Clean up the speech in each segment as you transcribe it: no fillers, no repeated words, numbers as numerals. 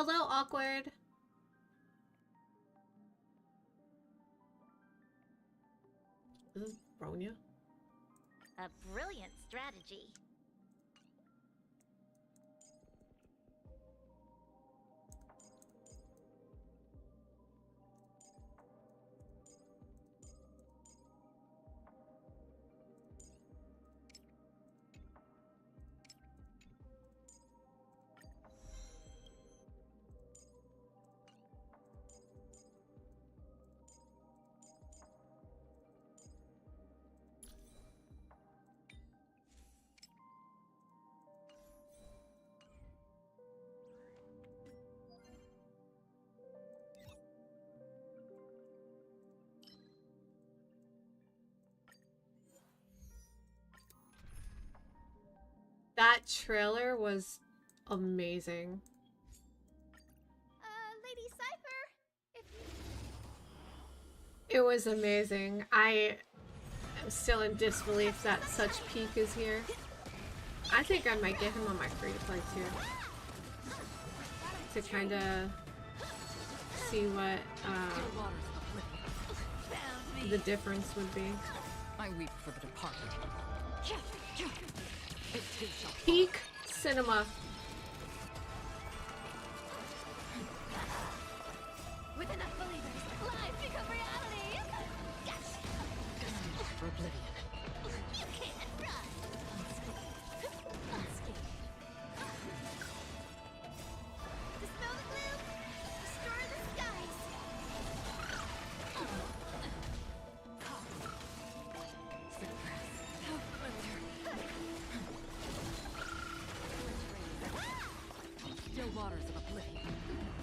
Hello, awkward. Is this Bronya? A brilliant strategy. That trailer was amazing. Lady Cypher, if It was amazing. I am still in disbelief that such peak is here. I think I might get him on my free-to-play too. To kind of see what the difference would be. I weep for the departed. Peak cinema. with enough believers, life become reality. Yes. For oblivion. You can't run. Unscathed. Dispel the gloom. Destroy the skies. Still waters of oblivion.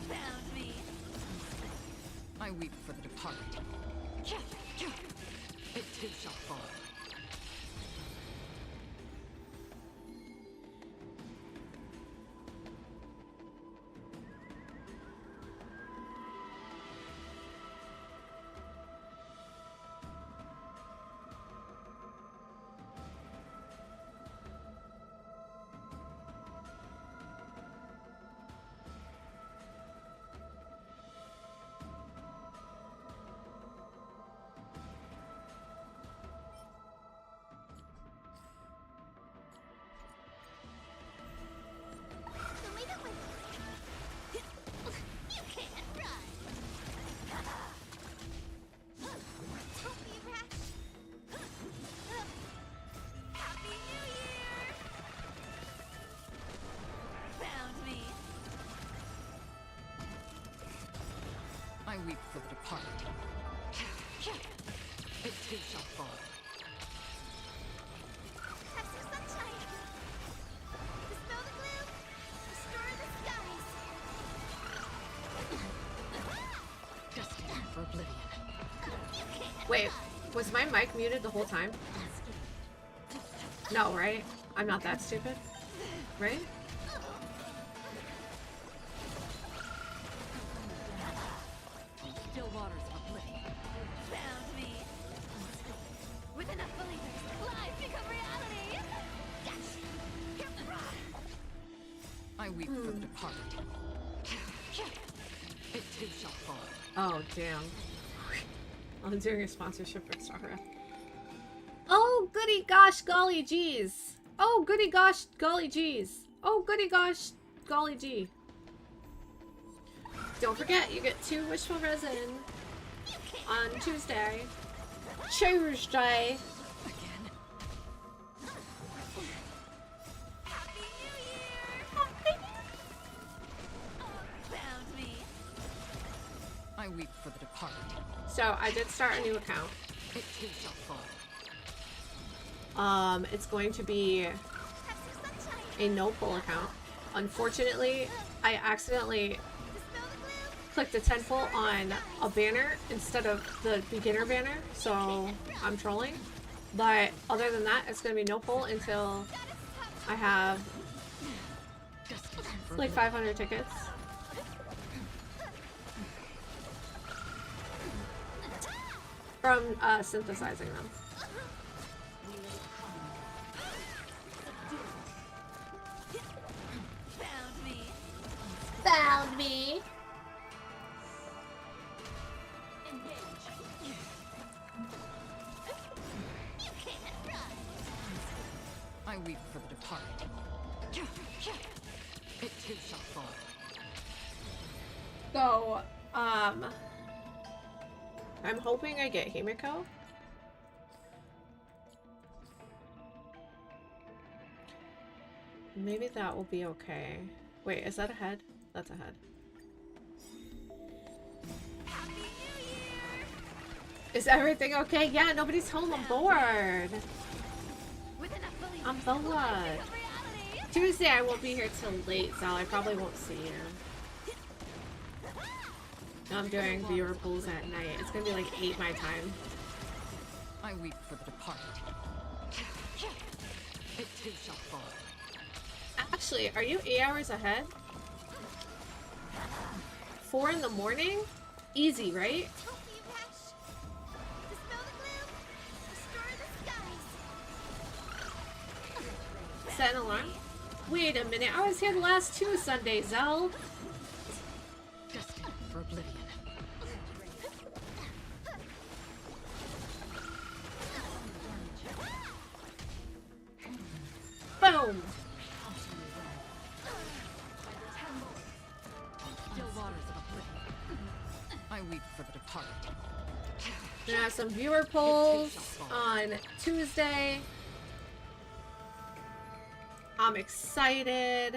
Found me. I weep for the departed. It too shall fall. The way that went. You can't run. Don't be rash. Happy New Year. Found me. I weep for the departed. It too shall fall. Have some sunshine. Dispel the gloom. Restore the skies. Destined for oblivion. You can't Wait, was my mic muted the whole time? No, right? I'm not that stupid. Right? Still waters of oblivion. found me. With enough believers, life become reality. Yes. I weep for the departed. It too shall fall. Oh, damn. I'm doing a sponsorship for Starcraft. Oh, goody gosh, golly geez. Oh, goody gosh, golly geez. Oh, goody gosh, golly gee. Don't forget, you get 2 wishful resin on Tuesday. Tuesday. Again. Happy New Year. Found me. I weep for the departed. So I did start a new account. It too shall fall. It's going to be Have some sunshine. a no-pull account. Unfortunately, I accidentally Dispel the gloom. clicked a 10 pull on a banner instead of the beginner banner, so I'm trolling. But other than that, it's gonna be no pull until I have Destined for like oblivion. 500 tickets. From synthesizing them. Found me. Found me! apart. It too shall fall. So, I'm hoping I get Himiko. Maybe that will be okay. Wait, is that ahead? That's ahead. Happy New Year! Is everything okay? Yeah, nobody's home. I'm bored. With enough belief, I'm life bored. becomes reality. Tuesday I won't be here till late, so I probably won't see you. I'm doing viewer pools at night. It's gonna be like 8 my time. I weep for the departed. It too shall fall. Actually, are you 8 hours ahead? 4 in the morning? Easy, right? Hope you rush. Dispel the gloom. Restore the skies. Set an alarm? Wait a minute, I was here the last 2 Sundays, Zell. Destined for oblivion. Boom! Still waters of oblivion. I weep for the departed. Gonna have some viewer polls on Tuesday. I'm excited.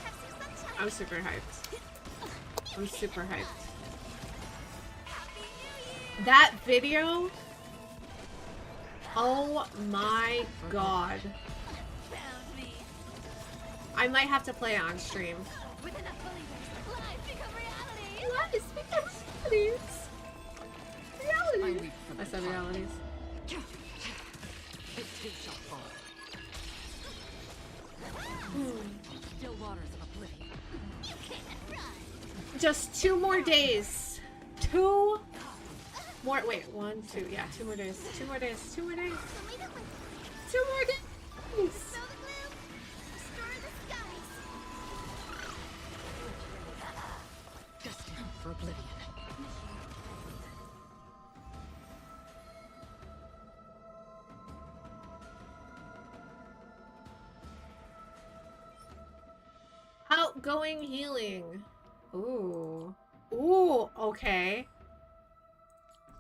Have some sunshine. I'm super hyped. I'm super hyped. Happy New Year! That video? Oh my god. Found me. I might have to play it on stream. With enough believers, life become reality. Lies become realities. I Realities. weep for the I said departed. realities. It too shall fall. Still waters of oblivion. You can't run. Just 2 more days. 2 more. Wait, 1, 2. Yeah, 2 more days. 2 more days. 2 more days. So leave it with me. 2 more days. Dispel the gloom. Restore the skies. Destined for oblivion. Outgoing healing. Ooh. Ooh, okay.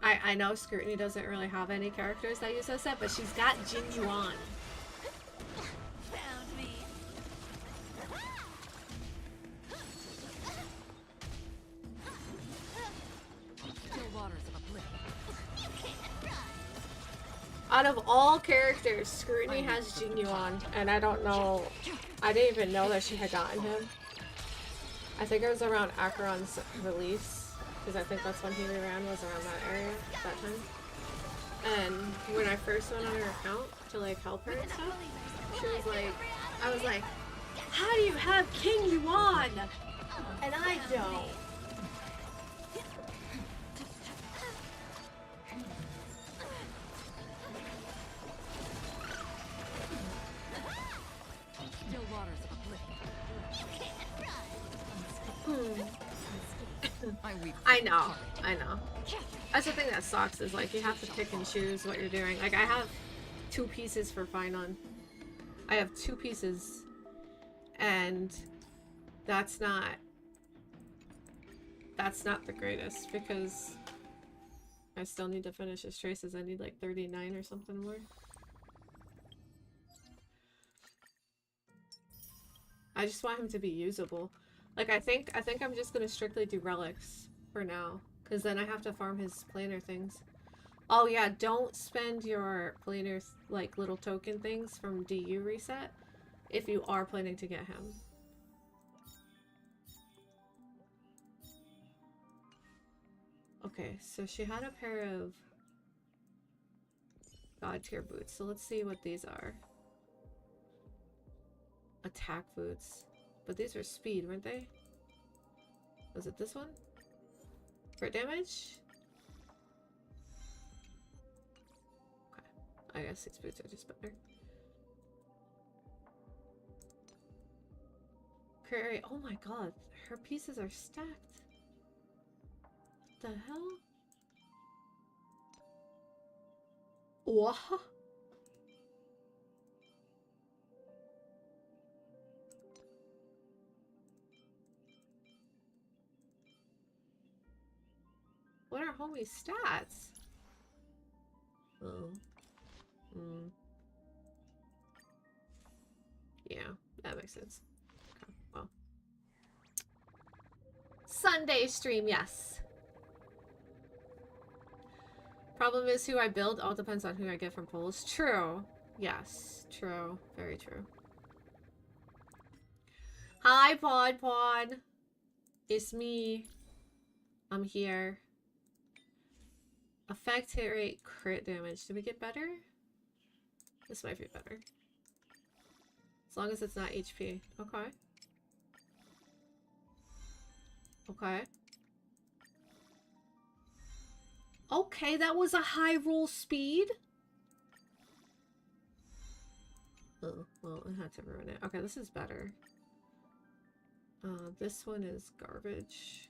I know Scrutiny doesn't really have any characters that use this set, but she's got Jin Yuan. Found me. Still waters of oblivion. You can't run. Out of all characters, Scrutiny has Jin Yuan, and I don't know. I didn't even know that she had gotten him. I think it was around Acheron's release, because I think that's when he ran, was around that area, that time. And when I first went on her account to like help her and stuff, she was like, I was like, how do you have King Yuan? And I don't. Still waters of oblivion. I weep for I the know, departed. I know. That's the thing that sucks, is like you have to pick and choose what you're doing. Like I have 2 pieces for Finon. I have 2 pieces, and that's not the greatest, because I still need to finish his traces. I need like 39 or something more. I just want him to be usable. Like I think I'm just gonna strictly do relics for now, because then I have to farm his planar things. Oh yeah, don't spend your planar like little token things from DU reset if you are planning to get him. Okay, so she had a pair of god tier boots. So let's see what these are. Attack boots. But these are speed, weren't they? Was it this one? Crit damage? Okay. I guess these boots are just better. Crit rate. Oh my god. Her pieces are stacked. What the hell? What? What are homie's stats? Oh. Yeah, that makes sense. Okay, well. Sunday stream, yes. Problem is who I build. All depends on who I get from polls. True. Yes, true. Very true. Hi, Pod. It's me. I'm here. Effect, hit rate, crit damage. Did we get better? This might be better. As long as it's not HP. Okay. Okay. Okay, that was a high roll speed. Oh, well, it had to ruin it. Okay, this is better. This one is garbage.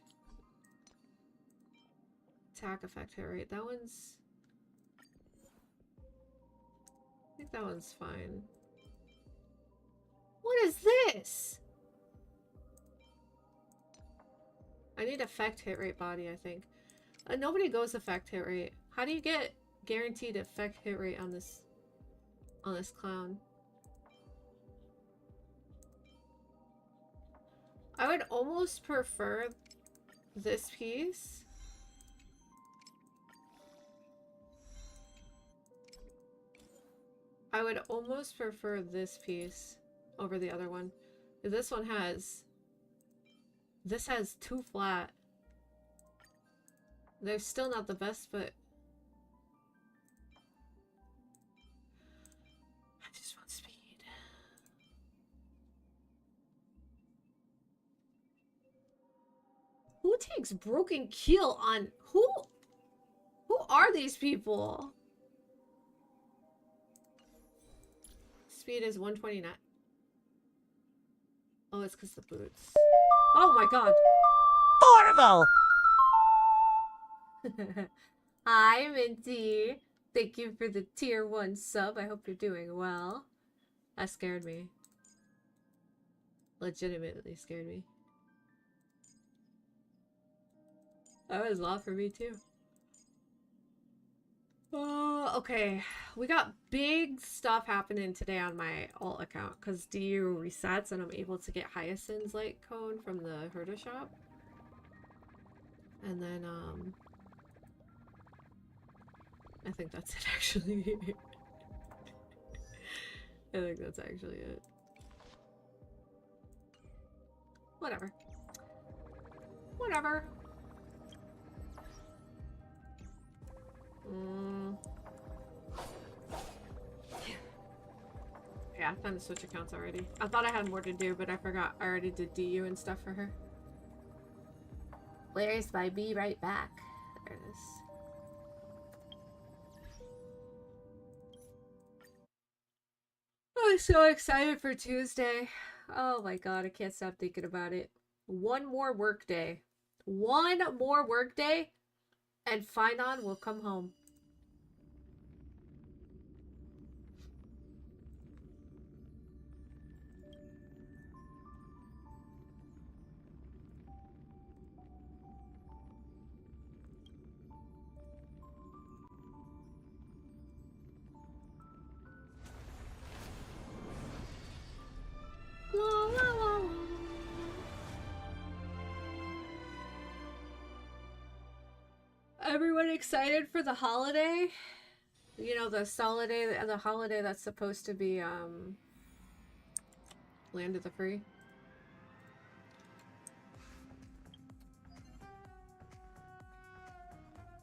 Attack, effect, hit rate. That one's... I think that one's fine. What is this? I need effect, hit rate, body, I think. Nobody goes effect, hit rate. How do you get guaranteed effect, hit rate on this clown? I would almost prefer this piece. I would almost prefer this piece over the other one. This one has... This has 2 flat. They're still not the best, but... I just want speed. Who takes broken keel on... Who are these people? Speed is 129. Oh, it's because the boots. Oh my god. Horrible! Hi, Minty. Thank you for the tier 1 sub. I hope you're doing well. That scared me. Legitimately scared me. That was a lot for me too. Okay. We got big stuff happening today on my alt account because DU resets and I'm able to get Hyacinth's light cone from the herder shop. And then, I think that's it actually. I think that's actually it. Whatever. Whatever. Yeah, time to switch accounts already. I thought I had more to do, but I forgot I already did DU and stuff for her. Where's my be right back? There it is. I'm so excited for Tuesday. Oh my god, I can't stop thinking about it. One more work day. One more work day, and Finon will come home. La, la, la, la. Everyone excited for the holiday? You know, the holiday that's supposed to be Land of the Free.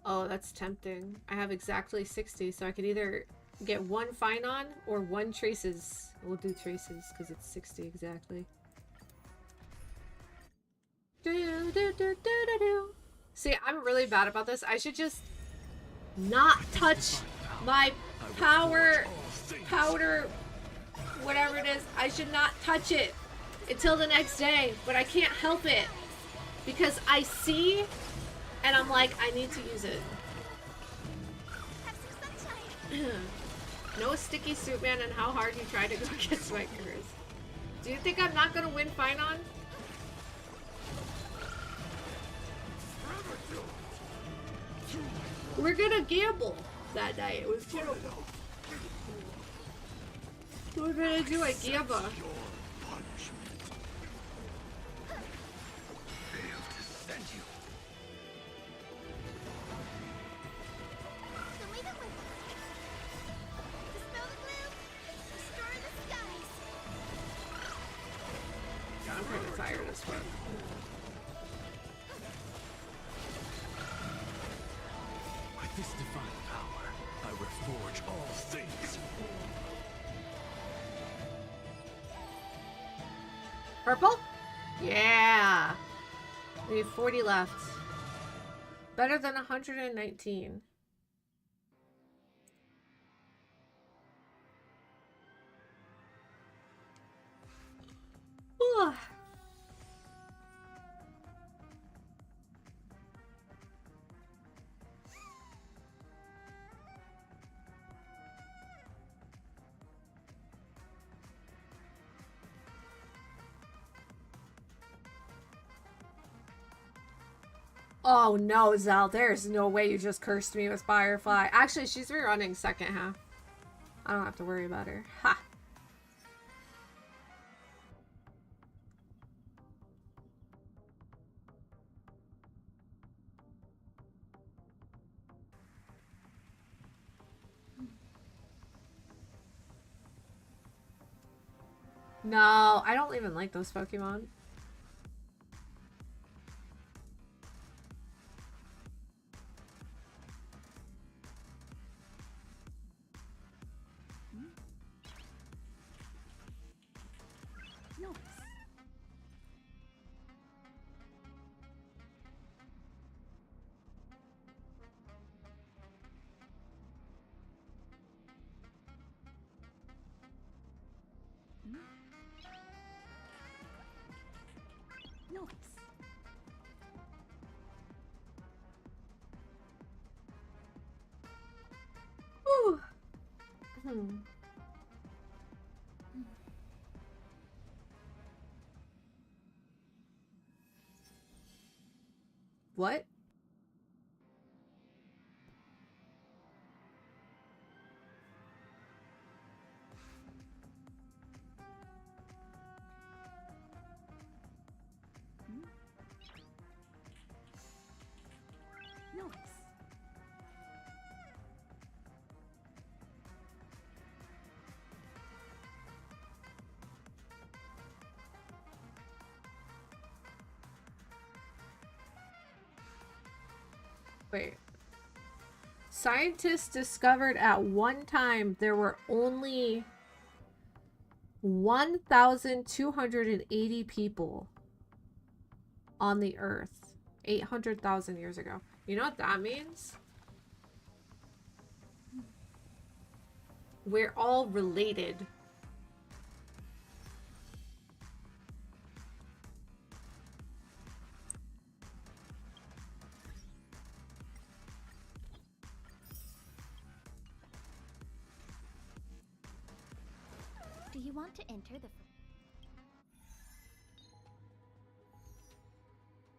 Oh, that's tempting. I have exactly 60, so I could either get 1 Finon or 1 Traces. We'll do Traces because it's 60 exactly. Do, do, do, do, do, do. See, I'm really bad about this. I should just not touch my powder, whatever it is. I should not touch it until the next day, but I can't help it because I see and I'm like, I need to use it. Have some sunshine. No sticky soup man and how hard you try to go against my curse. Do you think I'm not gonna win Finon? We're gonna gamble that night. It was terrible. What did I do? I gamble. I'm kind of tired as fuck. With this divine power, I reforge all things. Purple? Yeah! We have 40 left. Better than 119. Whew. Oh no, Zell, there's no way you just cursed me with Firefly. Actually, she's rerunning second half. I don't have to worry about her. Ha! No, I don't even like those Pokemon. Whew. What? Wait. Scientists discovered at one time there were only 1,280 people on the Earth 800,000 years ago. You know what that means? We're all related. Do you want to enter the...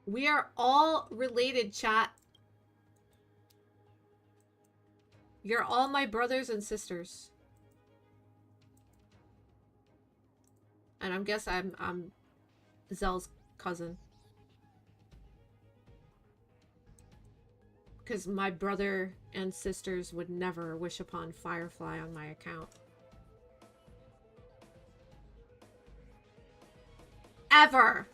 We are all related, chat. You're all my brothers and sisters. And I guess I'm Zell's cousin. Because my brother and sisters would never wish upon Firefly on my account. Ever!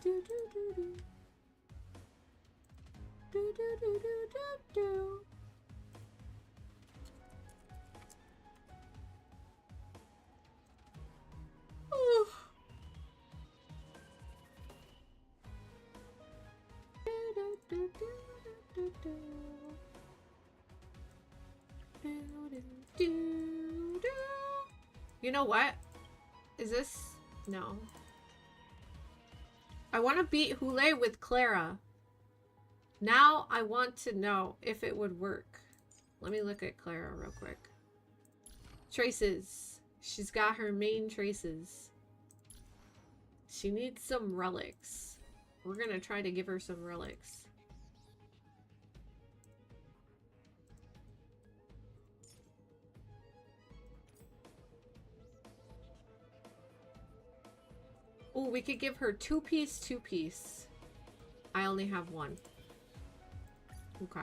Do, do, do, do. Do, do, do, do, do, do. Ooh. Do, do, do, do, do, do. Do, do, do, do. You know what? Is this... No. I want to beat Hule with Clara. Now I want to know if it would work. Let me look at Clara real quick. Traces. She's got her main traces. She needs some relics. We're gonna try to give her some relics. Oh, we could give her two-piece, two-piece. I only have one. Okay.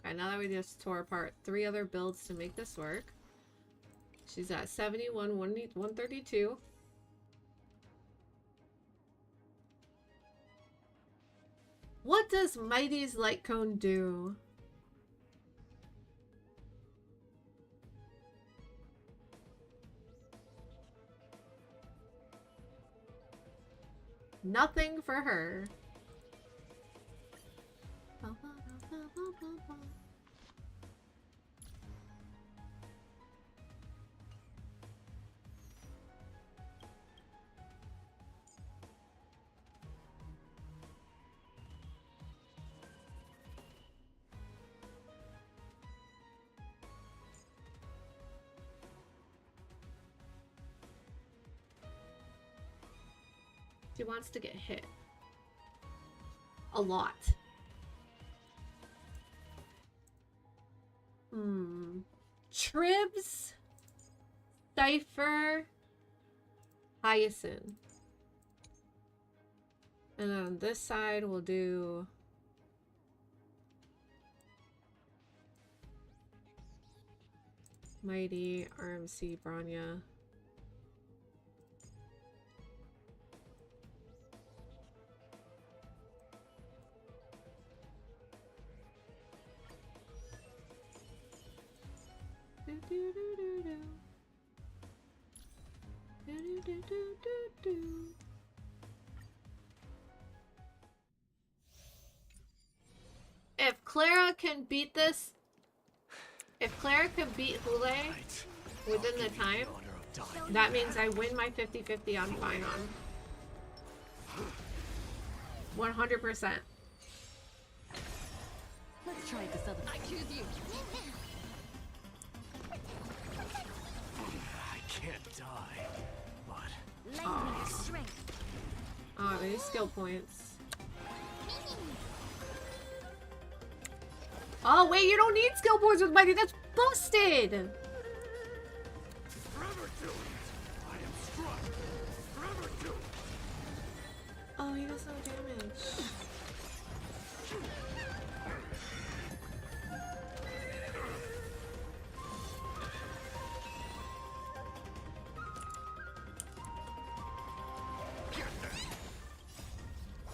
Okay, now that we just tore apart 3 other builds to make this work. She's at 71, 132. What does Mighty's Light Cone do? Nothing for her. She wants to get hit. A lot. Tribs, Cypher, Hyacinth. And then on this side we'll do Mighty, RMC, Branya. If Clara can beat this, if Clara can beat Hule within the time, that means I win my 50-50 on Finon. 100%. Let's try this other. I choose you. I can't die, but Lend me your strength. Oh, these skill points. Oh, wait, you don't need skill points with Mighty. That's busted. forever do it. I am struck. Forever do it. Oh, he does no damage.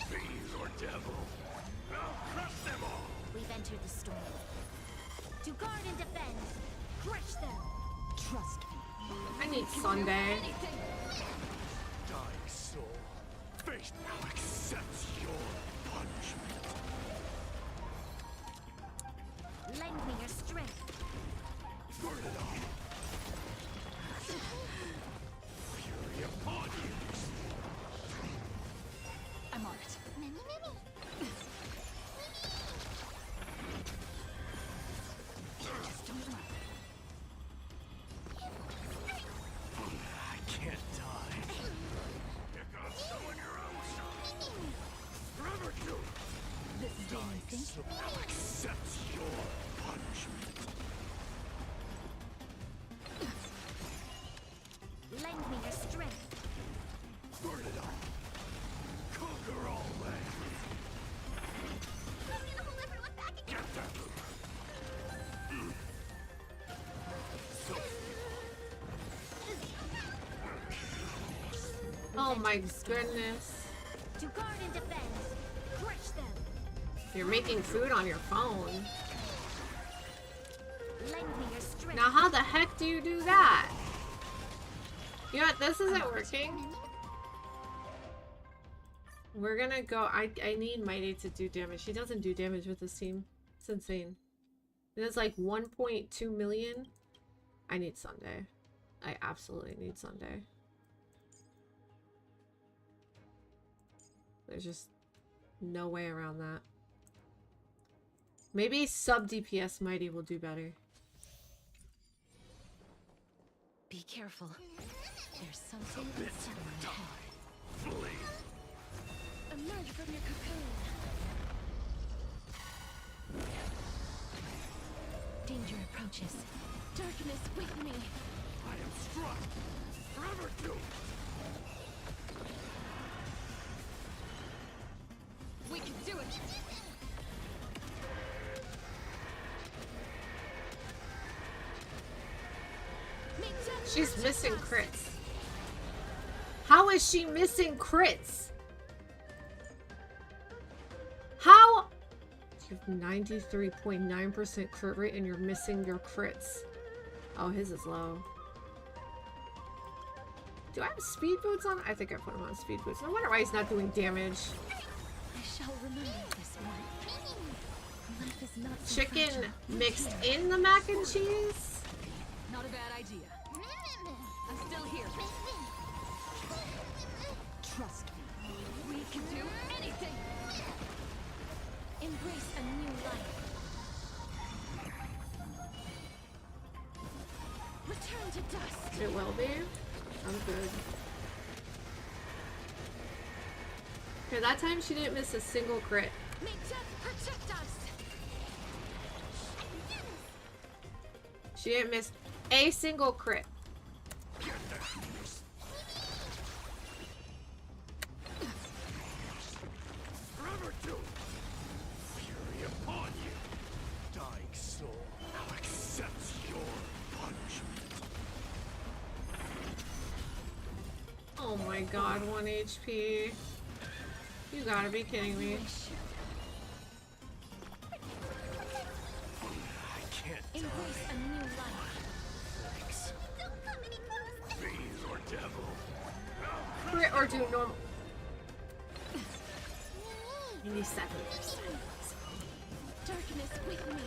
Fiend or devil, I'll crush them all. We've entered the storm. To guard and defend. Crush them. Trust me. I need Sunday. Dying soul, fate now accepts your punishment. Lend me your strength. Burn it all. Fury upon you. I'm on it. Just don't run. I can't die. You're gonna sow in your own soul. Forever do it. This is Dying anything. soul now accepts your punishment. Lend me your strength. Burn it all. Conquer all land. Get that. So Oh my goodness. To guard and defend. Crush them. You're making food on your phone. Lend me your strength. Now how the heck do you do that? You know what, this isn't working. We're gonna go, I need Mighty to do damage. She doesn't do damage with this team. It's insane. There's like 1.2 million. I need Sunday. I absolutely need Sunday. There's just no way around that. Maybe sub DPS Mighty will do better. Be careful. There's something Bit inside my head. die. Flee. Emerge from your cocoon. Danger approaches. Darkness with me. I am struck. Forever doomed. We can do it! May death She's protect missing us. crits. How is she missing crits? How? You have 93.9% crit rate and you're missing your crits. Oh, his is low. Do I have speed boots on? I think I put him on speed boots. No wonder why he's not doing damage. I shall remember this one. Life is not so Chicken fragile. mixed in the mac and cheese? Not a bad idea. I'm still here. Trust me. We can do anything! Embrace a new life. Return to dust. It will be. I'm good. Okay, that time she didn't miss a single crit. May death protect us. She didn't miss a single crit. Forever doomed. Fury upon you. Dying soul now accepts your punishment. Oh my god, 1 HP. You gotta be kidding me. I can't Embrace a new life. Thanks. Don't come any closer. Fiend or devil. Crit or do normal. 97%. Darkness with me.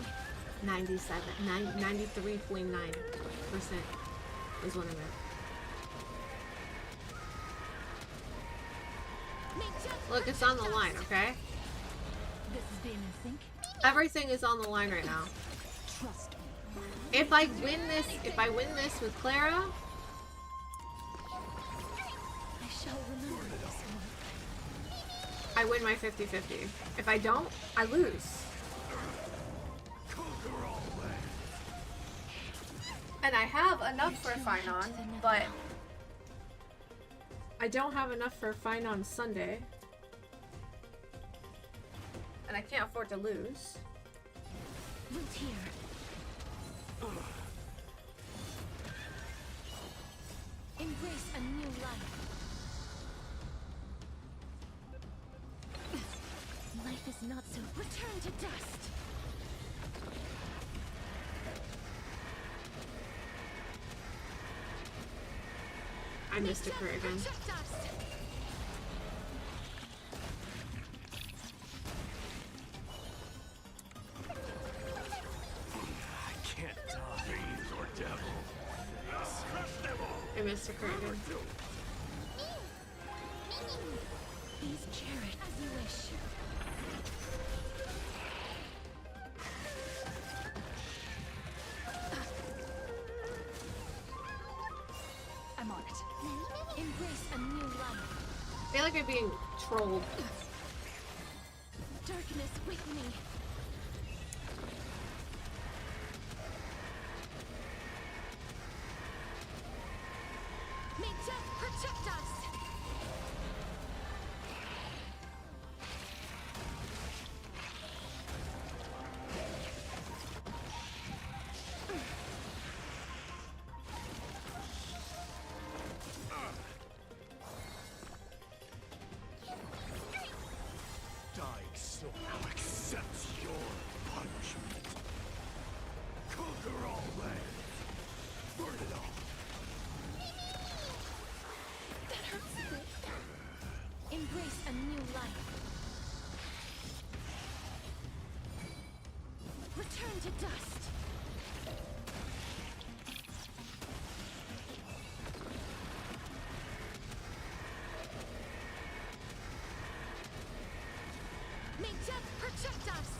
93.9% is what I meant. May death Look, it's on the protect line, us. okay? This is being in sync. Everything is on the line right now. Trust me. If I win this with Clara, I shall remember this one. I win my 50-50. If I don't, I lose. Conquer all lands. And I have enough for Finon, but I don't have enough for Finon Sunday. And I can't afford to lose. Root here. Embrace a new life. Life is not so. Return to dust. I missed a crit again. Protect us. I can't die. Fiend or devil. I'll crush them all. I missed a crit again. Please cherish as you wish. I'm on it. Embrace a new life. I feel like I'm being trolled. Darkness with me. May death protect us. Dying So I'll accept your punishment. Conquer all lands. Burn it all. That hurts a bit. Embrace a new life. Return to dust. May death protect us.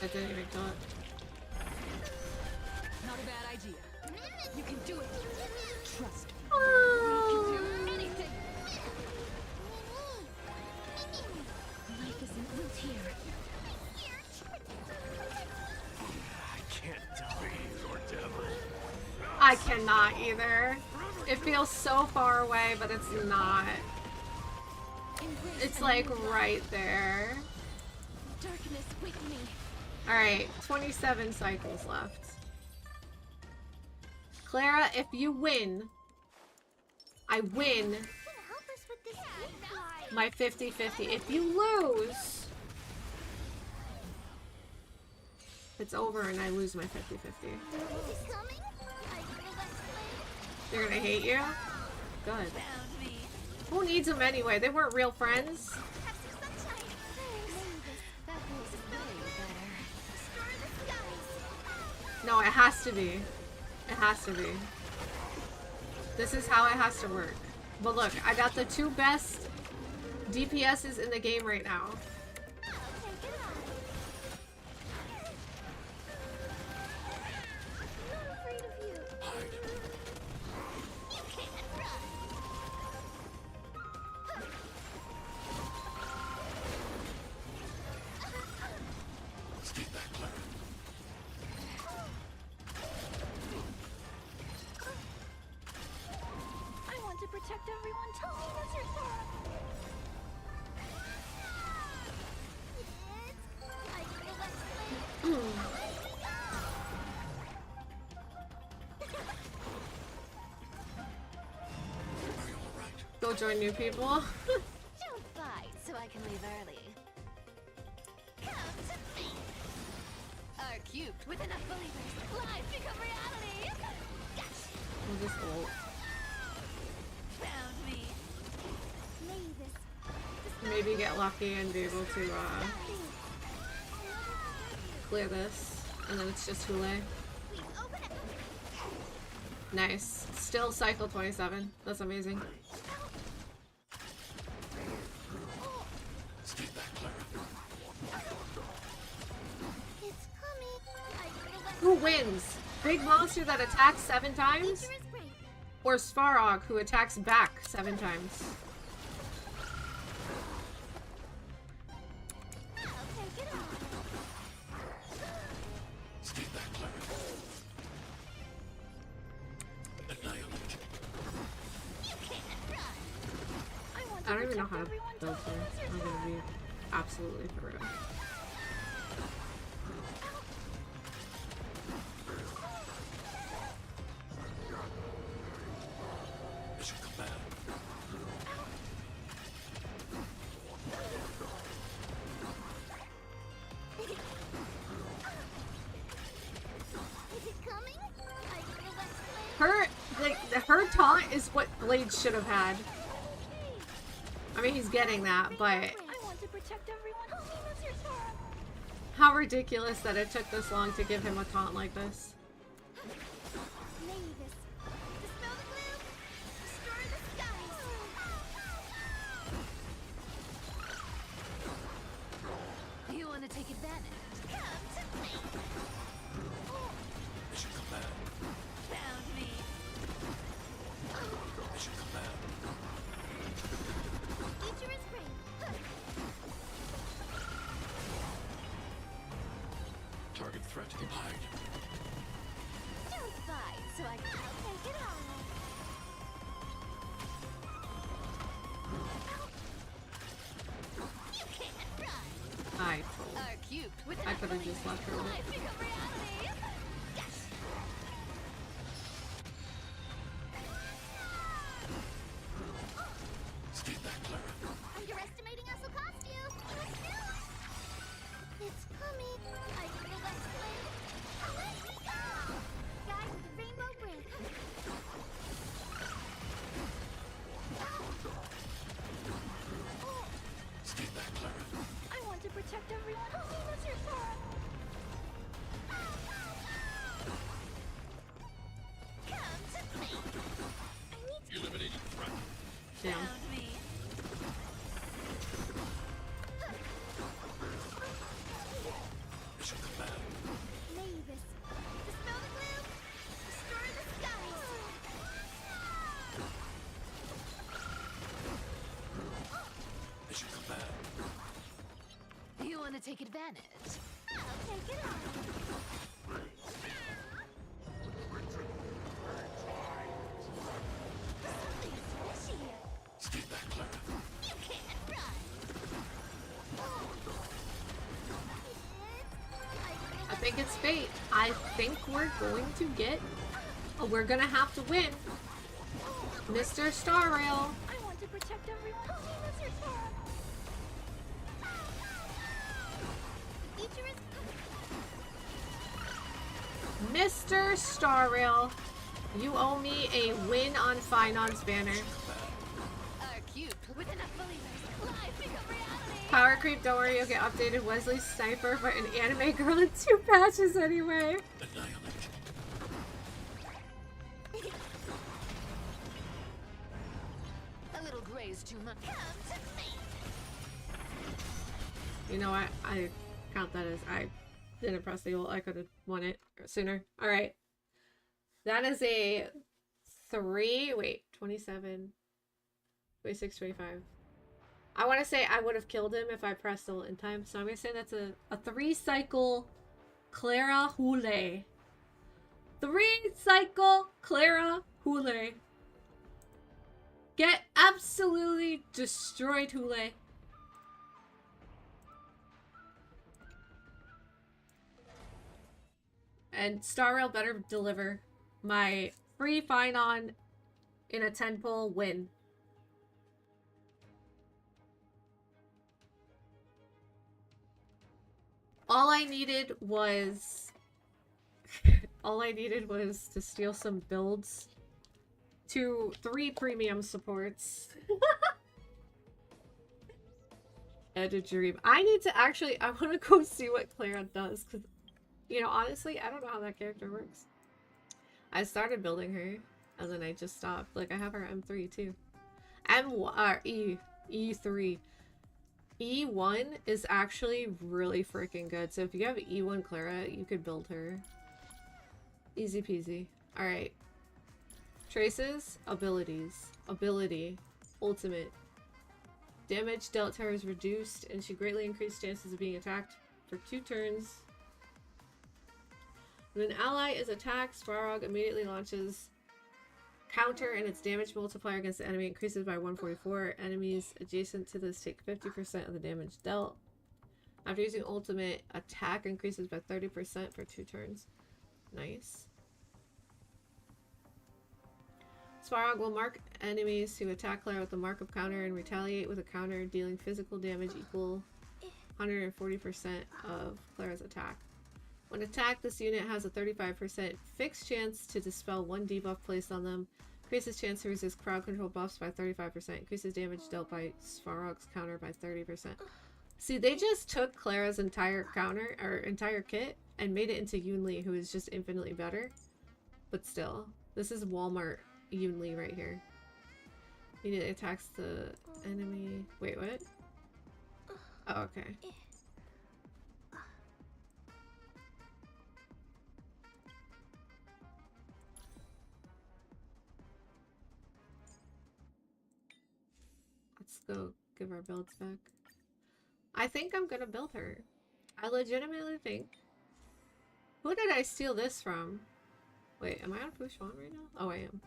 I didn't even do it. Not a bad idea. You can do it. Trust me. Oh. Do anything. Life isn't built here. I can't die. Or devil. I cannot either. It feels so far away, but it's not. Embrace It's a like new life. right there. Darkness with me. Alright, 27 cycles left. Clara, if you win, I win Can help us with this fly. my 50-50. If you lose, it's over and I lose my 50-50. Is this coming? I feel that flame. They're gonna hate you? Good. Found me. Who needs them anyway? They weren't real friends. Have some sunshine. That feels way better. Restore the skies. No, it has to be. It has to be. This is how it has to work. But look, I got the two best DPSs in the game right now. I'll take it on. I'm not afraid of you. You can't run. Stay back, Clara. I want to protect everyone. Tell me what's your thought. I feel that flame. Are you alright? Go join new people. Don't fight so I can leave early. Come to me. R cubed with enough believers. Life become reality. Gotcha. We'll just ult. Found me. May this Maybe get lucky and be able to clear this. And then it's just Hule. Please open it. Nice. Still cycle 27. That's amazing. Stay back, Clara. It's coming. I feel that Who wins? Big monster that attacks 7 times? nature is great. Or Svarog who attacks back 7 times? I'll take it on. Stay back, Clara. Annihilate. You can't run. I want to I don't even know protect how to everyone. build Tell me here. what's your I'm thought. gonna be absolutely for real. Mission command. Is it coming? I feel that flame. Her, her taunt is what Blade should have had. I mean, he's getting that, but I want to protect everyone. Tell me what's your thought. how ridiculous that it took this long to give him a taunt like this. Mavis, dispel the gloom. Restore the skies. You want to take advantage? Come to me. Mission command. Found me. Mission command. Nature is great. Target threat. Hide. Don't fight, so I can take it on. You can't run. I R cubed with I could have just left her with it. Life become reality. Yes. Stay back, Clara. Underestimating us will cost you. protect everyone. Only miss your Sora. Come to me. I need to Eliminating threat. Damn. found me. Mission command. Mavis, dispel the gloom. Destroy the skies. Mission command. You want to take advantage? I'll take it on. Something's fishy. Stay back, Clara. You can't run. I think it's fate. I think we're going to get. Oh, we're gonna have to win. Mr. Star Rail. I want to protect everyone. Only miss your Sora. The future is Mr. Star Rail. You owe me a win on Finon's banner. our cube with enough believers. Life become reality. Power creep, don't worry, you'll get updated Wesley Sniper, but an anime girl in 2 patches anyway. Annihilate. A little gray is too much. Come to me. You know what? I count that as I didn't press the ult. I could have won it sooner. Alright. That is a 27, 26, 25. I want to say I would have killed him if I pressed ult in time. So I'm going to say that's a 3-cycle Clara Hule. 3-cycle Clara Hule. Get absolutely destroyed, Hule. And Star Rail better deliver my free Finon in a 10-pull win. All I needed was to steal some builds to 3 premium supports. And a dream. I need to actually, I want to go see what Clara does, because, you know, honestly, I don't know how that character works. I started building her, and then I just stopped. Like, I have her M3 too. E3. E1 is actually really freaking good. So if you have E1 Clara, you could build her. Easy peasy. Alright. Traces, abilities. Ability. Ultimate. Damage dealt to her is reduced, and she greatly increased chances of being attacked for 2 turns. When an ally is attacked, Svarog immediately launches counter, and its damage multiplier against the enemy increases by 144. Enemies adjacent to this take 50% of the damage dealt. After using ultimate, attack increases by 30% for 2 turns. Nice. Svarog will mark enemies who attack Clara with the mark of counter and retaliate with a counter, dealing physical damage equal 140% of Clara's attack. When attacked, this unit has a 35% fixed chance to dispel 1 debuff placed on them, increases chance to resist crowd control buffs by 35%, increases damage dealt by Svarog's counter by 30%. See, they just took Clara's entire counter, or entire kit, and made it into Yunli, who is just infinitely better. But still, this is Walmart Yunli right here. Unit attacks the enemy. Wait, what? Oh, okay. Let's go give our builds back. I think I'm gonna build her. I legitimately think. Who did I steal this from? Wait, am I on push 1 right now? Oh, I am.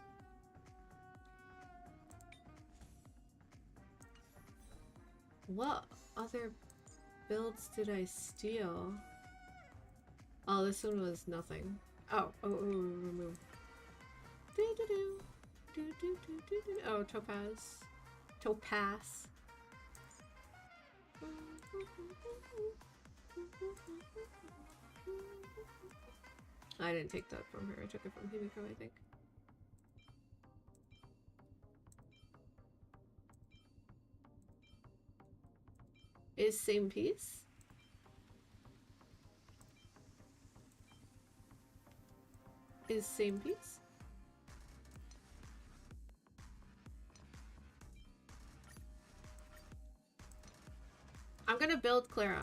What other builds did I steal? Oh, this one was nothing. Oh, remove. Oh, Topaz. Topaz. I didn't take that from her. I took it from Himiko, I think. Is same piece? is same piece. I'm gonna build Clara.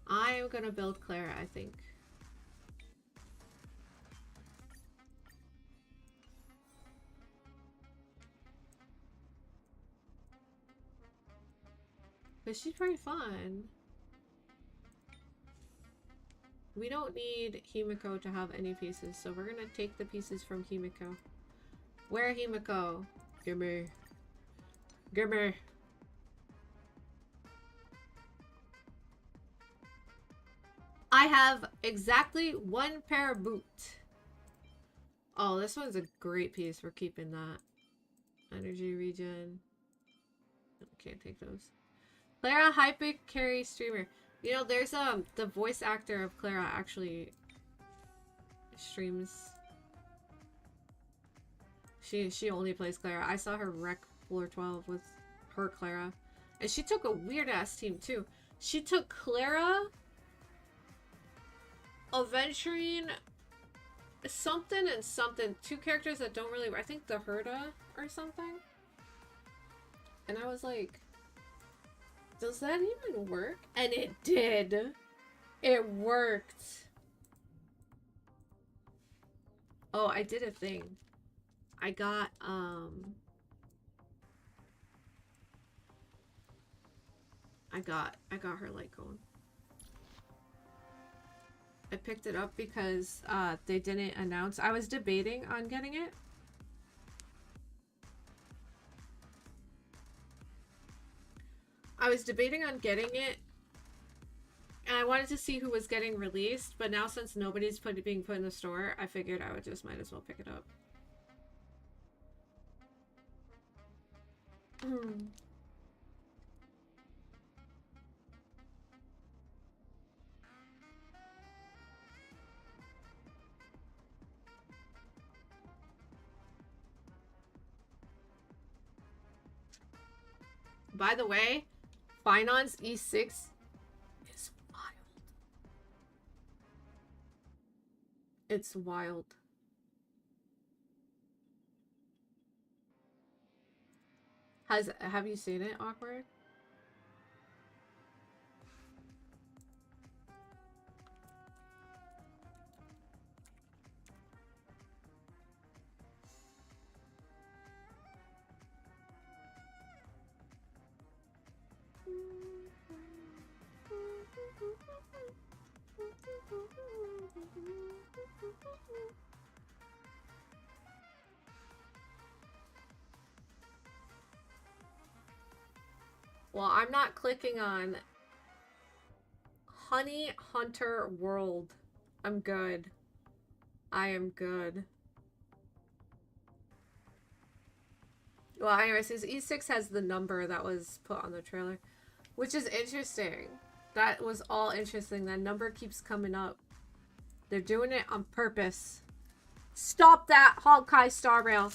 I am gonna build Clara, I think. But she's pretty fun. We don't need Himiko to have any pieces, so we're gonna take the pieces from Himiko. Where Himiko? Gimme. Gimme. I have exactly one pair of boots. Oh, this one's a great piece. We're keeping that. Energy regen. Can't take those. Clara Hypic Carry Streamer. You know, there's the voice actor of Clara actually streams. She only plays Clara. I saw her wreck floor 12 with her Clara. And she took a weird ass team too. She took Clara, Aventurine, something and something. Two characters that don't really, I think the Herda or something. And I was like, does that even work? And it did. It worked. Oh, I did a thing. I got her light cone. I picked it up because they didn't announce. I was debating on getting it. And I wanted to see who was getting released, but now since nobody's being put in the store, I figured I would just might as well pick it up. By the way, Finance E6 is wild. It's wild. Have you seen it, Awkward? Well, I'm not clicking on Honey Hunter World. I'm good. I am good. Well, anyways, his E6 has the number that was put on the trailer, which is interesting. That was all interesting. That number keeps coming up. They're doing it on purpose. Stop that, Honkai Star Rail.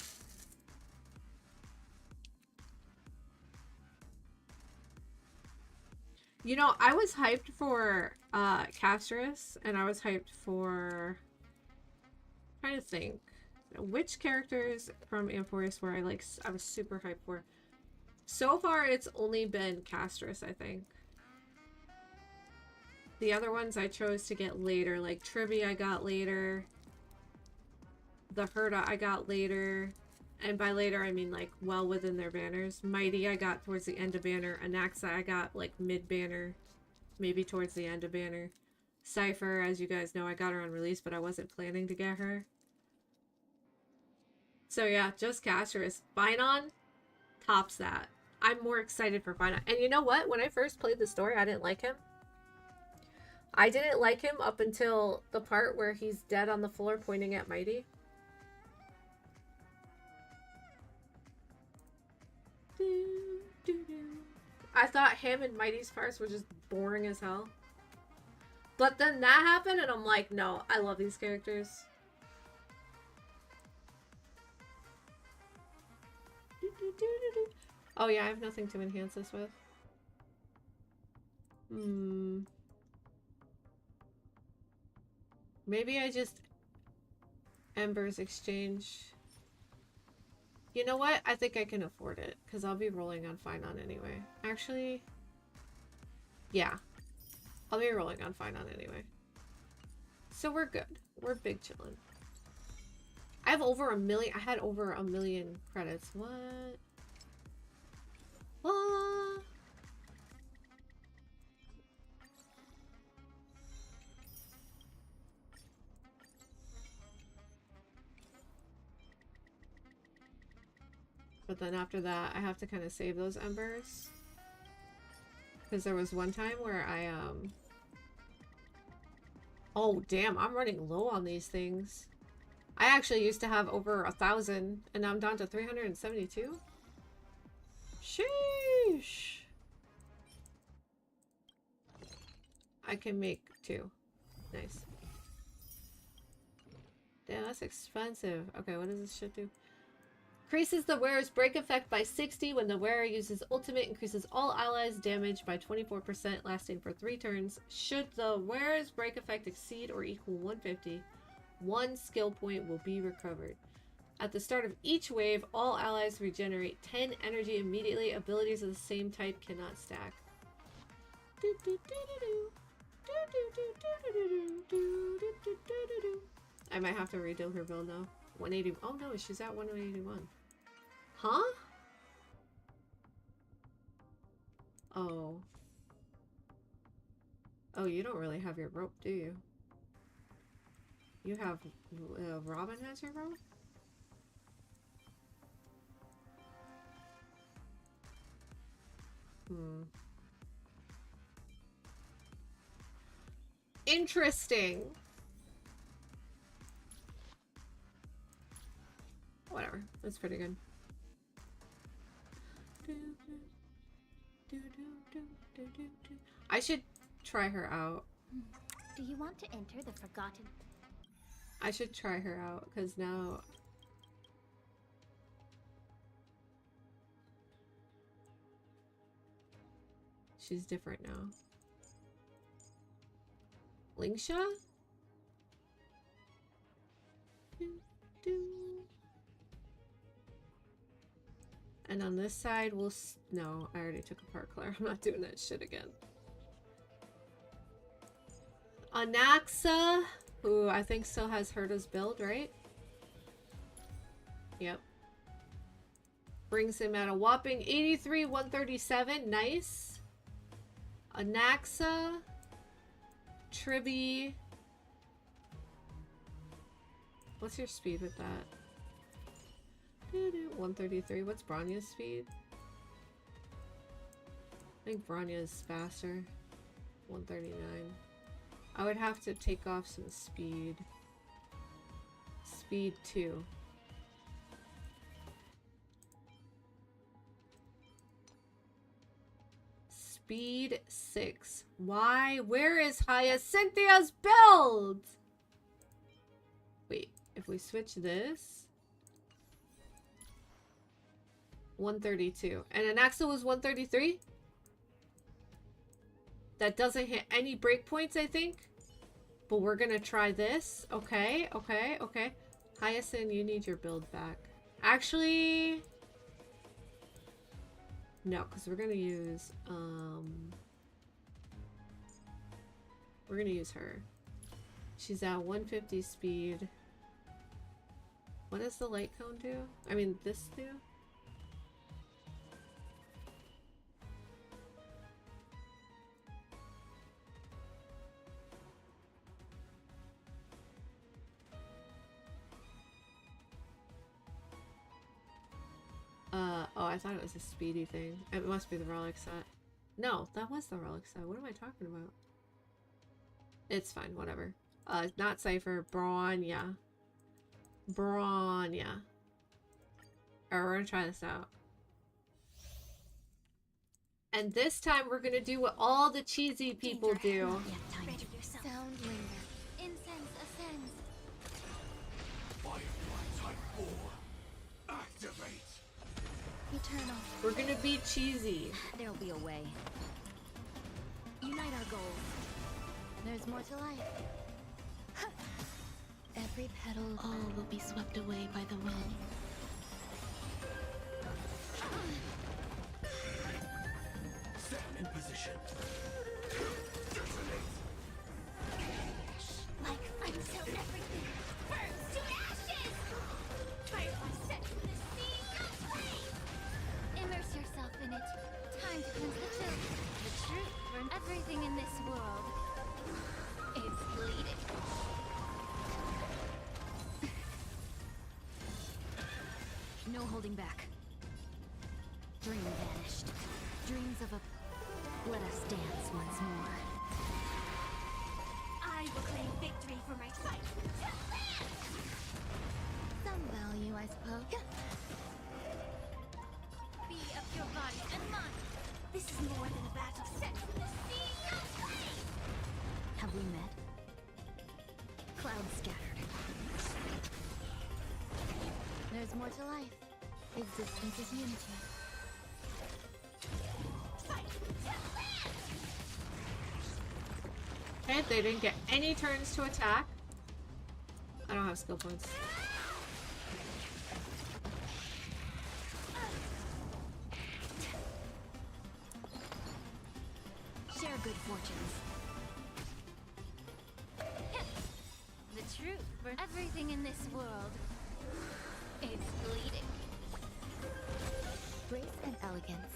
You know, I was hyped for Castris, and I was hyped for... I'm trying to think. Which characters from Amphoris were I was super hyped for? So far, it's only been Castris, I think. The other ones I chose to get later, like Trivi I got later. The Herda I got later. And by later, I mean like well within their banners. Mighty I got towards the end of banner. Anaxa I got like mid-banner. Maybe towards the end of banner. Cypher, as you guys know, I got her on release, but I wasn't planning to get her. So yeah, just Castris. Finon tops that. I'm more excited for Finon. And you know what? When I first played the story, I didn't like him. I didn't like him up until the part where he's dead on the floor pointing at Mighty. I thought him and Mighty's parts were just boring as hell. But then that happened and I'm like, no, I love these characters. Oh yeah, I have nothing to enhance this with. Maybe I just embers exchange. You know what? I think I can afford it because I'll be rolling on Finon anyway. Actually, yeah. I'll be rolling on Finon anyway. So we're good. We're big chillin'. I have over 1 million. I had over 1 million credits. What? What? But then after that, I have to kind of save those embers. Because there was one time where I, oh, damn, I'm running low on these things. I actually used to have over 1,000, and now I'm down to 372. Sheesh. I can make 2. Nice. Damn, that's expensive. Okay, what does this shit do? Increases the wearer's break effect by 60 when the wearer uses ultimate. Increases all allies' damage by 24%, lasting for 3 turns. Should the wearer's break effect exceed or equal 150, 1 skill point will be recovered. At the start of each wave, all allies regenerate 10 energy immediately. Abilities of the same type cannot stack. I might have to redo her build now. 180. Oh no, she's at 181. Huh? Oh. Oh, you don't really have your rope, do you? You have... Robin has your rope? Hmm. Interesting. Whatever. That's pretty good. I should try her out. Do you want to enter the forgotten? I should try her out, because now... she's different now. Lingsha? And on this side, we'll... no, I already took apart Claire. I'm not doing that shit again. Anaxa, who I think still has Herta's build, right? Yep. Brings him at a whopping 83, 137. Nice. Anaxa. Tribby. What's your speed with that? 133. What's Bronya's speed? I think Bronya's faster. 139. I would have to take off some speed. Speed 2. Speed 6. Why? Where is Hyacinthea's build? Wait, if we switch this... 132. And Anaxa was 133? That doesn't hit any breakpoints, I think. But we're gonna try this. Okay, okay, okay. Hyacinth, you need your build back. Actually... no, because we're gonna use, we're gonna use her. She's at 150 speed. What does the light cone do? I mean, this do? Oh, I thought it was a speedy thing. It must be the relic set. No, that was the relic set. What am I talking about? It's fine, whatever. Not Cypher, Bronya. Bronya. Alright, we're gonna try this out. And this time we're gonna do what all the cheesy people do. Ready yourself. Sound linger. Incense ascends. Firefly Type 4. Activate. Eternal. We're gonna be cheesy. There'll be a way. Unite our goals. There's more to life. Every petal, all will be swept away by the wind. Set in position. Like until everything burns to ashes! Firefly set to the sea of flame! Immerse yourself in it. Time to cleanse the chill. The truth for everything in this world is bleeding. No holding back. Dream vanished. Dreams of a... Let us dance once more. I will claim victory for my fight. Some value, I suppose. Be of your body and mind. This is more than a battle set to the sea of flame. Have we met? Clouds scattered. There's more to life. Existence is unity. Okay, they didn't get any turns to attack. I don't have skill points. Share good fortunes. The truth for everything in this world is bleeding. Grace and elegance.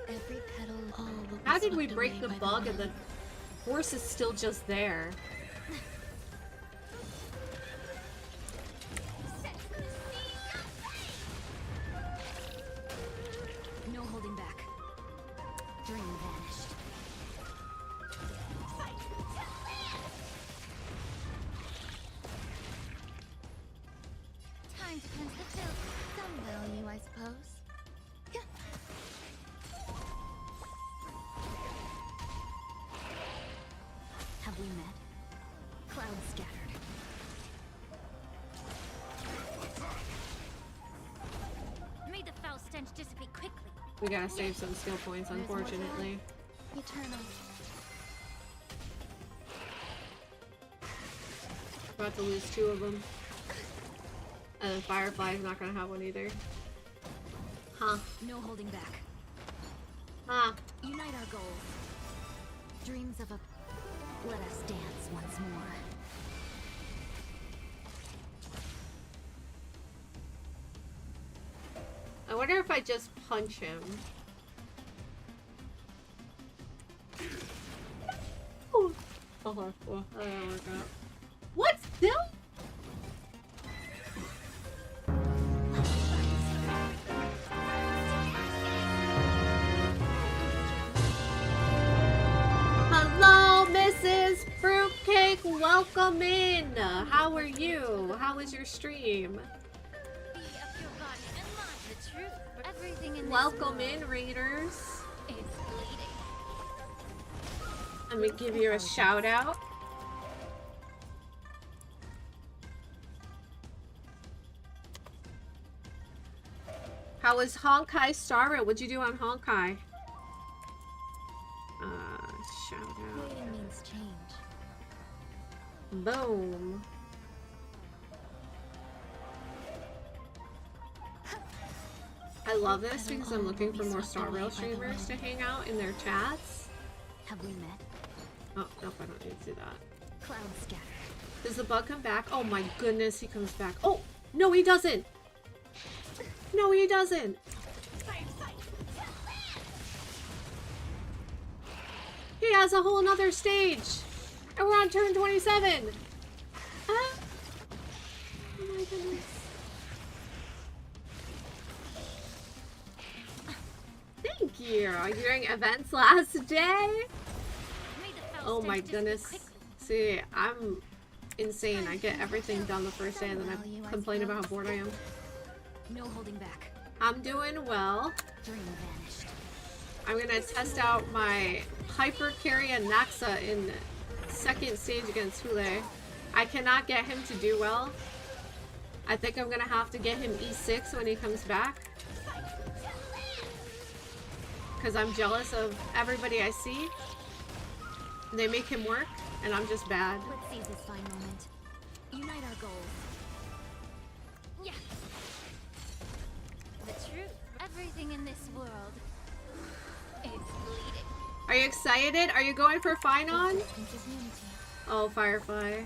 Every petal, all will be How did we swept break away the by bug and the wind. horse is still just there? No holding back. Dream vanished. Time to cleanse the chill. Some value, I suppose. Have we met? Clouds scattered. May the foul stench dissipate quickly. We gotta save some skill points, There's more to unfortunately. life. Eternal. About to lose 2 of them. And then Firefly's not gonna have one either. Huh. No holding back. Huh. Unite our goals. Dreams of a... Let us dance once more. I wonder if I just punch him. Ooh. Oh, well, that didn't work out. What? Still? Hello, Mrs. Fruitcake. Welcome in. How are you? How was your stream? Be of your body and mind. The truth for everything in Welcome this in, world Raiders. is bleeding. Let me give you a shout out. How was Honkai Star Rail? What'd you do on Honkai? Shout out. Waiting means change. Boom. I love this because I'm looking for more Star Rail streamers to hang out in their chats. Have we met? Oh, nope, I don't need to do that. Clouds scattered. Does the bug come back? Oh my goodness, he comes back. Oh, no, he doesn't. No, he doesn't. He has a whole nother stage. And we're on turn 27. Ah. Oh my goodness. Thank you. Are you doing events last day? May the foul Oh my stench dissipate goodness. quickly. See, I'm insane. I get everything done the first day and then I complain about how bored I am. No holding back. I'm doing well. Dream vanished. I'm gonna test out my Hyper Carry and Naxa in second stage against Hule. I cannot get him to do well. I think I'm gonna have to get him E6 when he comes back. Because I'm jealous of everybody I see. They make him work. and I'm just bad. Let's seize this fine moment. Unite our goals. Yeah. The truth. Everything in this world is bleeding. Are you excited? Are you going for Finon? Resistance is unity. Oh, Firefly.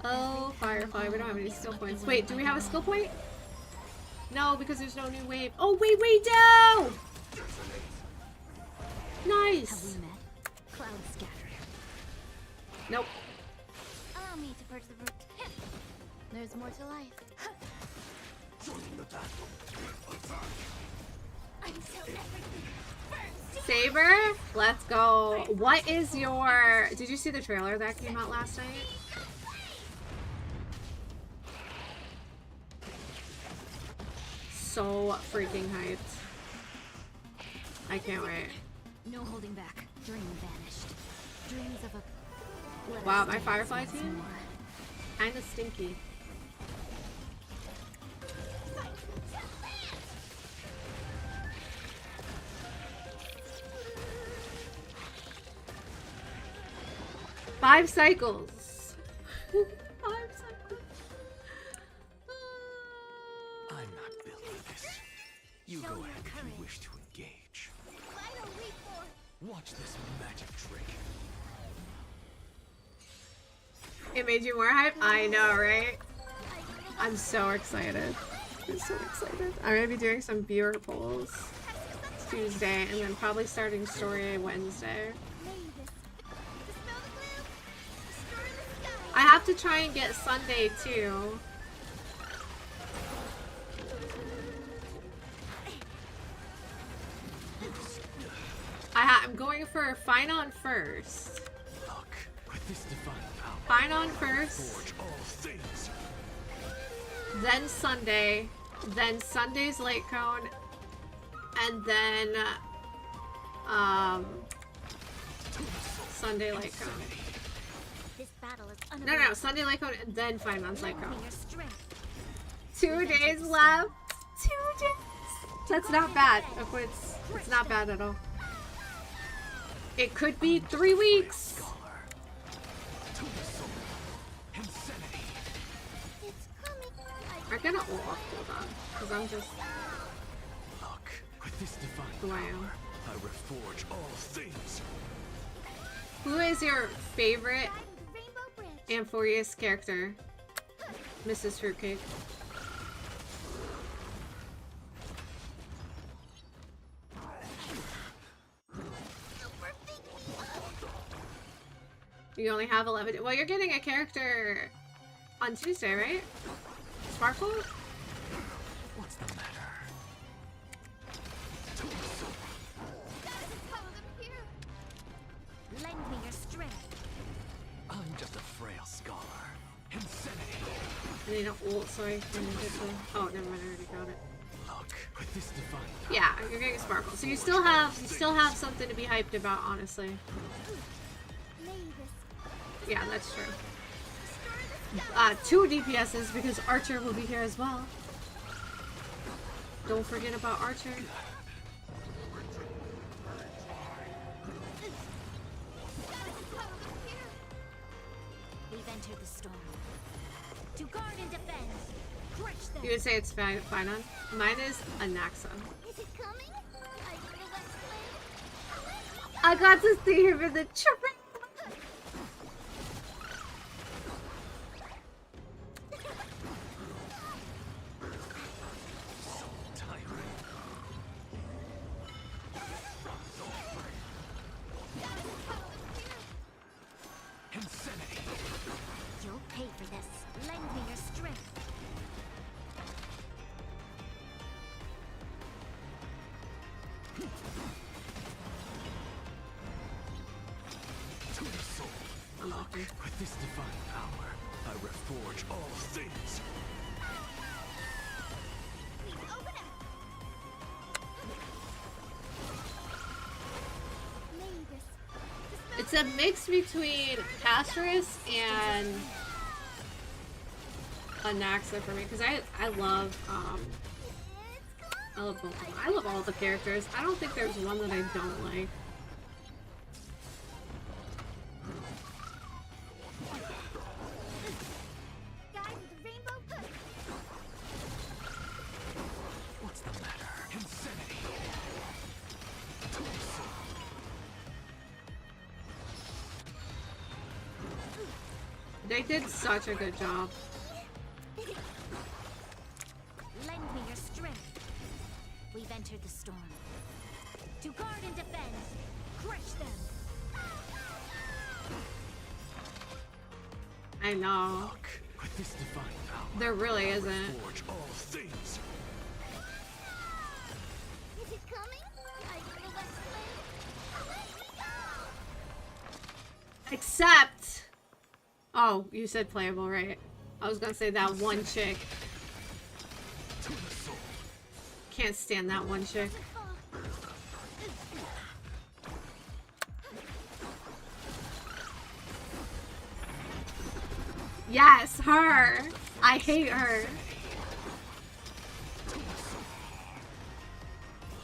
Oh, Firefly. We don't have any skill points. Wait, do we have a skill point? No, because there's no new wave. Oh, wait, we do! Have Nice. we met? Clouds scattered. Nope. Allow me to purge the root. There's more to life. Joining the battle. Attack. I'm so everything. First, Saber, let's go. What is your... Did you see the trailer that came out last night? So freaking hyped. I can't wait. no holding back. Dream vanished. Dreams of a. Let Wow, us my dance Firefly once team? more. Kinda stinky. Five cycles. 5 cycles. I'm not built for this. You Show go your ahead if courage. you wish to engage. Vital reform. Watch this magic trick. It made you more hype? I know, right? I'm so excited. I'm so excited. I'm gonna be doing some viewer polls Tuesday and then probably starting story Wednesday. I have to try and get Sunday too. I'm going for Finon first. Look, with this divine power, Finon first, forge all things. then Sunday, then Sunday's late cone, and then Sunday late cone. This battle is No, Sunday late cone, and then Finon's late cone. Your strength. 2 days left. 2 days. That's not bad. It's not bad at all. It could be 3 weeks. Scholar. To the soul. Insanity. It's coming. I'm gonna hold on, because I'm just Look, with this divine who I power, am. I reforge all things. Who is your favorite Riding the Rainbow Bridge. Amphibious character? Mrs. Fruitcake. You only have 11. Well, you're getting a character on Tuesday, right? Sparkle? What's the matter? To the soul. Lend me your strength. I'm just a frail scholar. Insanity. I need an ult so I can get the... Oh, never mind. I already got it. Look, with this divine power, Yeah, you're getting Sparkle. So you still have something to be hyped about, honestly. May this Yeah, that's true. 2 DPSs because Archer will be here as well. Don't forget about Archer. We've entered the storm. To guard and defend. Crush them. You would say it's Finon? Mine is Anaxa. Is it coming? I need a let's play. I got to see him in the chirping. tyrant. Insanity. You'll pay for this. Lend me your strength. To the soul. Look, with this divine power, I reforge all things. Please open up. May this. It's a mix between Castris and Anaxa for me because I love I love both of them. I love all the characters. I don't think there's one that I don't like. They did such a good job. Lend me your strength. We've entered the storm. To guard and defend. Crush them. I know. Look, with this divine power, There really isn't. forge all things. Is it coming? I feel the flame. Let me go! Except... Oh, you said playable, right? I was gonna say that one chick. To the soul. Can't stand that one chick. Yes, her! I hate her.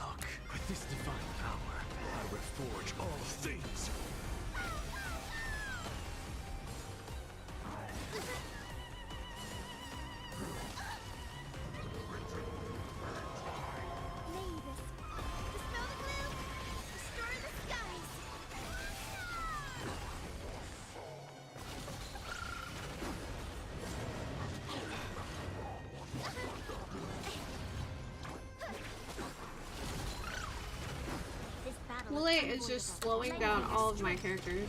Look, with this divine power, I reforge all things. Mavis, dispel the gloom. Destroy the skies. This battle Kool Aid is just slowing down all of my characters.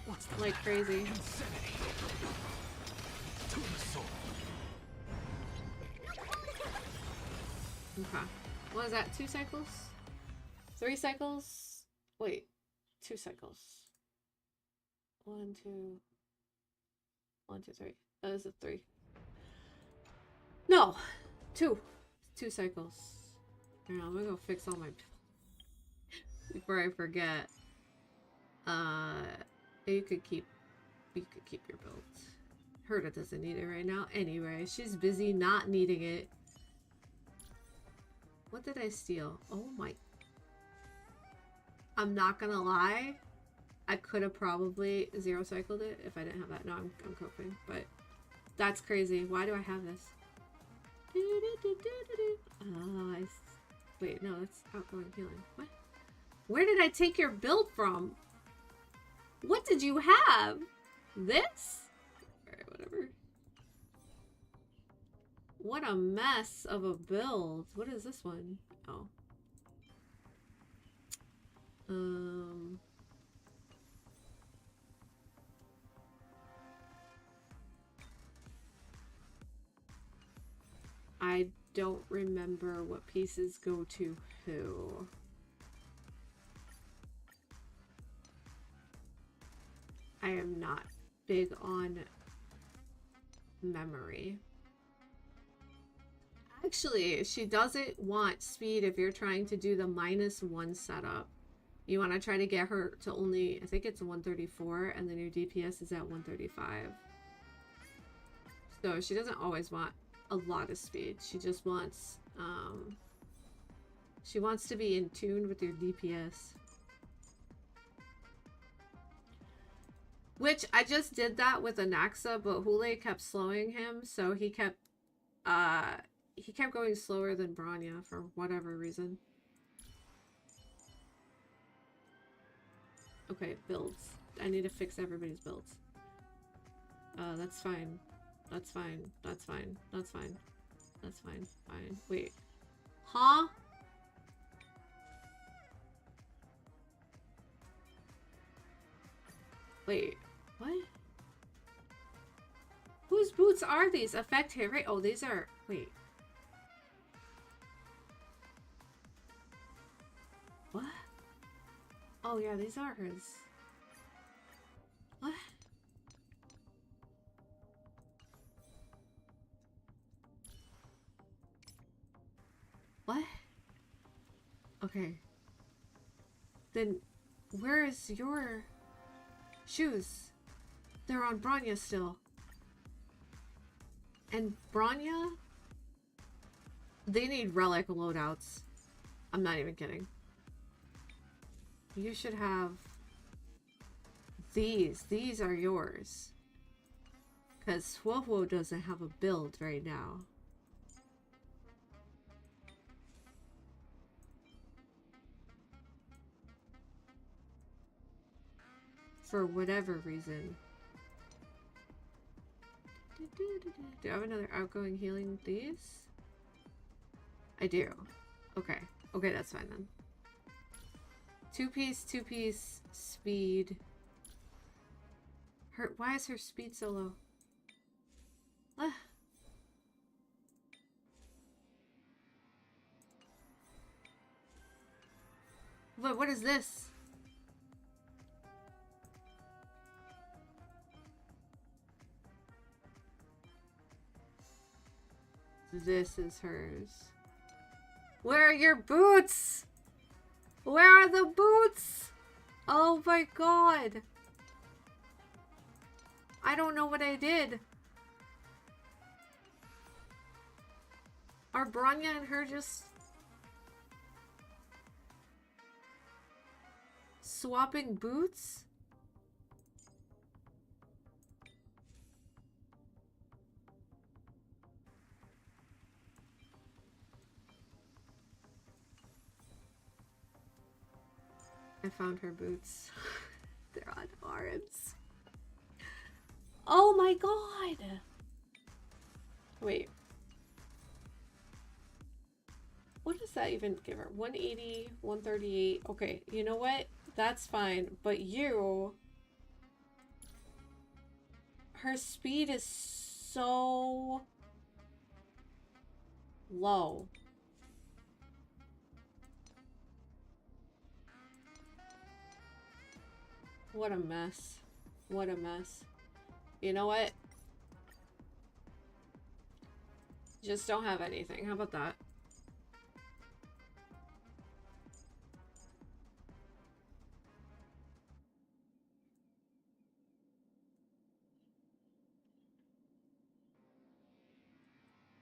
What's the Like crazy. insanity? To the soul. Okay. What is that? 2 cycles? 3 cycles? Wait. 2 cycles. 1, 2. 1, 2, 3. That is a 3. No! 2. 2 cycles. Here, I'm gonna go fix all my... Before I forget. You could keep your build. Herta doesn't need it right now. Anyway, she's busy not needing it. What did I steal? Oh my... I'm not gonna lie. I could have probably 0 cycled it if I didn't have that. No, I'm coping. But that's crazy. Why do I have this? Wait, no, that's outgoing healing. What? Where did I take your build from? What did you have? This? Alright, whatever. What a mess of a build. What is this one? Oh. I don't remember what pieces go to who. I am not big on memory. Actually, she doesn't want speed if you're trying to do the -1 setup. You want to try to get her to only, I think it's 134, and then your DPS is at 135. So she doesn't always want a lot of speed. She just wants, she wants to be in tune with your DPS. Which, I just did that with Anaxa, but Hule kept slowing him, so he kept going slower than Branya for whatever reason. Okay, builds. I need to fix everybody's builds. That's fine. That's fine. That's fine. That's fine. That's fine. Fine. Wait. Huh? Wait. What? Whose boots are these? Effect hit rate? Oh, these are... Wait. What? Oh, yeah, these are hers. What? What? Okay. Then, where is your shoes? They're on Branya still. And Branya? They need relic loadouts. I'm not even kidding. You should have these. These are yours. Because Swovo doesn't have a build right now. For whatever reason. Do I have another outgoing healing these? I do. Okay. Okay, that's fine then. Two piece, speed. Why is her speed so low? Ah. What is this? This is hers. Where are your boots? Where are the boots? Oh my god. I don't know what I did. Are Bronya and her just swapping boots? I found her boots. They're on arms. Oh my god! Wait. What does that even give her? 180, 138. Okay, you know what? That's fine. But you... Her speed is so... low. What a mess. What a mess. You know what? Just don't have anything. How about that?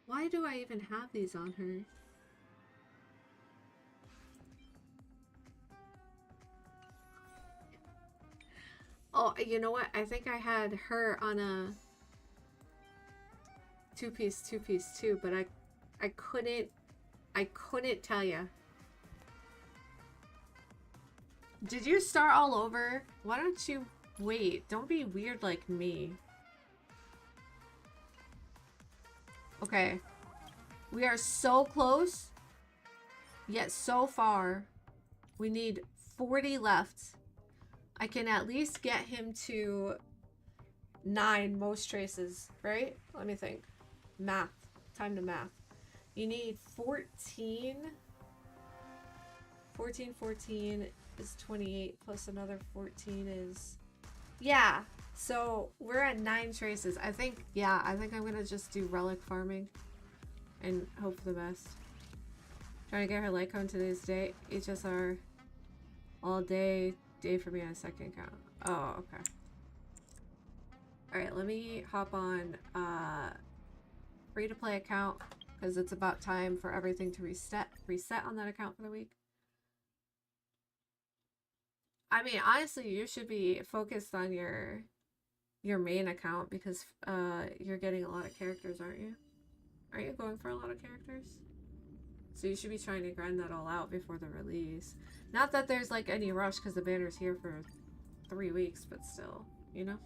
Why do I even have these on her? Oh, you know what? I think I had her on a two-piece too, but I couldn't tell you. Did you start all over? Why don't you wait? Don't be weird like me. Okay. We are so close, yet so far. We need 40 left. I can at least get him to 9 most traces, right? Let me think. Math. Time to math. You need 14. 14 is 28 plus another 14 is... Yeah. So we're at 9 traces. I think I'm gonna just do relic farming and hope for the best. Trying to get her light cone today's day. HSR all day for me on a second count. Oh, okay. Alright, let me hop on free to play account because it's about time for everything to reset on that account for the week. I mean, honestly, you should be focused on your main account because you're getting a lot of characters, aren't you? Aren't you going for a lot of characters? So you should be trying to grind that all out before the release. Not that there's like any rush because the banner's here for 3 weeks, but still, you know?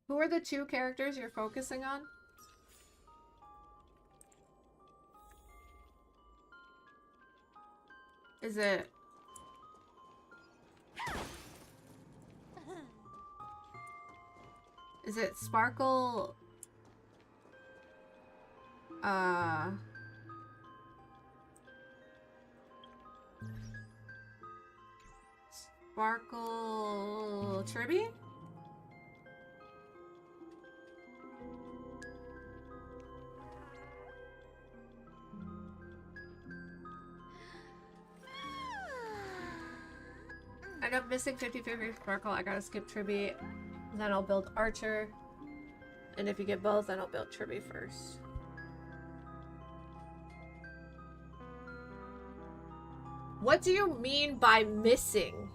Who are the 2 characters you're focusing on? Is it... Is it Sparkle... Sparkle... Tribby? I end up missing 50-50 Sparkle. I gotta skip Tribby. Then I'll build Archer. And if you get both, then I'll build Tribby first. What do you mean by missing?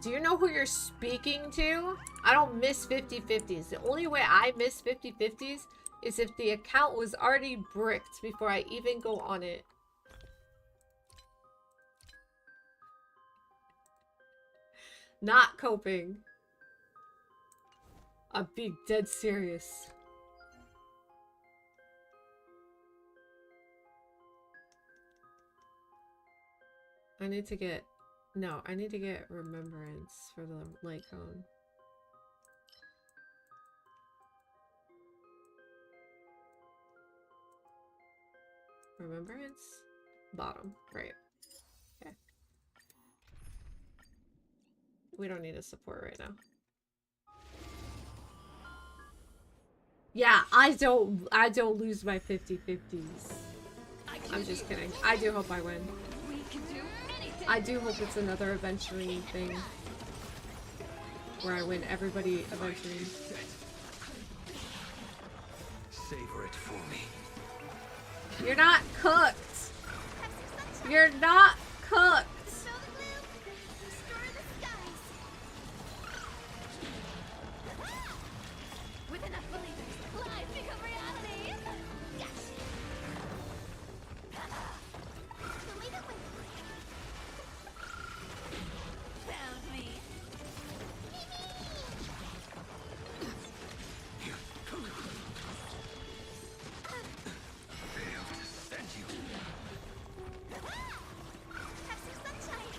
Do you know who you're speaking to? I don't miss 50/50s. The only way I miss 50/50s is if the account was already bricked before I even go on it. Not coping. I'm being dead serious. I need to get... No, I need to get remembrance for the light cone. Remembrance? Bottom. Right. Okay. We don't need a support right now. Yeah, I don't lose my 50/50s. I'm just kidding. I do hope I win. We can do anything. I do hope it's another eventually thing. Where I win everybody eventually. Savor it for me. You're not cooked! You're not cooked! Show the blue. Destroy the skies. With enough believers, life become reality. Yes. Believe it when found me. Failed to send you. Have some sunshine.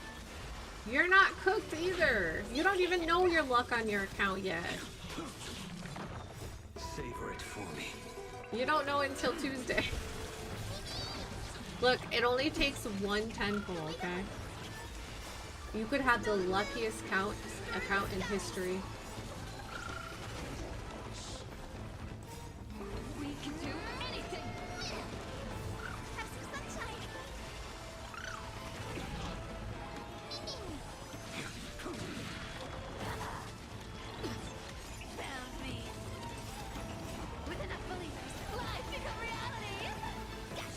You're not cooked either! You don't even know your luck on your account yet. Savor it for me. You don't know until Tuesday. Look, it only takes one 10 pull, okay? You could have the luckiest account in history. We can do anything. Have some sunshine. Found me. With enough believers, life become reality. Yes.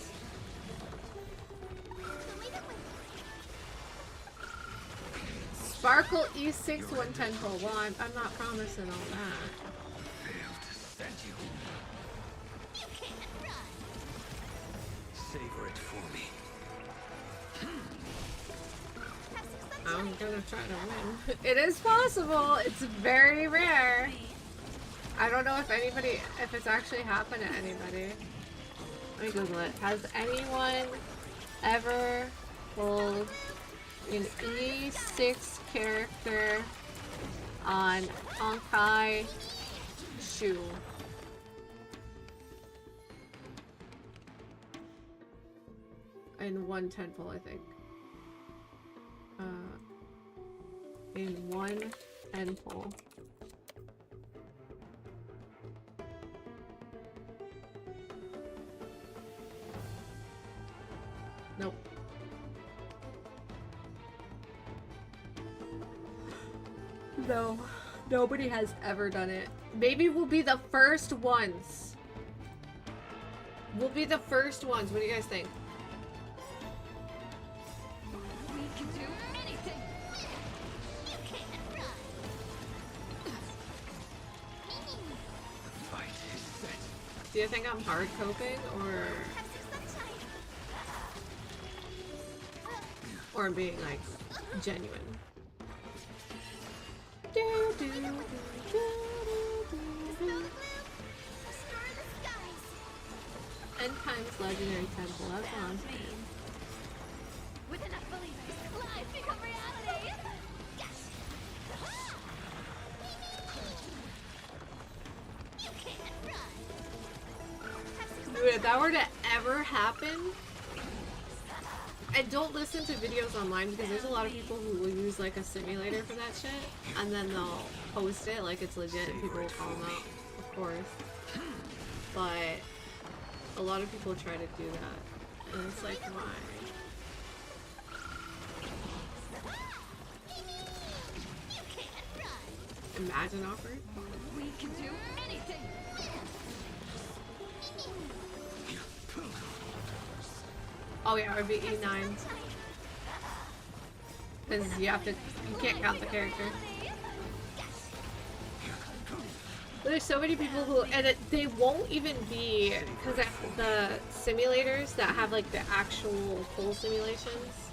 Believe it when Sparkle E6 110 pull. Well, I'm not promising all that. Failed to send you. you can't run. Savor it for me. Have some sunshine. I'm gonna try to win. It is possible. It's very rare. I don't know if it's actually happened to anybody. Let me Google it. Has anyone ever pulled an E6 character on Honkai Shu? In one 10 pull, I think. In one 10 pull. Nope. No. Nobody has ever done it. Maybe we'll be the first ones. We'll be the first ones. What do you guys think? We can do anything. You can't run. The fight is set. Do you think I'm hard coping or Have some sunshine. I'm being like genuine? Spell the blue. Destroy the skies. End times legendary temple. That's what I'm saying. With enough believers, life become reality. Yes. You can't run. Have some Dude, if that were to ever happen, and don't listen to videos online because there's a lot of people who will use like a simulator for that shit, and then they'll post it like it's legit and people will call them out, of course. But a lot of people try to do that, and it's like, why? You can't run. Imagine offered? We can do anything. Oh yeah, or be E9. Because you can't count the character. There's so many people who, and they won't even be, because the simulators that have like the actual full simulations,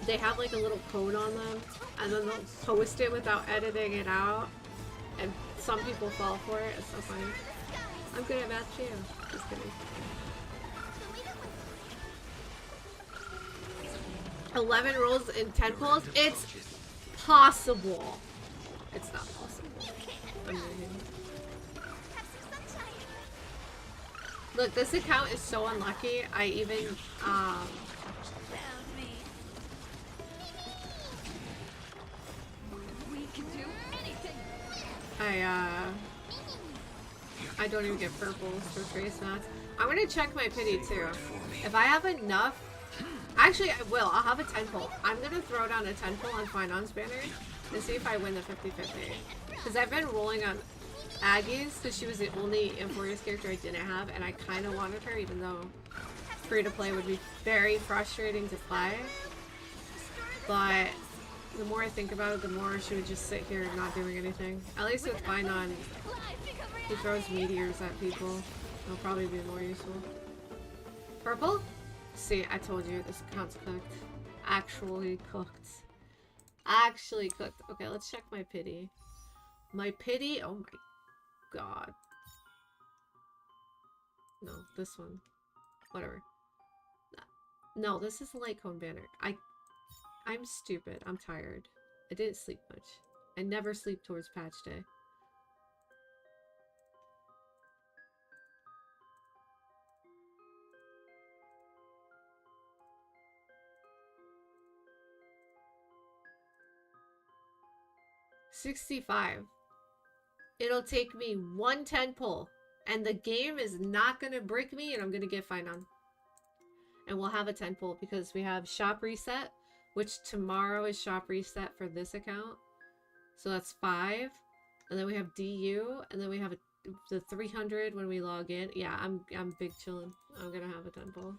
they have like a little code on them, and then they'll post it without editing it out, and some people fall for it. It's so funny. I'm good at math too. Just kidding. 11 rolls in 10 pulls? It's possible. It's not possible. Amazing. Look, this account is so unlucky. I even, I don't even get purples for trace mats. I'm gonna check my pity too. If I have enough, actually I will. I'll have a 10 pull. I'm gonna throw down a 10 pull on Finance Banner and see if I win the 50-50. Because I've been rolling on Aggie's because she was the only Emporius character I didn't have, and I kind of wanted her, even though free to play would be very frustrating to play. But the more I think about it, the more she would just sit here not doing anything. At least with Finon, he throws meteors at people. It'll probably be more useful. Purple? See, I told you this account's cooked. Actually cooked. Actually cooked. Okay, let's check my pity. My pity? Oh my god. No, this one. Whatever. No, this is the light cone banner. I'm stupid. I'm tired. I didn't sleep much. I never sleep towards patch day. $65. It'll take me 110 pull, and the game is not gonna break me, and I'm gonna get fine on. And we'll have a 10 pull because we have shop reset, which tomorrow is shop reset for this account. So that's 5, and then we have DU, and then we have the 300 when we log in. Yeah, I'm big chillin'. I'm gonna have a 10 pull.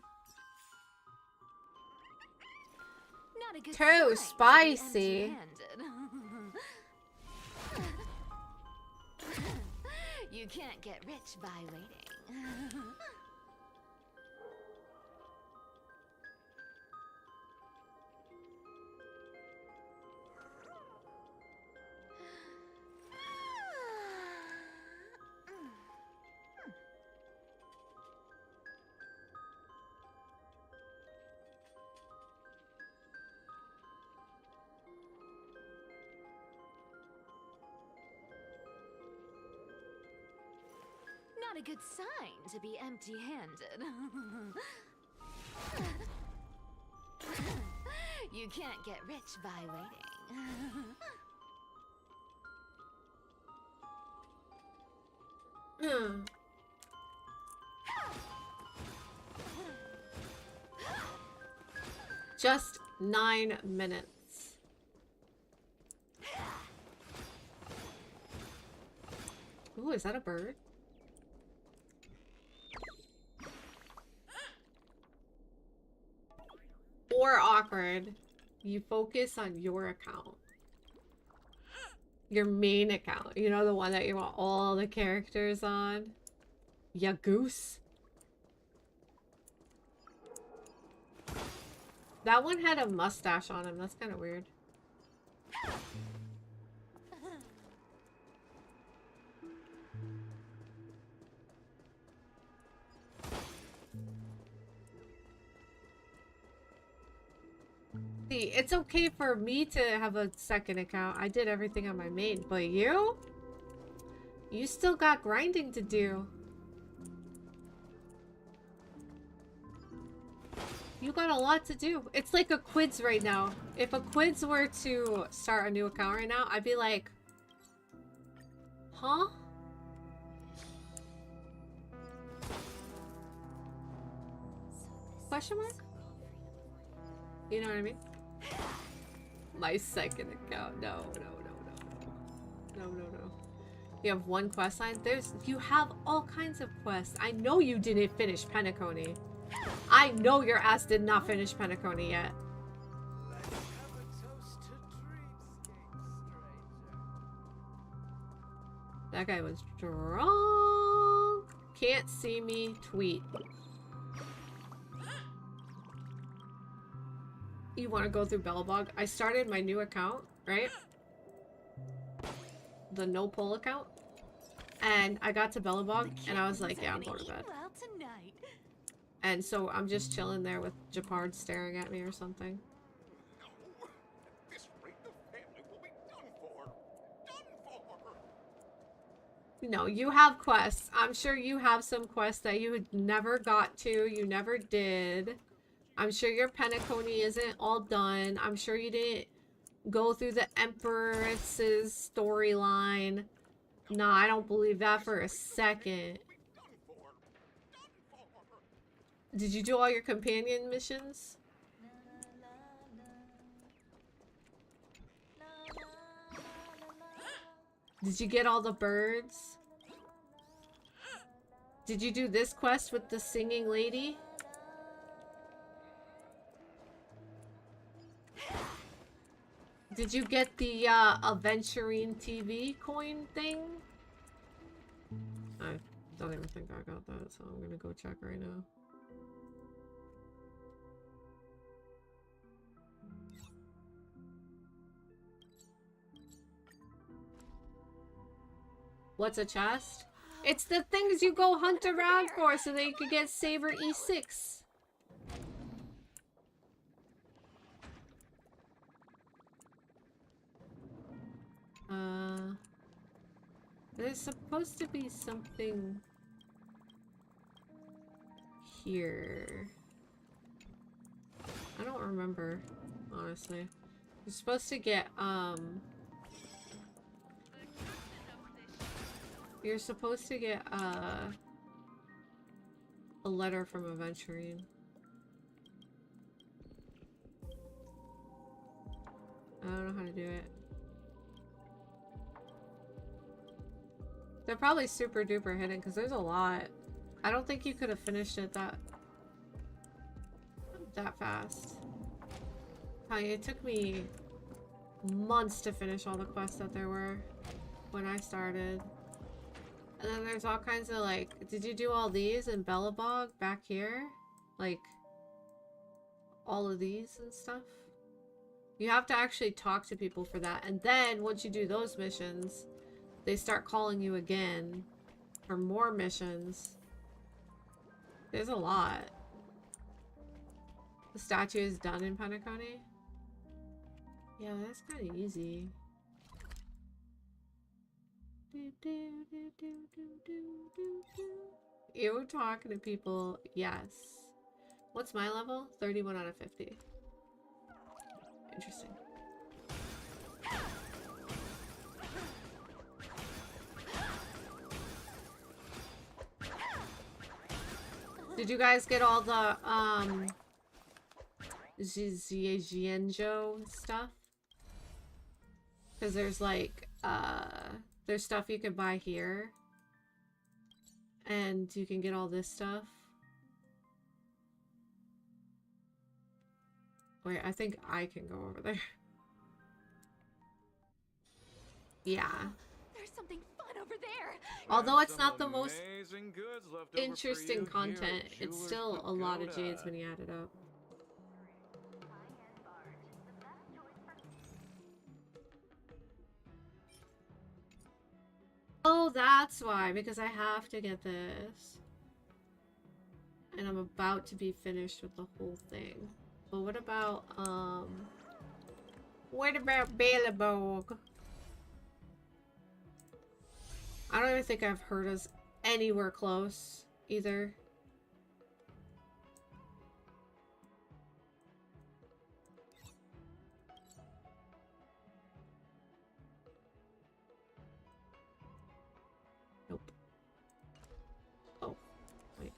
Too spicy. You can't get rich by waiting. Not a good sign to be empty-handed. You can't get rich by waiting. Just 9 minutes. Ooh, is that a bird? Or awkward. You focus on your account. Your main account. You know, the one that you want all the characters on. Ya goose. That one had a mustache on him. That's kind of weird. See, it's okay for me to have a second account. I did everything on my main, but you? You still got grinding to do. You got a lot to do. It's like a quiz right now. If a quiz were to start a new account right now, I'd be like, huh? Question mark? You know what I mean? My second account. No. You have one quest line? You have all kinds of quests. I know you didn't finish Penacony. I know your ass did not finish Penacony yet. Let's have a toast to That guy was drunk. Can't see me tweet. You want to go through Bellabog? I started my new account, right? The no poll account. And I got to Bellabog and I was like, yeah, I'm going to bed. Well tonight. And so I'm just chilling there with Japard staring at me or something. No. At this rate, the family will be done for. Done for. No, you have quests. I'm sure you have some quests that you never got to. You never did. I'm sure your Penacony isn't all done. I'm sure you didn't go through the Empress's storyline. No, I don't believe that for a second. Did you do all your companion missions? Did you get all the birds? Did you do this quest with the singing lady? Did you get the Aventurine TV coin thing? I don't even think I got that, so I'm gonna go check right now. What's a chest? It's the things you go hunt around for so that you could get Saber E6. There's supposed to be something here. I don't remember, honestly. You're supposed to get, you're supposed to get, a letter from Aventurine. I don't know how to do it. They're probably super duper hidden because there's a lot. I don't think you could have finished it that fast. It took me months to finish all the quests that there were when I started. And then there's all kinds of like, did you do all these in Bellabog back here? Like, all of these and stuff? You have to actually talk to people for that. And then once you do those missions, they start calling you again for more missions. There's a lot. The statue is done in Penacony. Yeah, that's kind of easy. You talking to people? Yes. What's my level? 31 out of 50. Interesting. Did you guys get all the Jianzhou stuff? Because there's like there's stuff you can buy here. And you can get all this stuff. Wait, I think I can go over there. Yeah. There's something fun over there. Although it's not the most interesting content, it's still a lot of jades when you add it up. Oh, that's why, because I have to get this. And I'm about to be finished with the whole thing. But what about Bellabog? I don't even think I've heard us anywhere close either. Nope. Oh, wait.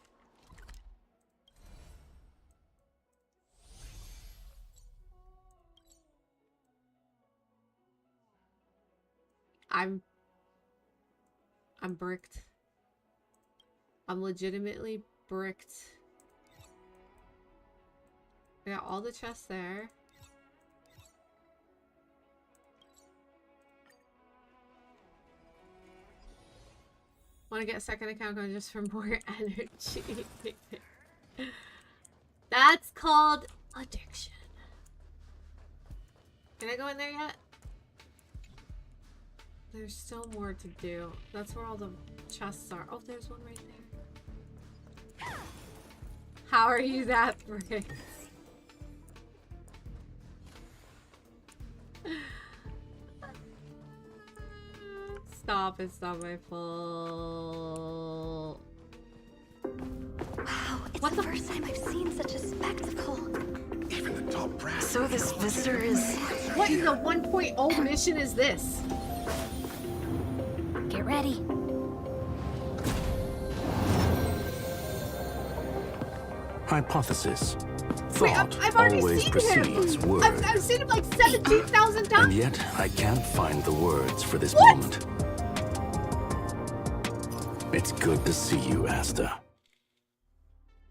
I'm bricked. I'm legitimately bricked. I got all the chests there. Want to get a second account going just for more energy. That's called addiction. Can I go in there yet? There's still more to do. That's where all the chests are. Oh, there's one right there. How are you that brave? Stop, it's not my fault. Wow, it's What the the- first time I've seen such a spectacle. Even the top brass. So this visitor is... What in the 1.0 mission is this? Get ready. Hypothesis. Wait, Thought I've already always seen precedes him! word. I've seen him like 17,000 And times! yet, I can't find the words for this What? moment. It's good to see you, Asta.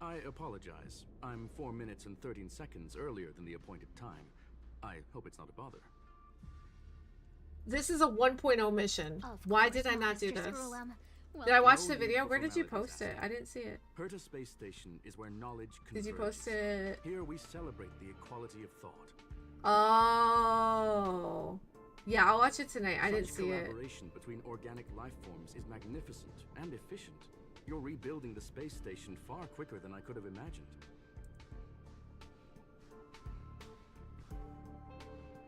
I apologize. I'm 4 minutes and 13 seconds earlier than the appointed time. I hope it's not a bother. This is a 1.0 mission. Of Why course did I not do Mr. this? Screw'em. Well, Did I watch No the need video? for Where did you formalities, post it? Asta. I didn't see it. Herta Space Station is where knowledge Did you converges. post it? Here we celebrate the equality of thought. Oh. Yeah, I'll watch it tonight. I didn't Such see it. collaboration between organic life forms is magnificent and efficient. You're rebuilding the space station far quicker than I could have imagined.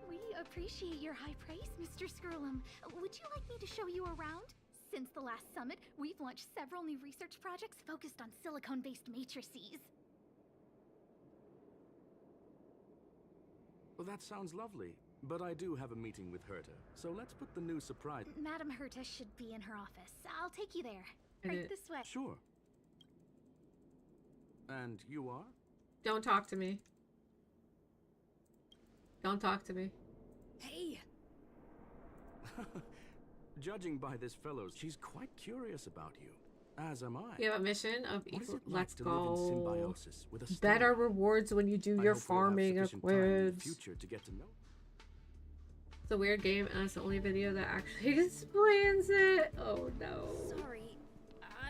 we appreciate your high praise, Mr. Screw'em. Would you like me to show you around? Since the last summit, we've launched several new research projects focused on silicone-based matrices. Well, that sounds lovely, but I do have a meeting with Herta, so let's put the new surprise... Madam Herta should be in her office. I'll take you there. Right it- this way. Sure. And you are? Don't talk to me. Don't talk to me. Hey! Judging by this fellow's, she's quite curious about you, as am I. You have a mission of What is equal. it like Let's to live in go. symbiosis with a Better star? rewards when you do I your hope we'll have farming sufficient time in the equids. future to get to know. It's a weird game, and it's the only video that actually explains it. Oh no. Sorry,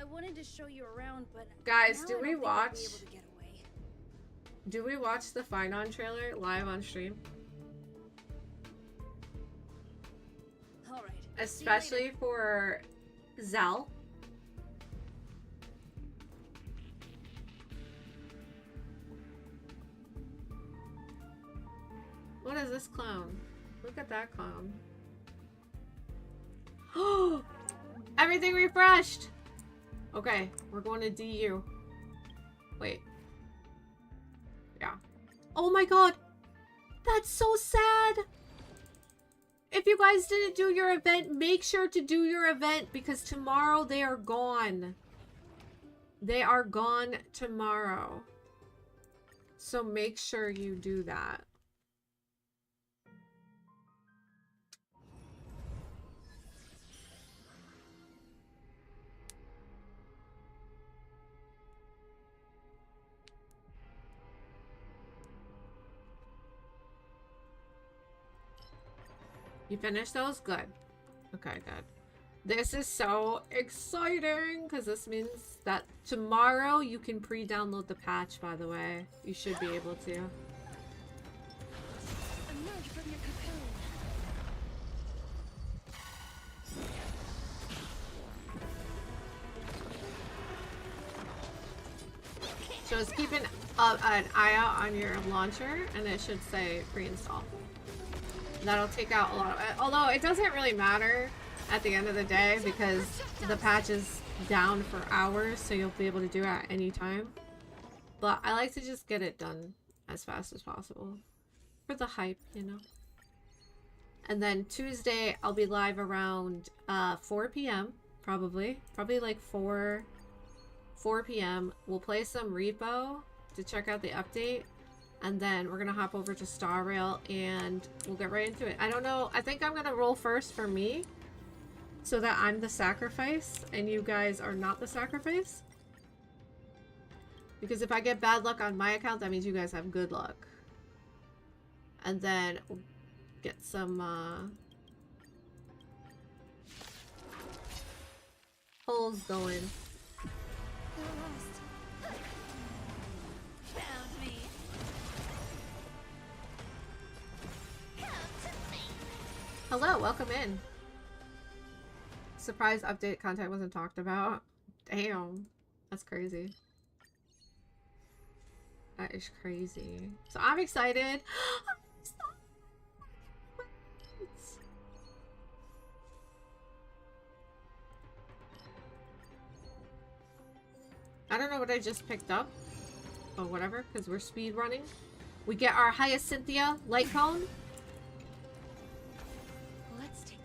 I wanted to show you around, but Guys, now do I we don't think I'll watch? be able to get away. Do we watch the Fine On trailer live on stream? All right. Especially for Zell. What is this clown? Look at that clown. Oh! Everything refreshed! Okay, we're going to DU. Wait. Yeah. Oh my god! That's so sad! If you guys didn't do your event, make sure to do your event because tomorrow they are gone. They are gone tomorrow. So make sure you do that. You finished those? Good. Okay, good. This is so exciting because this means that tomorrow you can pre-download the patch, by the way. You should be able to. Emerge from your cocoon. So just keep an eye out on your launcher and it should say pre-install. That'll take out a lot of it. Although it doesn't really matter at the end of the day because the patch is down for hours, so you'll be able to do it at any time. But I like to just get it done as fast as possible for the hype, you know. And then Tuesday I'll be live around 4 p.m. probably like 4 p.m. We'll play some repo to check out the update. And then we're gonna hop over to Star Rail and we'll get right into it. I don't know. I think I'm gonna roll first for me so that I'm the sacrifice and you guys are not the sacrifice. Because if I get bad luck on my account, that means you guys have good luck. And then we'll get some, pulls going. They're lost. Found me. Come to me. Hello, welcome in. Surprise update content wasn't talked about. Damn. That's crazy. That is crazy. So I'm excited. I don't know what I just picked up. Or whatever, because we're speed running. We get our Hyacinthia light cone. Let's take.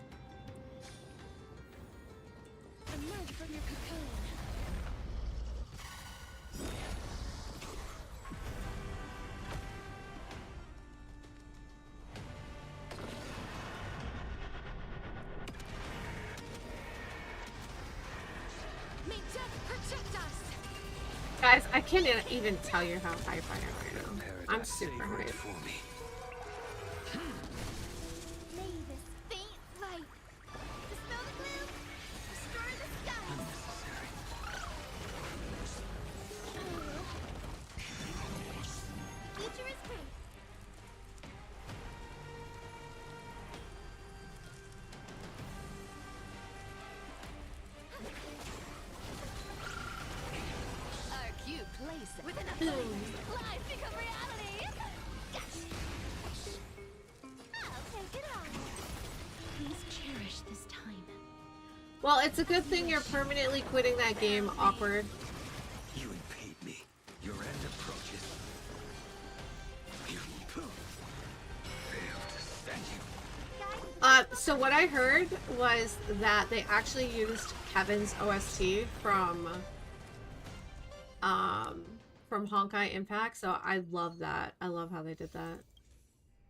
Emerge from your cocoon. May death protect us. Guys, I can't even tell you how hype I am right now. I'm super hyped. for me. May this faint light dispel the gloom, restore the sky. The future is bright. Our cute place within a life become reality. I'll take it on. Please cherish this time. Well, it's a good thing you're permanently quitting that game, awkward. You impede me. Your end approaches. You failed to stand you. So what I heard was that they actually used Kevin's OST from Honkai Impact, so I love that. I love how they did that.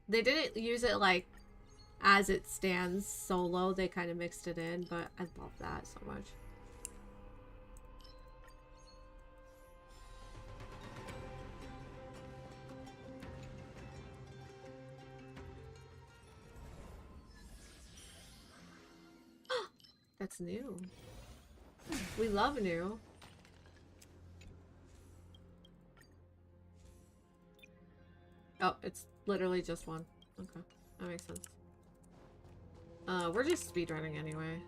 They didn't use it like as it stands solo, they kind of mixed it in, but I love that so much. That's new. We love new. Oh, it's literally just one. Okay, that makes sense. We're just speedrunning anyway.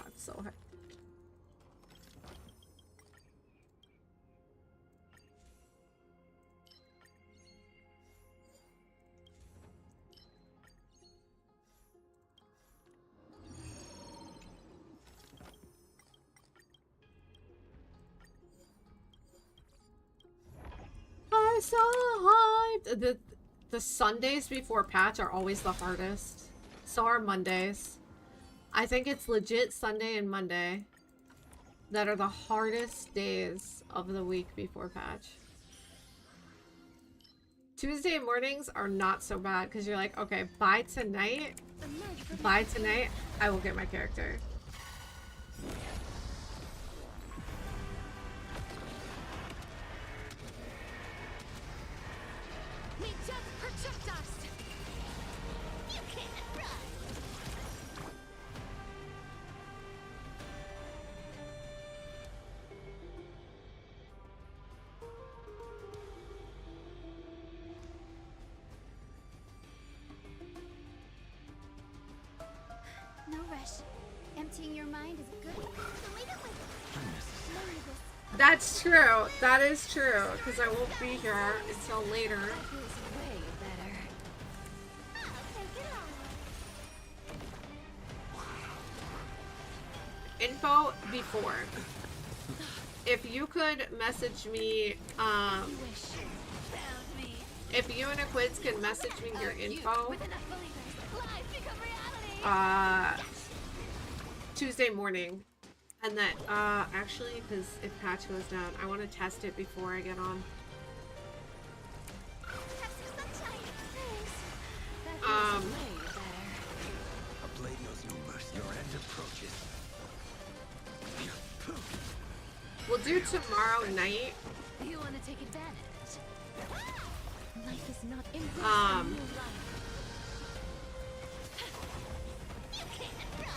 That's so hard. I'm so hyped. The Sundays before patch are always the hardest. So are Mondays. I think it's legit Sunday and Monday that are the hardest days of the week before patch. Tuesday mornings are not so bad because you're like, okay, by tonight, I will get my character. May death protect us. You can't run. No rush. Emptying your mind is a good way to lead it with. Maybe this That's true. That is true. Because I won't be here until later. feels way better. I'll take it on. Info before. If you could message me, Wish found me. if you and Aquids can message me your info, With enough believers, life become reality. Tuesday morning. And that, actually, because if patch goes down, I want to test it before I get on. Have some sunshine. Thanks. That feels way better. A blade knows no mercy. Your end approaches. We'll do tomorrow night. You want to take advantage? Life is You can't run.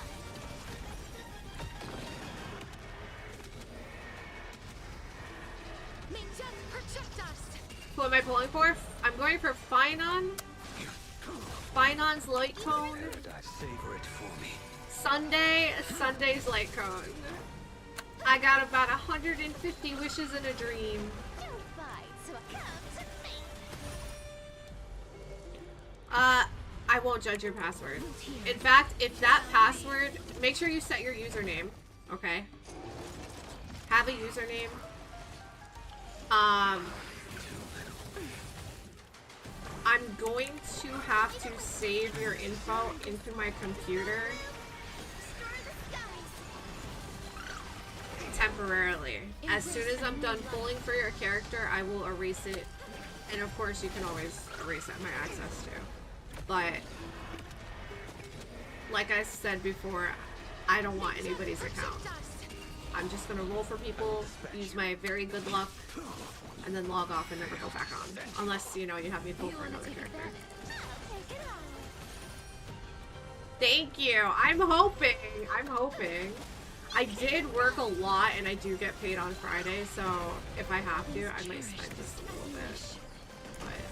Who am I pulling for? I'm going for Finon. Finon's light cone. Paradise, savor it for me. Sunday's light cone. I got about 150 wishes in a dream. Don't fight, so come to me. I won't judge your password. In fact, if that password, make sure you set your username, okay? Have a username. I'm going to have to save your info into my computer temporarily. As soon as I'm done pulling for your character, I will erase it. And of course, you can always erase at my access too. But, like I said before, I don't want anybody's account. I'm just gonna roll for people, use my very good luck, and then log off and never go back on. Unless, you know, you have me pull for another character. Thank you! I'm hoping! I'm hoping. I did work a lot and I do get paid on Friday, so if I have to, I might spend just a little bit. But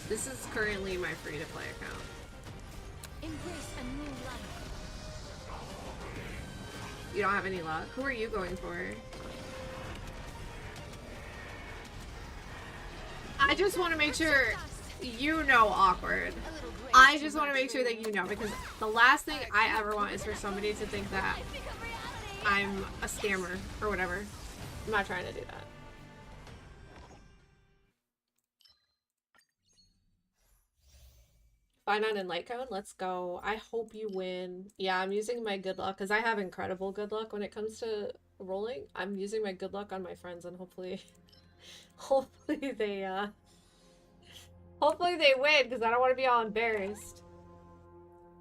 this is currently my free-to-play account. Embrace a new life. You don't have any luck? Who are you going for? I just want to make sure you know awkward. I just want to make sure that you know, because the last thing I ever want is for somebody to think that I'm a scammer or whatever. I'm not trying to do that. Finon and Lightcone, let's go. I hope you win. Yeah, I'm using my good luck because I have incredible good luck when it comes to rolling. I'm using my good luck on my friends and hopefully they hopefully they win because I don't want to be all embarrassed.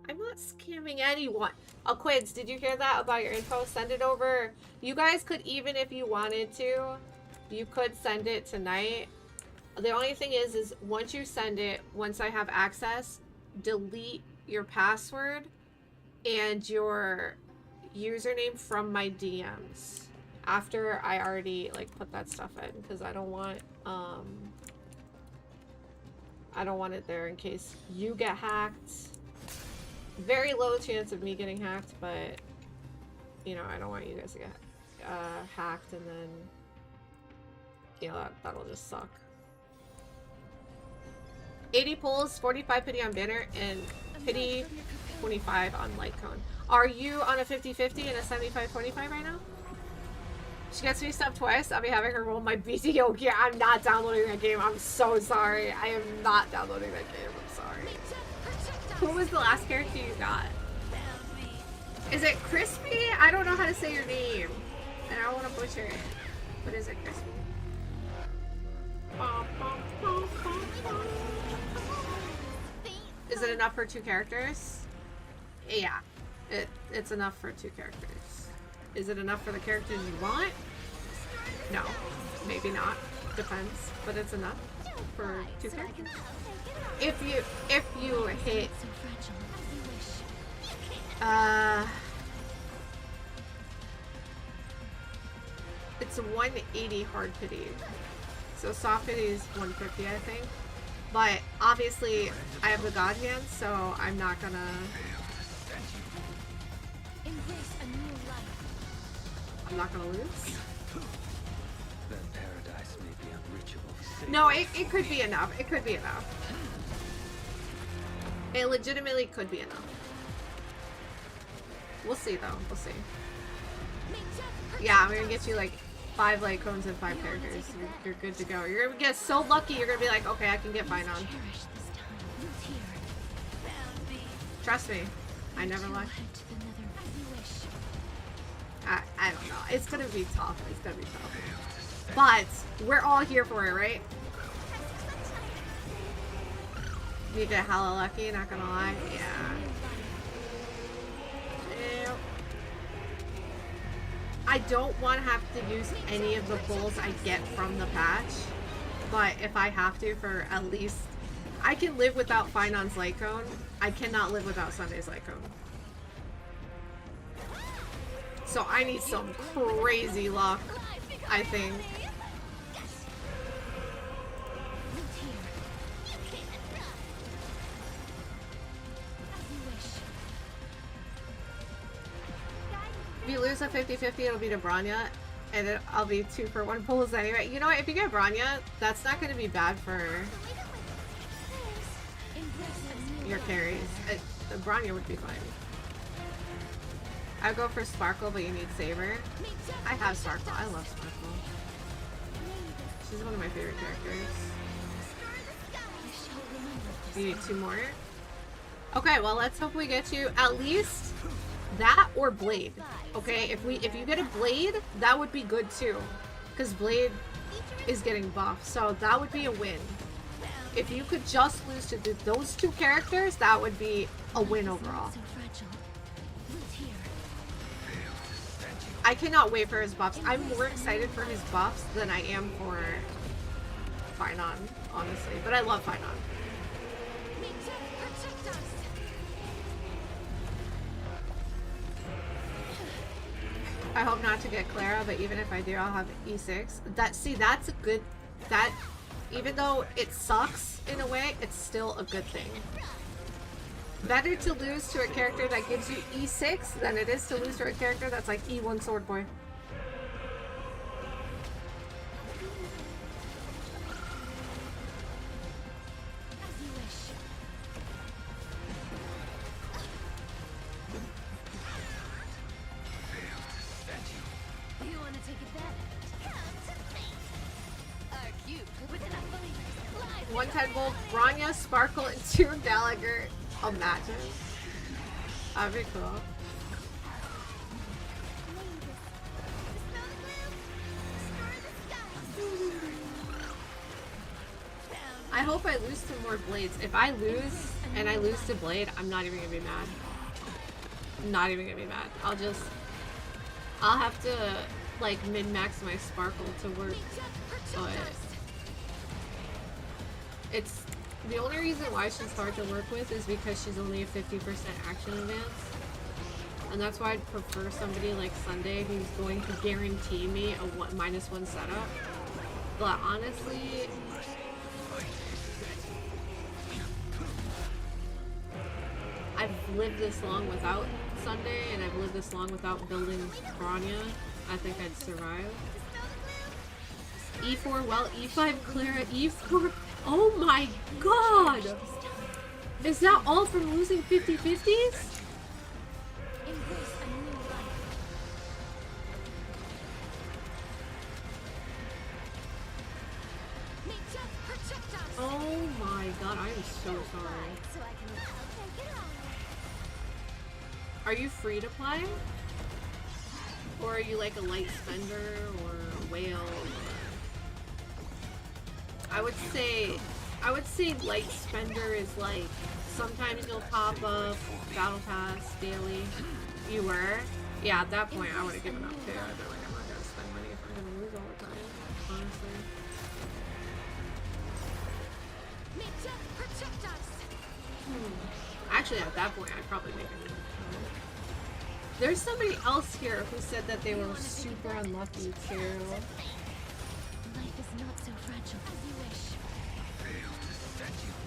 I'm not scamming anyone. Oh, Quids, did you hear that about your info? Send it over. You guys could, even if you wanted to, you could send it tonight. The only thing is once you send it, once I have access, delete your password and your username from my DMs after I already like put that stuff in, because I don't want it there in case you get hacked. Very low chance of me getting hacked, but you know, I don't want you guys to get hacked and then, you know, that'll just suck. 80 pulls, 45 pity on banner, and pity 25 on Lightcone. Are you on a 50-50 and a 75-25 right now? She gets me stuff twice. I'll be having her roll my BTO gear. I'm not downloading that game. I'm so sorry. I am not downloading that game. I'm sorry. Who was the last character you got? Is it Crispy? I don't know how to say your name. And I don't want to butcher it. But is it Crispy? Is it enough for 2 characters? Yeah. It's enough for 2 characters. Is it enough for the characters you want? No. Maybe not. Depends. But it's enough for 2 characters. If you hit it's a 180 hard pity. So soft pity is 150, I think. But obviously I have the god hand, so I'm not gonna lose. Then paradise may be unreachable. No, it could be enough. It could be enough. It legitimately could be enough. We'll see though. We'll see. Yeah, I'm gonna get you like 5 light cones and 5 characters. You're good to go. You're gonna get so lucky. You're gonna be like, okay, I can get Finon. Trust me, I never lie. I don't know. It's gonna be tough. It's gonna be tough. But we're all here for it, right? You get hella lucky, not gonna lie. Yeah. Ew. I don't want to have to use any of the pulls I get from the patch, but if I have to for at least I can live without Finon's light cone. I cannot live without Sunday's light cone. So I need some crazy luck, I think. If you lose a 50-50, it'll be to Bronya, and I'll be 2 for 1 pulls anyway. You know what? If you get Bronya, that's not going to be bad for your carries. Bronya would be fine. I'd go for Sparkle, but you need Saber. I have Sparkle. I love Sparkle. She's one of my favorite characters. You need 2 more? Okay, well let's hope we get you at least that or Blade. Okay, if you get a Blade, that would be good too. Because Blade is getting buffed, so that would be a win. If you could just lose to those 2 characters, that would be a win overall. I cannot wait for his buffs. I'm more excited for his buffs than I am for Finon, honestly. But I love Finon. I hope not to get Clara, but even if I do, I'll have E6. That's a good... Even though it sucks in a way, it's still a good thing. Better to lose to a character that gives you E6 than it is to lose to a character that's like E1 Sword Boy. You want to take advantage? Come to me. Our cube with enough believers. 110 volt, Bronya, Sparkle, and 2 Gallagher. Imagine. That'd be cool. I hope I lose to more Blades. If I lose and I lose to Blade, I'm not even gonna be mad. I'm not even gonna be mad. I'll have to like min-max my Sparkle to work, but it's the only reason why she's hard to work with is because she's only a 50% action advance. And that's why I'd prefer somebody like Sunday who's going to guarantee me a -1 setup. But honestly, I've lived this long without Sunday and I've lived this long without building Bronya. I think I'd survive. E4, well, E5, Clara, E4. Oh my god! Is that all from losing 50-50s? Oh my god, I am so sorry. Are you free to play? Or are you like a light spender or a whale? I would say light spender is like sometimes you'll pop up battle pass daily. You were? Yeah, at that point I would have given up too. I'd be like, I'm not gonna spend money if I'm gonna lose all the time, honestly. Actually, at that point I'd probably make it. There's somebody else here who said that they were super unlucky too. Life is not so fragile as you wish.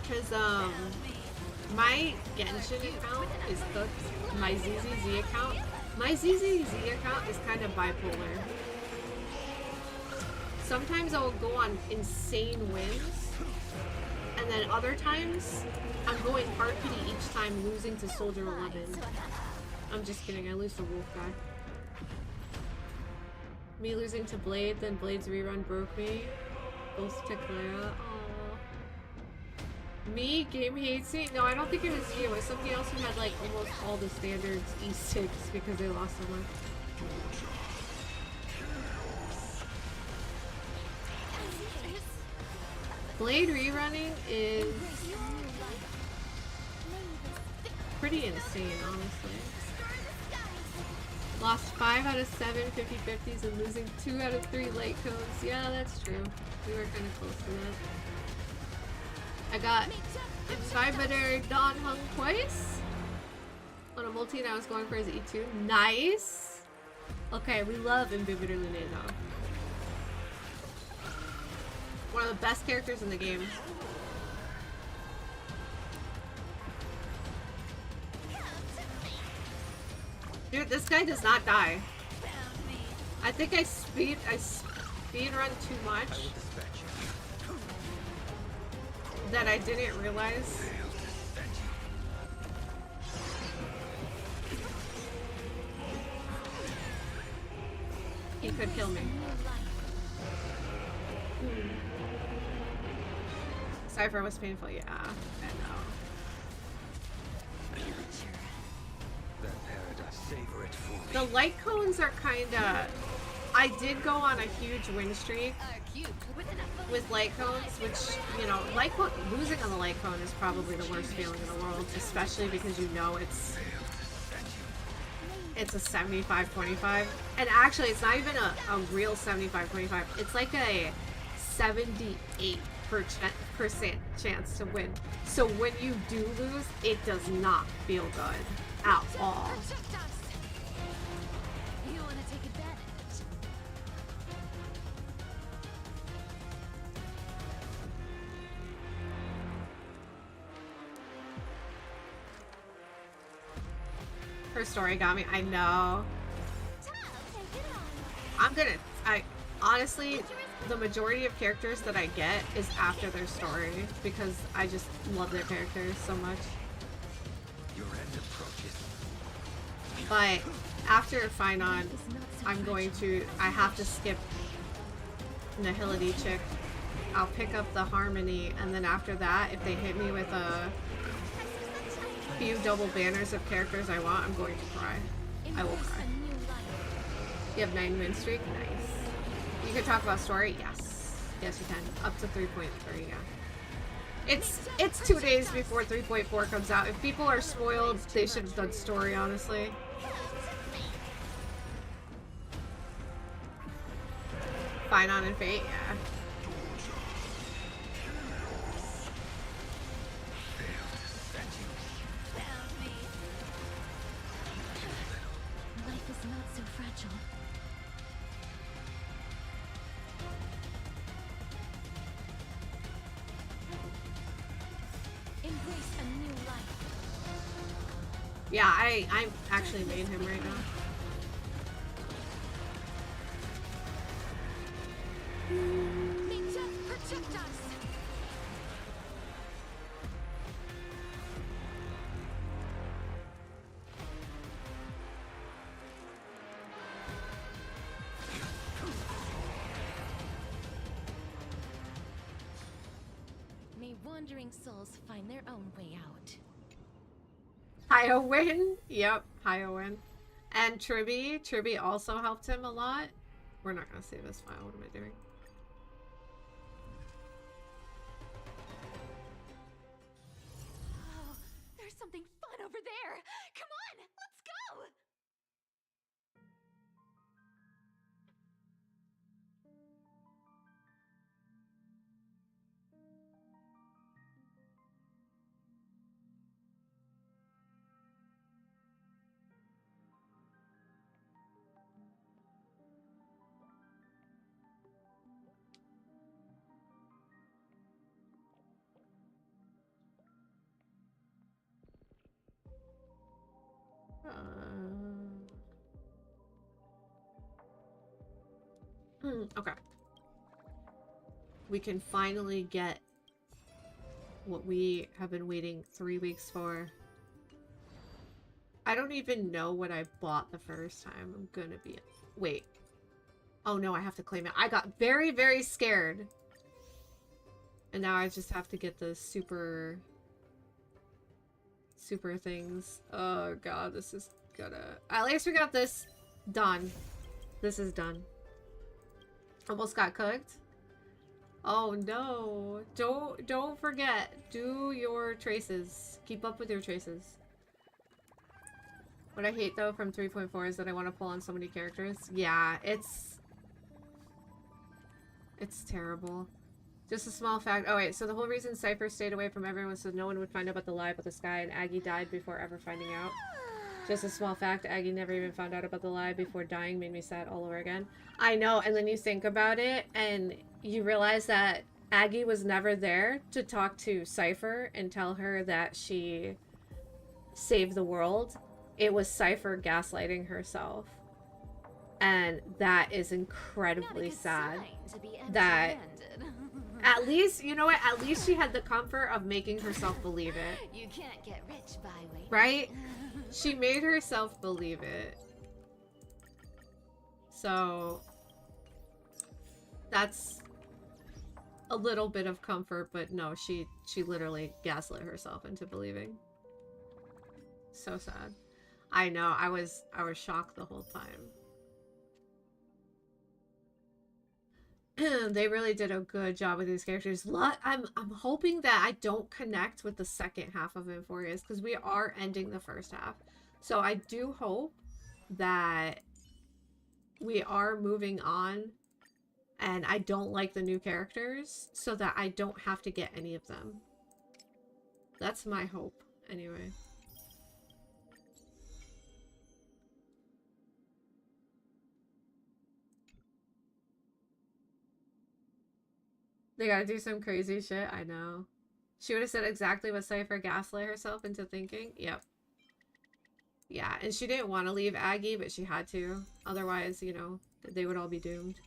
Because, my Genshin account is cooked. My ZZZ account. My ZZZ account is kind of bipolar. Sometimes I'll go on insane wins. And then other times, I'm going hard pity each time losing to Soldier 11. I'm just kidding, I lose to Wolf Guy. Me losing to Blade, then Blade's rerun broke me. Both to Clara. Aww. Me? Game hates me? No, I don't think it was you. It was somebody else who had like almost all the standards E6 because they lost so much. Blade rerunning is pretty insane, honestly. Lost 5 out of 7 50-50s and losing 2 out of 3 light codes. Yeah, that's true. We were kind of close to that. I got Inspired Don Hung twice. On a multi, and I was going for his E2. Nice! Okay, we love Inhibitor Lunae though. One of the best characters in the game. Dude, this guy does not die. I think I speed run too much that I didn't realize. He could kill me. Cypher was painful, yeah. I know. That paradise, savor it for me. The light cones are kinda... I did go on a huge win streak with light cones, which, you know, losing on the light cone is probably the worst feeling in the world, especially because you know it's a 75-25. And actually, it's not even a real 75-25. It's like a 78% chance to win. So when you do lose, it does not feel good at all. You want to take advantage? Her story got me. I know. Honestly, the majority of characters that I get is after their story because I just love their characters so much. Your end approaches. But after Finon, I have to skip Nihility Chick. I'll pick up the Harmony, and then after that, if they hit me with a few double banners of characters I want, I'm going to cry. I will cry. You have 9 win streak? Nice. You can talk about story? Yes. Yes, you can. Up to 3.3, yeah. It's 2 days before 3.4 comes out. If people are spoiled, they should have done story, honestly. Finon and Fate, yeah. Life is not so fragile. Embrace a new life. Yeah, I'm actually made him right now. May death protect us. May wandering souls find their own way out. Hiowin? Yep, Hiowin. And Tribby also helped him a lot. We're not gonna save this file, what am I doing? Oh, there's something fun over there. Come on, let's go. Okay. We can finally get what we have been waiting 3 weeks for. I don't even know what I bought the first time. I'm gonna be... Wait. Oh no, I have to claim it. I got very, very scared. And now I just have to get the super things. Oh god, this is gonna... At least we got this done. This is done. Almost got cooked. Oh no. Don't forget. Do your traces. Keep up with your traces. What I hate though from 3.4 is that I want to pull on so many characters. Yeah, it's terrible. Just a small fact. Oh wait, so the whole reason Cypher stayed away from everyone was so no one would find out about the lie about the sky, and Aggie died before ever finding out. Just a small fact, Aggie never even found out about the lie before dying made me sad all over again. I know, and then you think about it, and you realize that Aggie was never there to talk to Cypher and tell her that she saved the world. It was Cypher gaslighting herself. And that is incredibly sad. That at least, you know what? At least she had the comfort of making herself believe it. You can't get rich by waiting. Right? She made herself believe it. So that's a little bit of comfort, but no, she literally gaslit herself into believing. So sad. I know, I was shocked the whole time. They really did a good job with these characters. I'm hoping that I don't connect with the second half of Euphorious, because we are ending the first half. So I do hope that we are moving on, and I don't like the new characters, so that I don't have to get any of them. That's my hope, anyway. They gotta do some crazy shit, I know. She would have said exactly what Cypher gaslit herself into thinking. Yep. Yeah, and she didn't want to leave Aggie, but she had to. Otherwise, you know, they would all be doomed.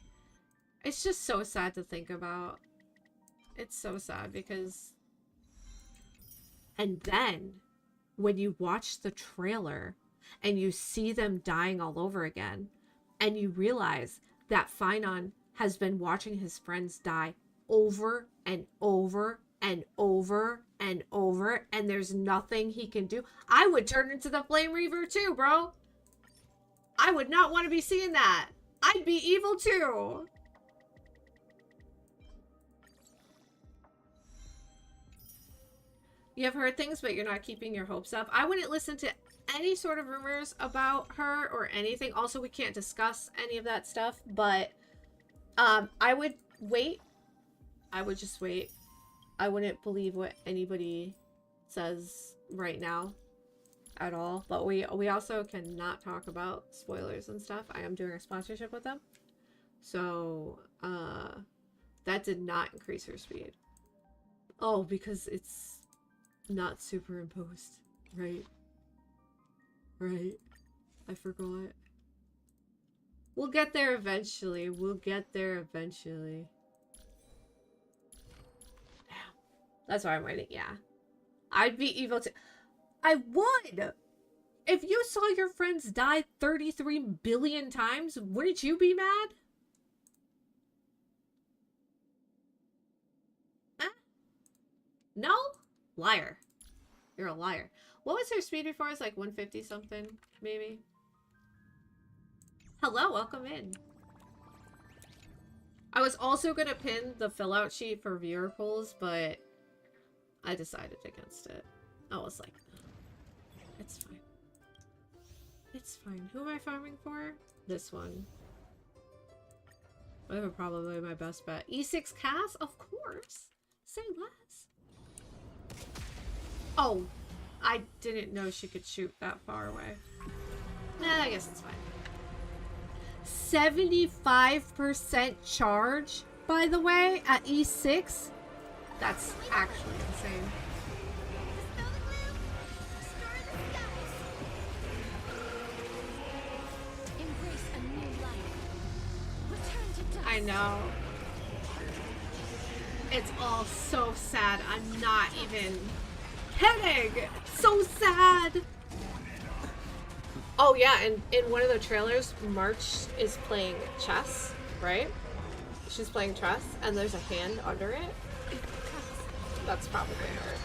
It's just so sad to think about. It's so sad because... And then, when you watch the trailer and you see them dying all over again, and you realize that Finon has been watching his friends die over and over and over and over, and there's nothing he can do. I would turn into the Flame Reaver too, bro. I would not want to be seeing that. I'd be evil too. You have heard things, but you're not keeping your hopes up. I wouldn't listen to any sort of rumors about her or anything. Also, we can't discuss any of that stuff, but I would wait. I would just wait. I wouldn't believe what anybody says right now at all. But we also cannot talk about spoilers and stuff. I am doing a sponsorship with them. So, that did not increase her speed. Oh, because it's not superimposed. Right. Right. I forgot. We'll get there eventually. We'll get there eventually. That's why I'm waiting. Yeah. I'd be evil too. I would! If you saw your friends die 33 billion times, wouldn't you be mad? Huh? No? Liar. You're a liar. What was her speed before? It's like 150 something, maybe. Hello, welcome in. I was also gonna pin the fill out sheet for viewer polls, but I decided against it. I was like, it's fine. It's fine. Who am I farming for? This one. I have probably my best bet. E6 Cass? Of course. Say less. Oh, I didn't know she could shoot that far away. Nah, I guess it's fine. 75% charge, by the way, at E6? That's actually insane. Dispel the gloom, destroy the skies. Embrace a new life. Return to dust. I know. It's all so sad. I'm not even kidding. So sad. Oh yeah, and in one of the trailers, March is playing chess, right? She's playing chess, and there's a hand under it. That's probably her.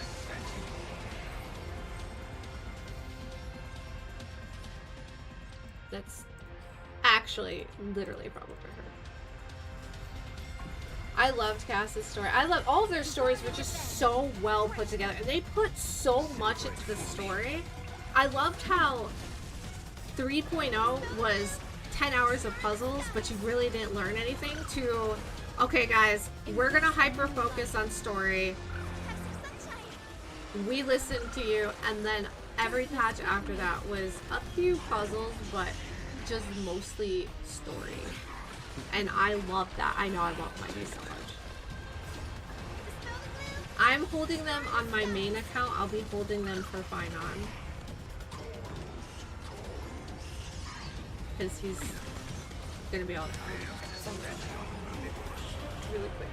That's actually literally probably her. I loved Cass's story. I love all of their stories were just so well put together. And they put so much into the story. I loved how 3.0 was 10 hours of puzzles, but you really didn't learn anything, to Okay, guys, we're gonna hyper focus on story. We listened to you, and then every patch after that was a few puzzles, but just mostly story. And I love that. I know I love Mighty so much. I'm holding them on my main account. I'll be holding them for Finon. Because he's gonna be able to find some red really quick.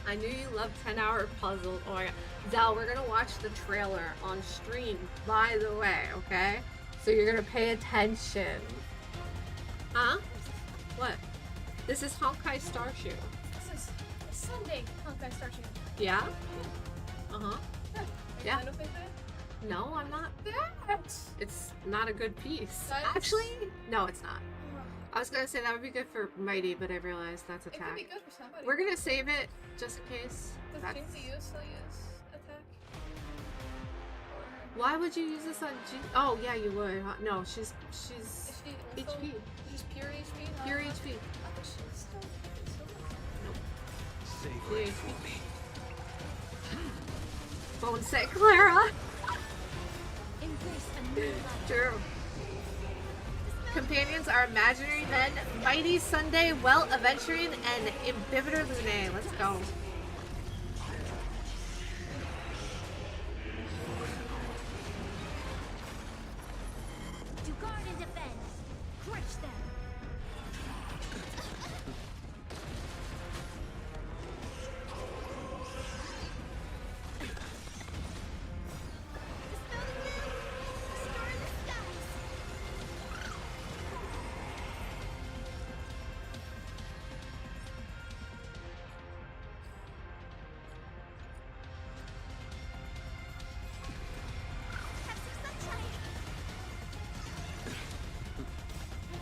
I knew you loved 10-hour puzzles. Oh my god. Zal, we're gonna watch the trailer on stream, by the way, okay? So you're gonna pay attention. Huh? What? This is Honkai Star Shoe. This is Sunday Honkai Star Shoe. Yeah? Uh-huh. Yeah. Are you with it? No, I'm not. That. It's not a good piece. That's- Actually, no, it's not. I was gonna say that would be good for Mighty, but I realized that's It could attack. be good for somebody. We're gonna save it just in case. Does That's... Jinx you still use attack? Why would you use this on G? Oh yeah, you would. Huh? No, she's Is she also HP. just pure HP? Not Pure not- HP. I thought she was still Savor it for me. Bone set Clara. Embrace a new life. True. Companions are imaginary men, Mighty Sunday, Well Aventurine, and Imbibitor Lune. Let's go. To guard and defend. Crush them.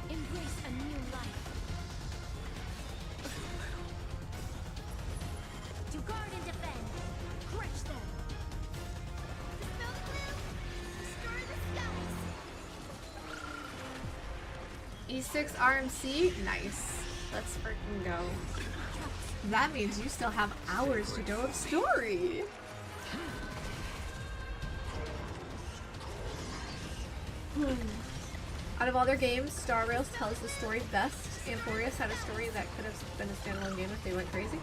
Embrace a new life. To guard and defend. Crush them. Dispel the gloom. Destroy the skies. E6 RMC? Nice. Let's freaking go. That means you still have hours to go of story. Out of all their games, Star Rails tells the story best. Amphorius had a story that could have been a standalone game if they went crazy.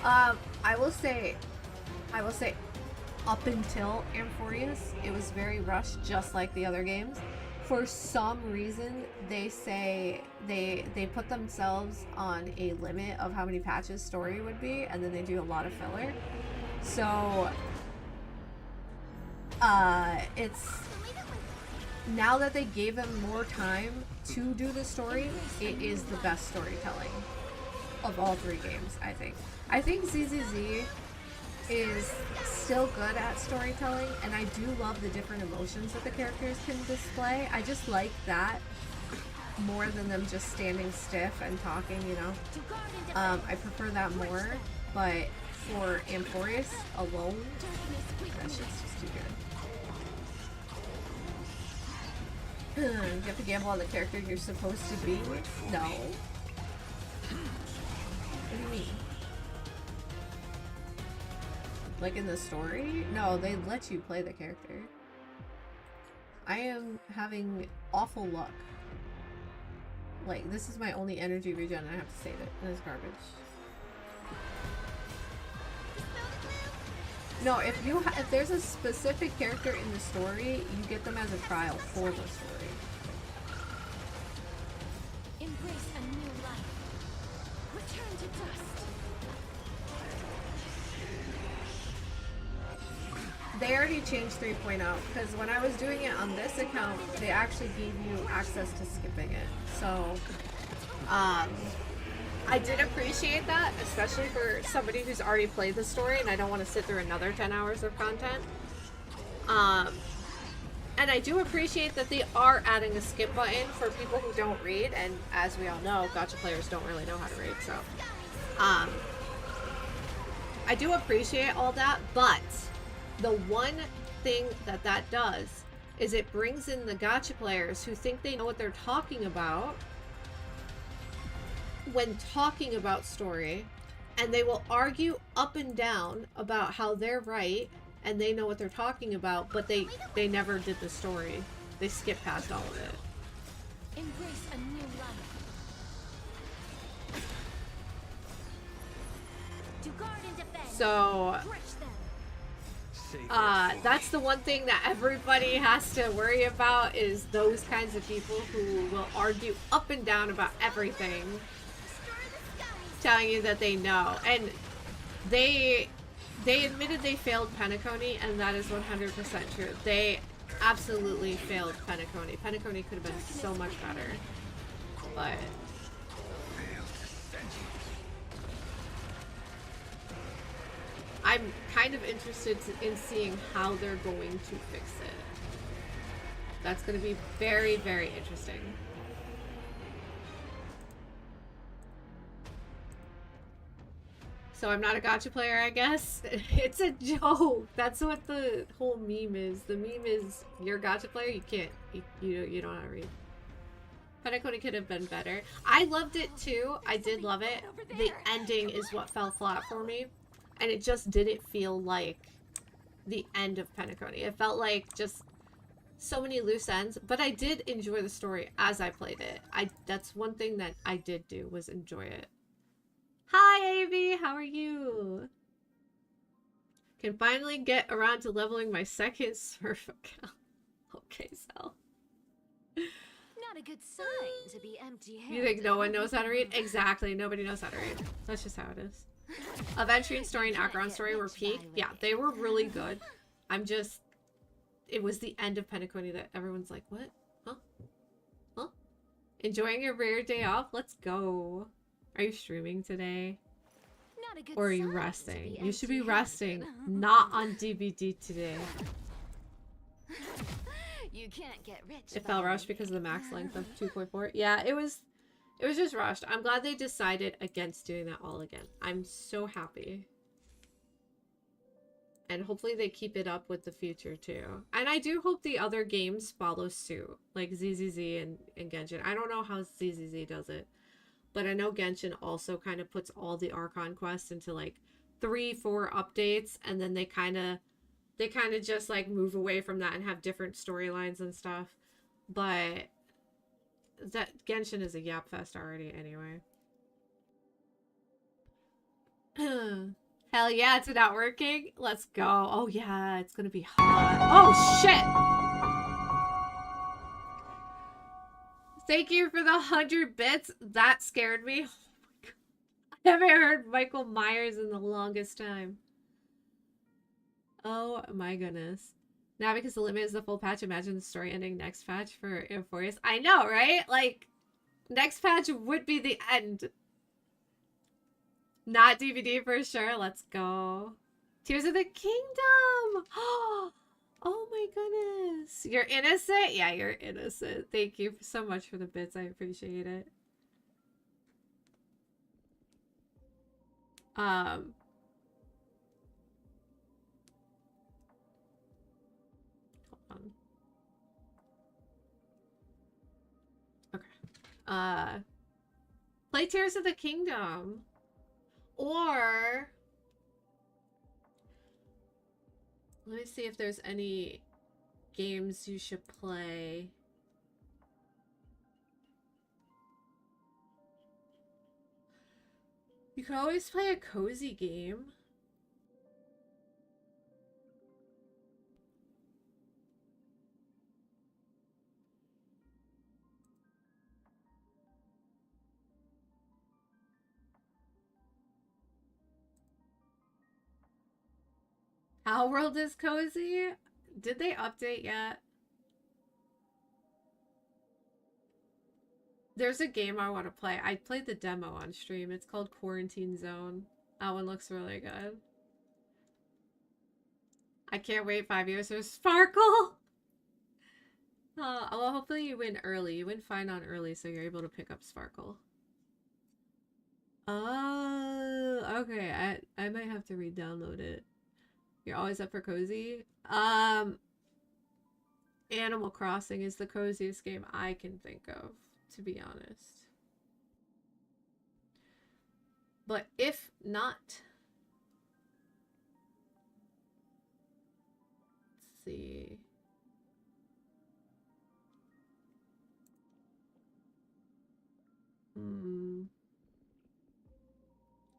I will say, up until Amphorius, it was very rushed, just like the other games. For some reason, they say they put themselves on a limit of how many patches story would be, and then they do a lot of filler. So, it's now that they gave them more time to do the story, it is the best storytelling of all three games, I think. I think ZZZ is still good at storytelling, and I do love the different emotions that the characters can display. I just like that more than them just standing stiff and talking, you know. I prefer that more, but for Amphorius alone, that shit's just too good. You have to gamble on the character you're supposed to be? No. What do you mean? Like in the story? No, they let you play the character. I am having awful luck. Like, this is my only energy regen and I have to save it. And it's garbage. No, if there's a specific character in the story, you get them as a trial for the story. Embrace a new life. Return to dust. they already changed 3.0 because when I was doing it on this account, they actually gave you access to skipping it. So, I did appreciate that, especially for somebody who's already played the story and I don't want to sit through another 10 hours of content. And I do appreciate that they are adding a skip button for people who don't read, and as we all know, gacha players don't really know how to read, so. I do appreciate all that, but the one thing that that does is it brings in the gacha players who think they know what they're talking about when talking about story, and they will argue up and down about how they're right and they know what they're talking about, but they never did the story. They skip past all of it. Embrace a new life. To guard and defend. So, Crush them. that's the one thing that everybody has to worry about is those kinds of people who will argue up and down about everything, telling you that they know. And they admitted they failed Penacony, and that is 100% true. They absolutely failed Penacony. Penacony could have been so much better, but I'm kind of interested in seeing how they're going to fix it. That's going to be very, very interesting. So I'm not a gacha player, I guess. It's a joke. That's what the whole meme is. The meme is you're a gacha player, you can't, you don't know how to read. Penacony could have been better. I loved it too. I did love it. The ending is what fell flat for me. And it just didn't feel like the end of Penacony. It felt like just so many loose ends. But I did enjoy the story as I played it. That's one thing that I did do, was enjoy it. Hi, Avi! How are you? Can finally get around to leveling my second surf account. Okay, Sal. Not a good sign to be empty-handed. You think no one knows how to read? Exactly, nobody knows how to read. That's just how it is. Adventuring story and Acheron story were peak. Yeah, they were really good. It was the end of Penacony that everyone's like, what? Huh? Huh? Enjoying your rare day off? Let's go. Are you streaming today? Not a good Or are you sign resting? to be You should be empty-handed. resting, not on DVD today. You can't get rich. It by fell rushed waiting. because of the max length of 2.4. Yeah, it was just rushed. I'm glad they decided against doing that all again. I'm so happy. And hopefully they keep it up with the future too. And I do hope the other games follow suit, like ZZZ and Genshin. I don't know how ZZZ does it, but I know Genshin also kind of puts all the Archon quests into like 3-4 updates, and then they kind of just like move away from that and have different storylines and stuff. But that Genshin is a yap fest already anyway. Hell yeah, it's not working. Let's go. Oh yeah, it's gonna be hot. Oh shit! Thank you for the 100 bits. That scared me. Oh my God. I haven't heard Michael Myers in the longest time. Oh my goodness. Now because the limit is the full patch, imagine the story ending next patch for Euphorius. I know, right? Like, next patch would be the end. Not DVD for sure. Let's go. Tears of the Kingdom. Oh my goodness. You're innocent? Yeah, you're innocent. Thank you so much for the bits. I appreciate it. Hold on. Okay. Play Tears of the Kingdom. Or let me see if there's any games you should play. You could always play a cozy game. How World is cozy? Did they update yet? There's a game I want to play. I played the demo on stream. It's called Quarantine Zone. That one looks really good. I can't wait 5 years for Sparkle! Well, hopefully you win early. You win fine on early, so you're able to pick up Sparkle. Oh, okay. I might have to re-download it. You're always up for cozy? Animal Crossing is the coziest game I can think of, to be honest. But if not... Let's see...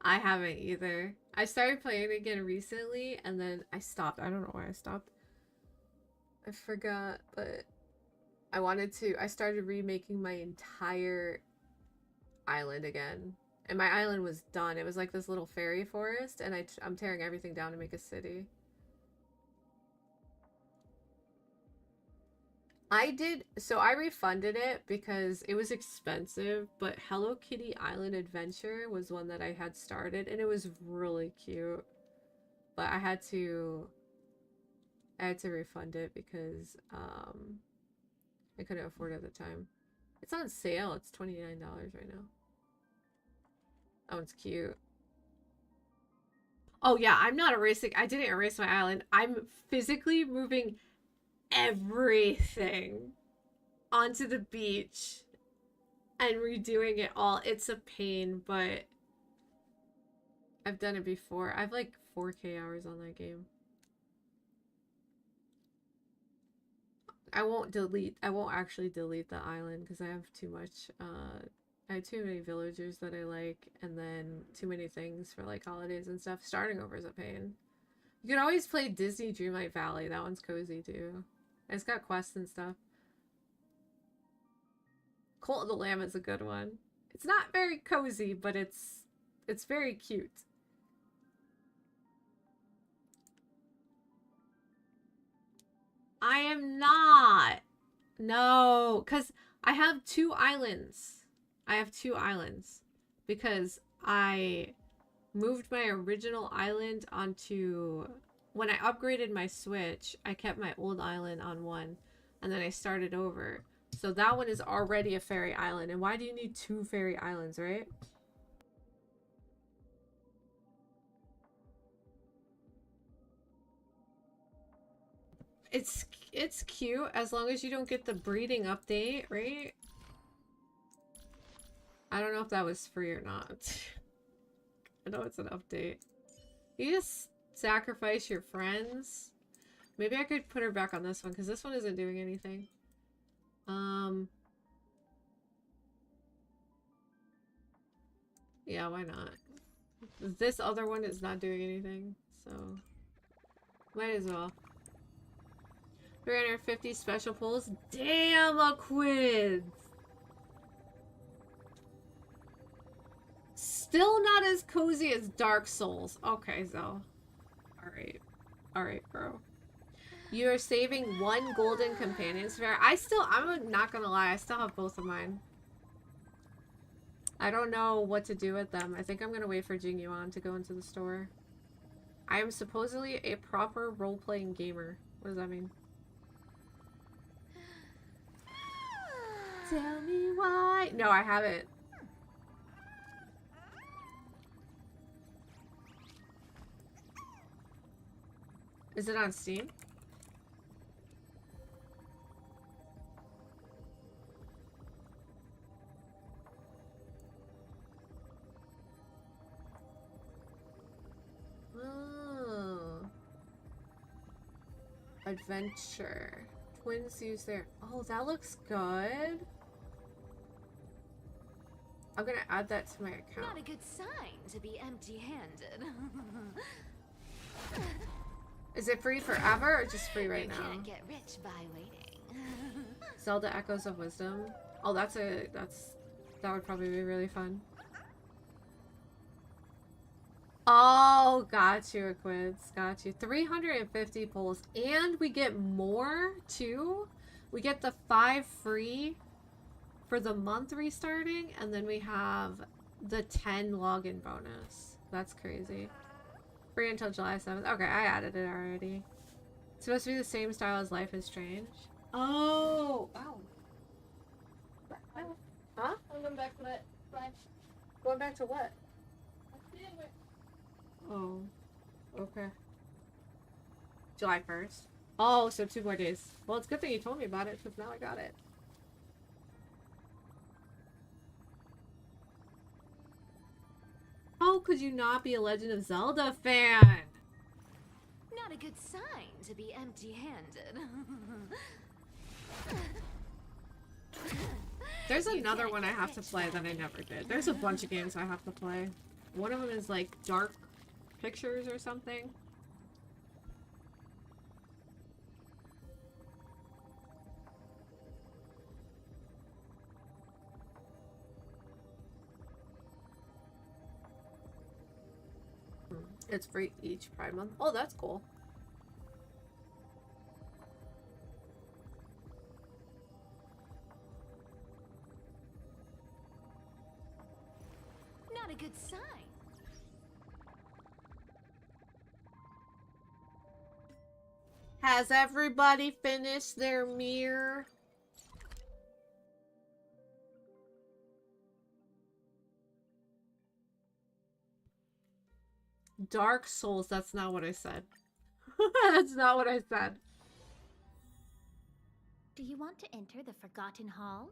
I haven't either. I started playing it again recently, and then I stopped. I don't know why I stopped. I forgot, but I started remaking my entire island again. And my island was done. It was like this little fairy forest, and I'm tearing everything down to make a city. So I refunded it because it was expensive, but Hello Kitty Island Adventure was one that I had started, and it was really cute. But I had to refund it because I couldn't afford it at the time. It's on sale. It's $29 right now. Oh, it's cute. Oh yeah, I'm not erasing. I didn't erase my island. I'm physically moving everything onto the beach and redoing it all. It's a pain, but I've done it before. I've like 4K hours on that game. I won't actually delete the island because I have too much, I have too many villagers that I like, and then too many things for like holidays and stuff. Starting over is a pain. You can always play Disney Dreamlight Valley. That one's cozy too. It's got quests and stuff. Cult of the Lamb is a good one. It's not very cozy, but it's very cute. I am not. No, because I have 2 islands. I have 2 islands because I moved my original island onto... When I upgraded my Switch, I kept my old island on one, and then I started over. So that one is already a fairy island. And why do you need 2 fairy islands, right? It's cute as long as you don't get the breeding update, right? I don't know if that was free or not. I know it's an update. You just sacrifice your friends. Maybe I could put her back on this one because this one isn't doing anything. Yeah, why not? This other one is not doing anything, so might as well. 350 special pulls. Damn, a quiz. Still not as cozy as Dark Souls. Okay, Zo. Alright. Alright, bro. You're saving 1 golden companion sphere. I'm not gonna lie, I still have both of mine. I don't know what to do with them. I think I'm gonna wait for Jing Yuan to go into the store. I am supposedly a proper role-playing gamer. What does that mean? Tell me why. No, I haven't. Is it on Steam? Oh. Adventure. Twins use their... Oh, that looks good. I'm gonna add that to my account. Not a good sign to be empty-handed. Is it free forever or just free right You now? can't get rich by waiting. Zelda Echoes of Wisdom. Oh, that would probably be really fun. Oh, got you, Equids. Got you. 350 pulls. And we get more, too. We get the 5 free for the month restarting. And then we have the 10 login bonus. That's crazy. Free until July 7th. Okay, I added it already. It's supposed to be the same style as Life is Strange. Oh. Wow. Huh? I'm going back to that. Bye. Going back to what? Oh. Okay. July 1st. Oh, so 2 more days. Well, it's a good thing you told me about it, because now I got it. How could you not be a Legend of Zelda fan? Not a good sign to be empty-handed. There's another one I have to play that I never did. There's a bunch of games I have to play. One of them is like Dark Pictures or something. It's free each Pride Month. Oh, that's cool. Not a good sign. Has everybody finished their mirror? Dark Souls, that's not what I said. That's not what I said. Do you want to enter the Forgotten Hall?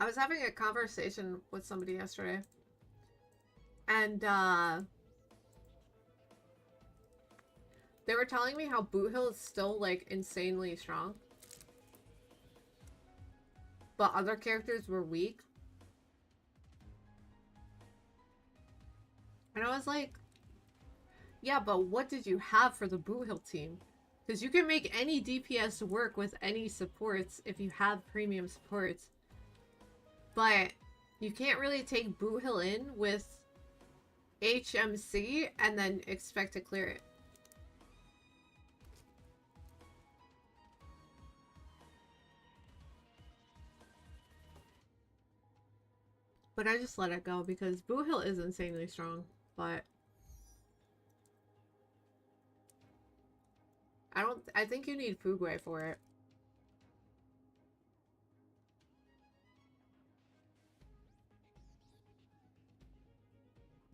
I was having a conversation with somebody yesterday. And, they were telling me how Boot Hill is still, like, insanely strong. But other characters were weak. And I was like, yeah, but what did you have for the Boot Hill team? Because you can make any DPS work with any supports if you have premium supports. But you can't really take Boot Hill in with HMC and then expect to clear it. But I just let it go because Boot Hill is insanely strong, but I think you need Fugway for it.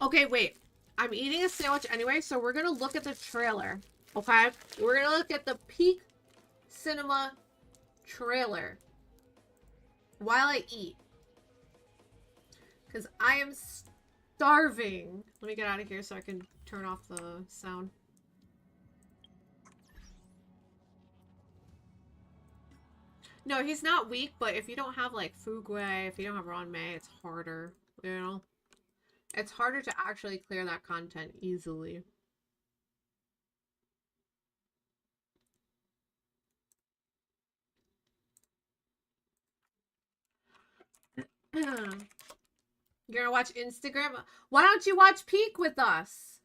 Okay, wait. I'm eating a sandwich anyway, so we're gonna look at the trailer. Okay? We're gonna look at the Peak Cinema trailer while I eat. Because I am starving. Let me get out of here so I can turn off the sound. No, he's not weak, but if you don't have, like, Fugway, if you don't have Ron May, it's harder, you know? It's harder to actually clear that content easily. You're gonna watch Instagram? Why don't you watch Peak with us?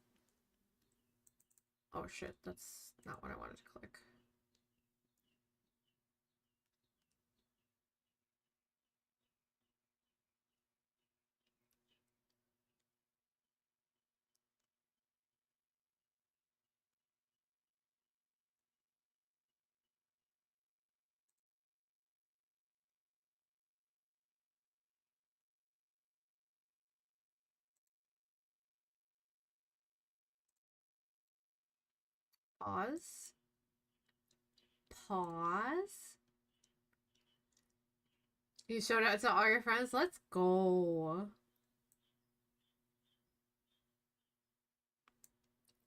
Oh shit, that's not what I wanted to click. Pause. Pause. You showed it to all your friends? Let's go.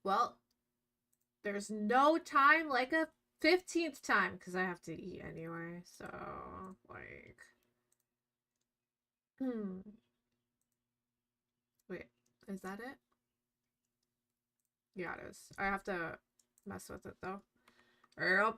Well, there's no time like a 15th time because I have to eat anyway. So, like, Hmm. Wait, is that it? Yeah, it is. I have to mess with it though. Yep.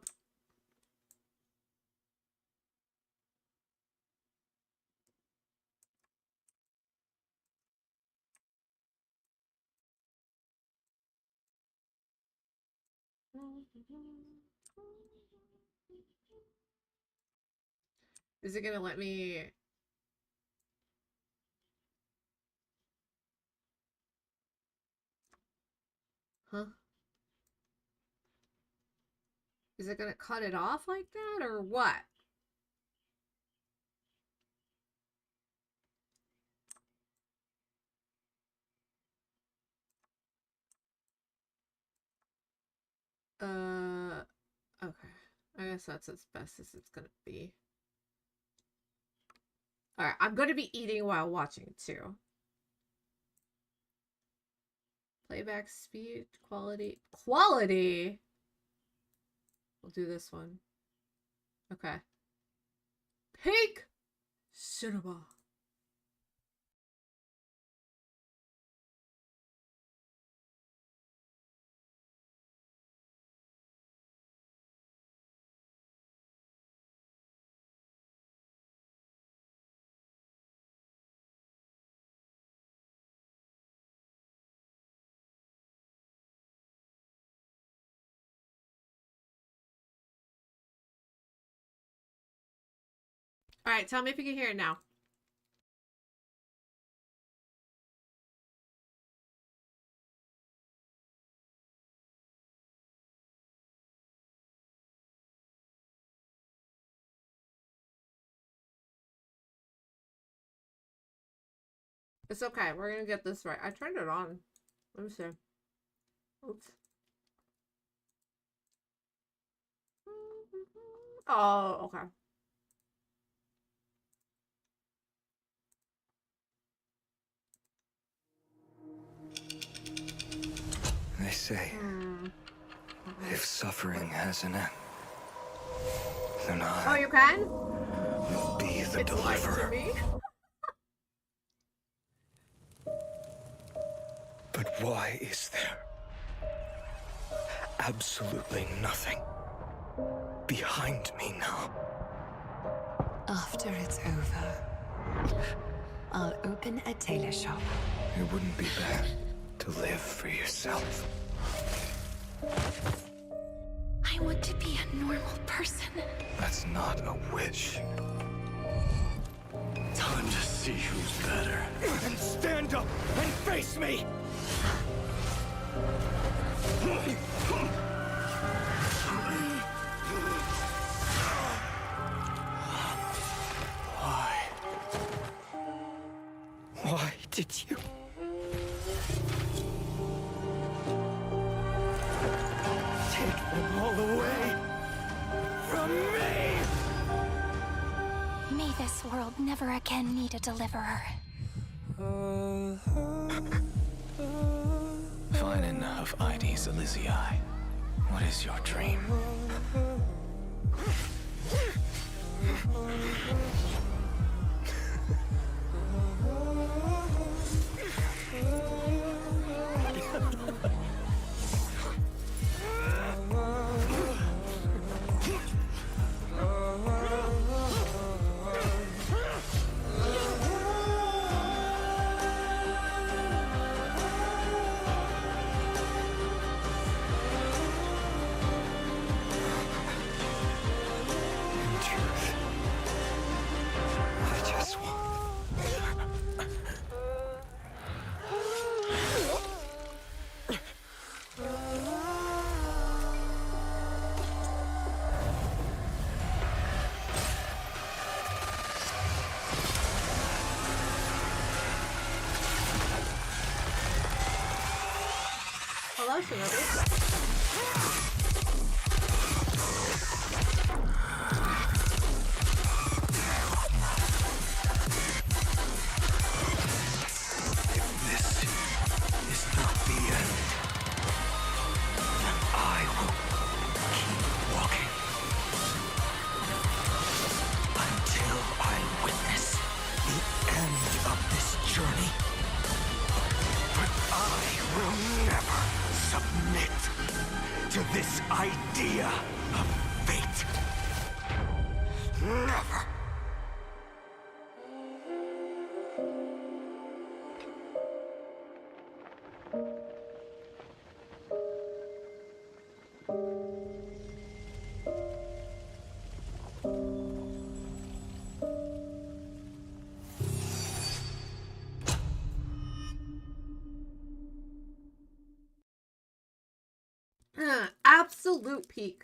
Is it gonna let me? Huh? Is it gonna cut it off like that or what? Okay. I guess that's as best as it's gonna be. Alright, I'm gonna be eating while watching too. Playback speed, quality. Quality? We'll do this one. Okay. Pink cinema. Alright, tell me if you can hear it now. It's okay. We're gonna get this right. I turned it on. Let me see. Oops. Oh, okay. They say, if suffering has an end, then Oh, I you can? will be the It's light to deliverer. me. But why is there absolutely nothing behind me now? After it's over, I'll open a tailor shop. It wouldn't be bad to live for yourself. I want to be a normal person. That's not a wish. Time to see who's better. And stand up and face me! Why? Why did you? Take them all away from me! May this world never again need a deliverer. Fine enough, Ides Elysiae. What is your dream? In truth, I just want... Hello, Shinobi. This is not the end. Then I will keep walking until I witness the end. will never submit to this idea of fate. Never. Absolute peak.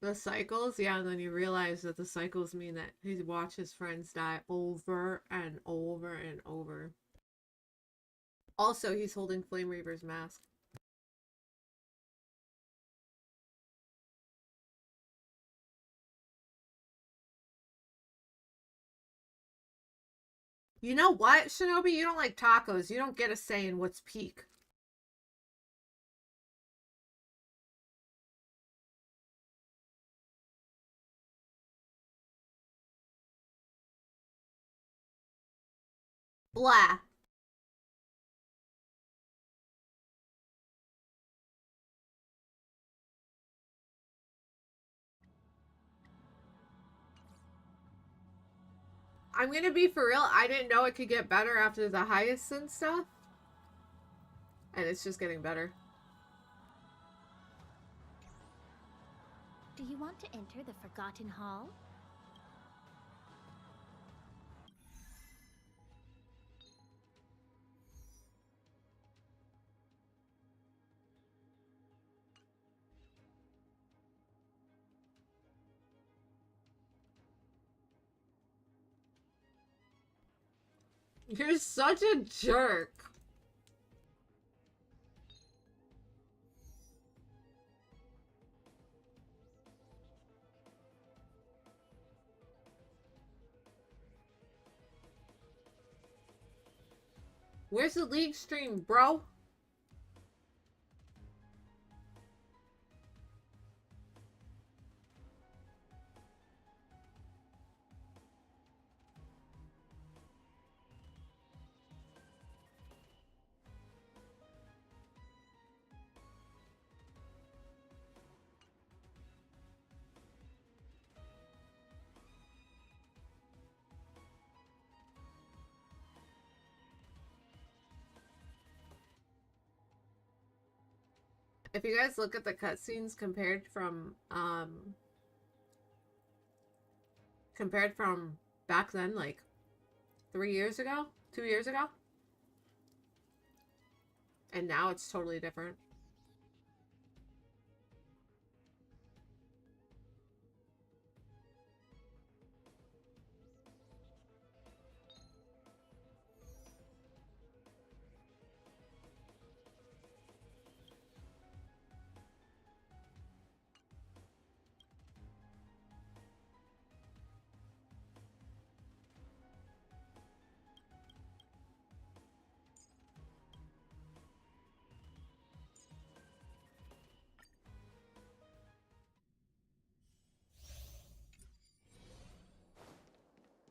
The cycles, yeah, and then you realize that the cycles mean that he watches friends die over and over and over. Also, he's holding Flame Reaver's mask. You know what, Shinobi? You don't like tacos. You don't get a say in what's peak. Blah. I'm gonna be for real. I didn't know it could get better after the highest and stuff. And it's just getting better. Do you want to enter the Forgotten Hall? You're such a jerk. Where's the league stream, bro? If you guys look at the cutscenes compared from back then, like 3 years ago, 2 years ago, and now it's totally different.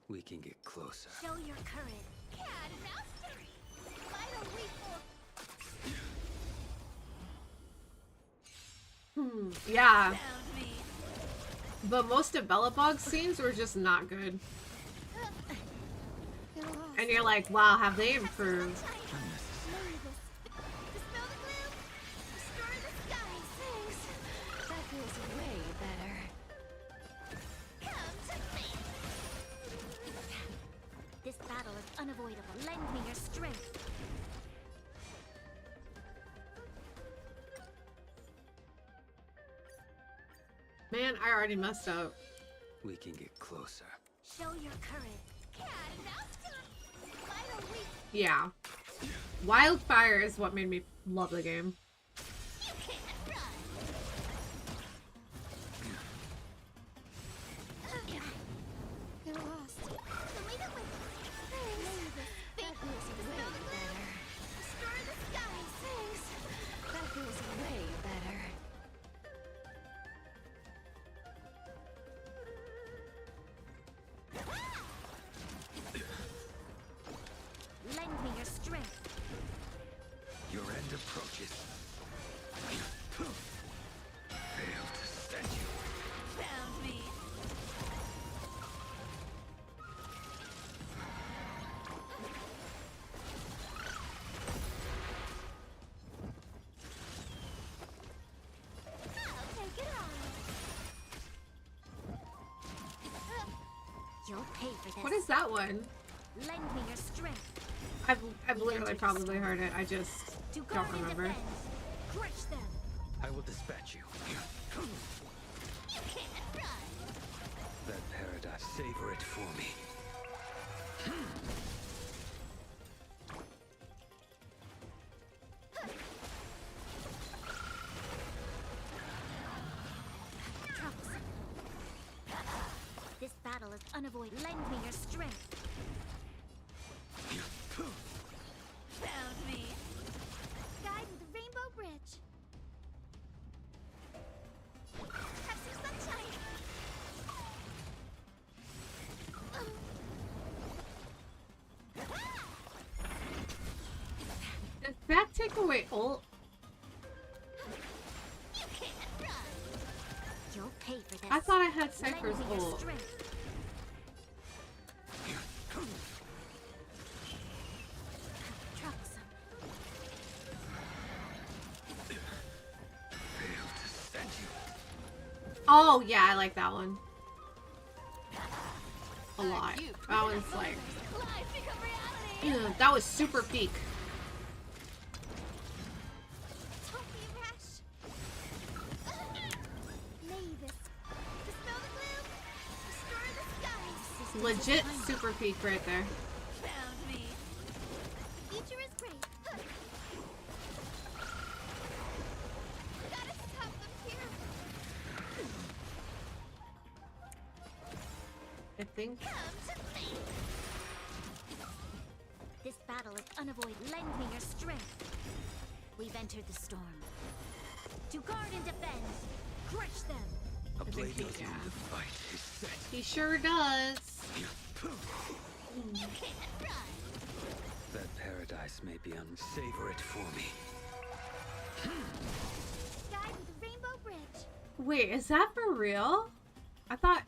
We can get closer. Show your courage. Cat and mouse. Why don't we Yeah. found me? But most of Bellabug's scenes were just not good. And you're like, wow, have they improved? Dispel the gloom. Restore the sky. Thanks. That feels way better. Come to me. This battle is unavoidable. Lend me your strength. Man, I already messed up. We can get closer. Show your courage. Cat and mouse. Why don't we? Yeah. Wildfire is what made me love the game. You can't run. You're lost. Can we do it? Thanks. That feels way better. Restore approaches. Fail to stand you. Found me. I'll take it on. You'll pay for this. What is that one? Lend me your strength. I've literally probably heard it. I just To don't guard and remember. defend. Crush them. I will dispatch you. You can't run. That paradise, savor it for me. Troublesome. This battle is unavoidable. Lend me your strength. Found me. Guide with the Rainbow Bridge. Have some sunshine. Does that take away ult? You can't run. You'll pay for this. I thought I had Lend Cypher's me your ult. strength. Troublesome. Fail to stand you. Oh yeah, I like that one. A lot. That one's like, Life become reality. that was super peak. Don't be rash. Mavis. Dispel the gloom. Restore the skies. Legit super peak right there. Found me. The future is great. Gotta stop them here. I think. Come to me. This battle is unavoidable. Lend me your strength. We've entered the storm. To guard and defend. Crush them. A blade he- knows yeah. when the fight is set. He sure does. You can't run. That paradise may be savor it for me. Guide with the Rainbow Bridge. Wait, is that for real? I thought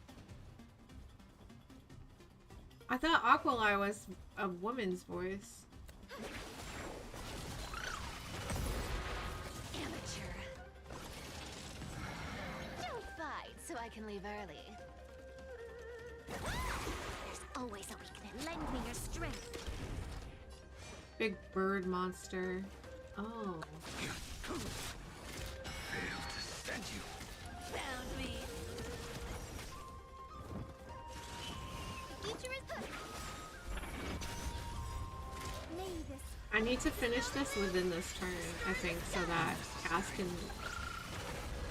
Aqualai was a woman's voice. Amateur. Don't fight so I can leave early. There's always a weakness. Lend me your strength. Big bird monster. Oh. Fail to stand you. Found me. The future is Mavis. I need to finish this within this turn, I think, so that Cass can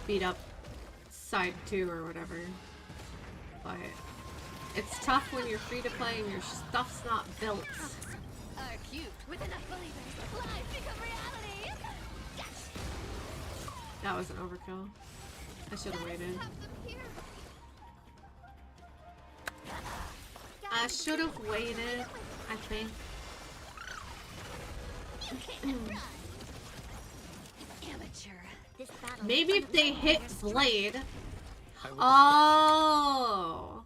beat up side 2 or whatever. But it's tough when you're free to play and your stuff's not built. Are cute with enough believers. Life become reality. Yes. That was an overkill. I should have waited. Have them here. I should have waited, I think. You can't run. Amateur. This battle. Maybe is if they unavoidable. hit Your strength. Blade. I will Oh.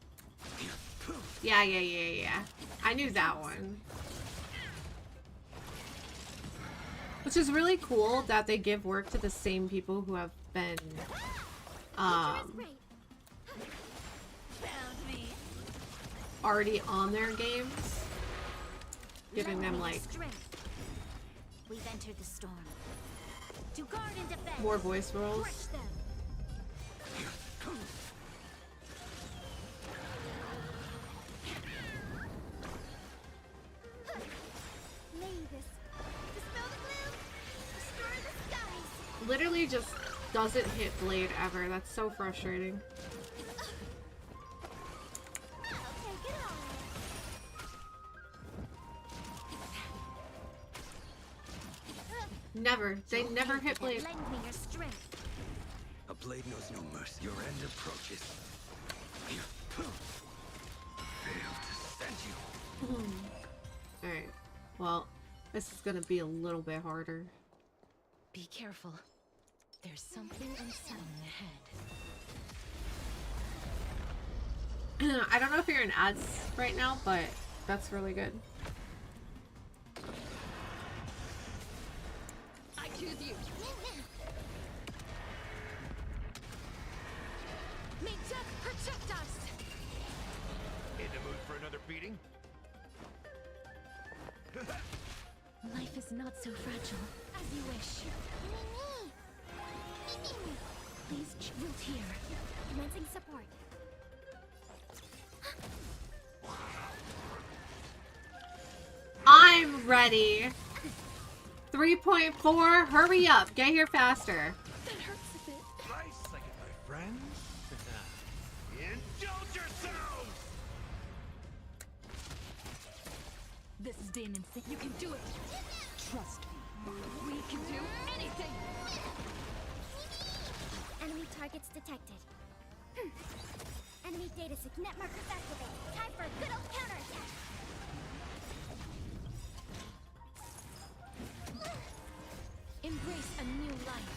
Yeah. I knew that one. Which is really cool that they give work to the same people who have been Future is great. Found me. already on their games. Giving Lend them me your like strength. We've entered the storm. To guard and defend. more voice roles. Crush them. Mavis. Dispel the gloom. Restore the skies. Literally just doesn't hit Blade ever. That's so frustrating. I'll take it all. Never. They never hit Blade. Lend me your strength. A blade knows no mercy. Your end approaches. Fail to stand you. Alright. Well, this is gonna be a little bit harder. Be careful. There's something unsettling ahead. I don't know if you're in ads right now, but that's really good. I choose you. May death protect us. In the mood for another beating? Life is not so fragile as you wish. Please root here. Commencing support. I'm ready. 3.4, hurry up. Get here faster. That hurts a bit. Nice like it, my friends. Indulge yourselves! This is Damon. You can do it. Trust me. We can do anything. Enemy targets detected. Enemy data sync net markers activated. Time for a good old counterattack. Embrace a new life.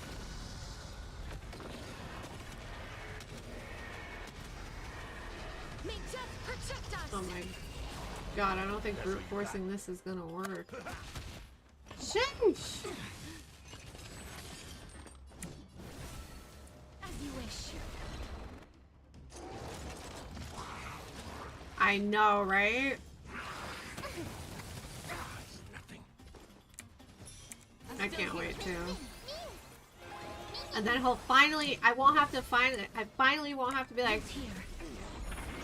May death protect us. Oh my god, I don't think brute forcing this is gonna work. Sheesh! As you wish. I know, right? Nothing. I can't wait to. And then he'll finally, I finally won't have to be like, Here.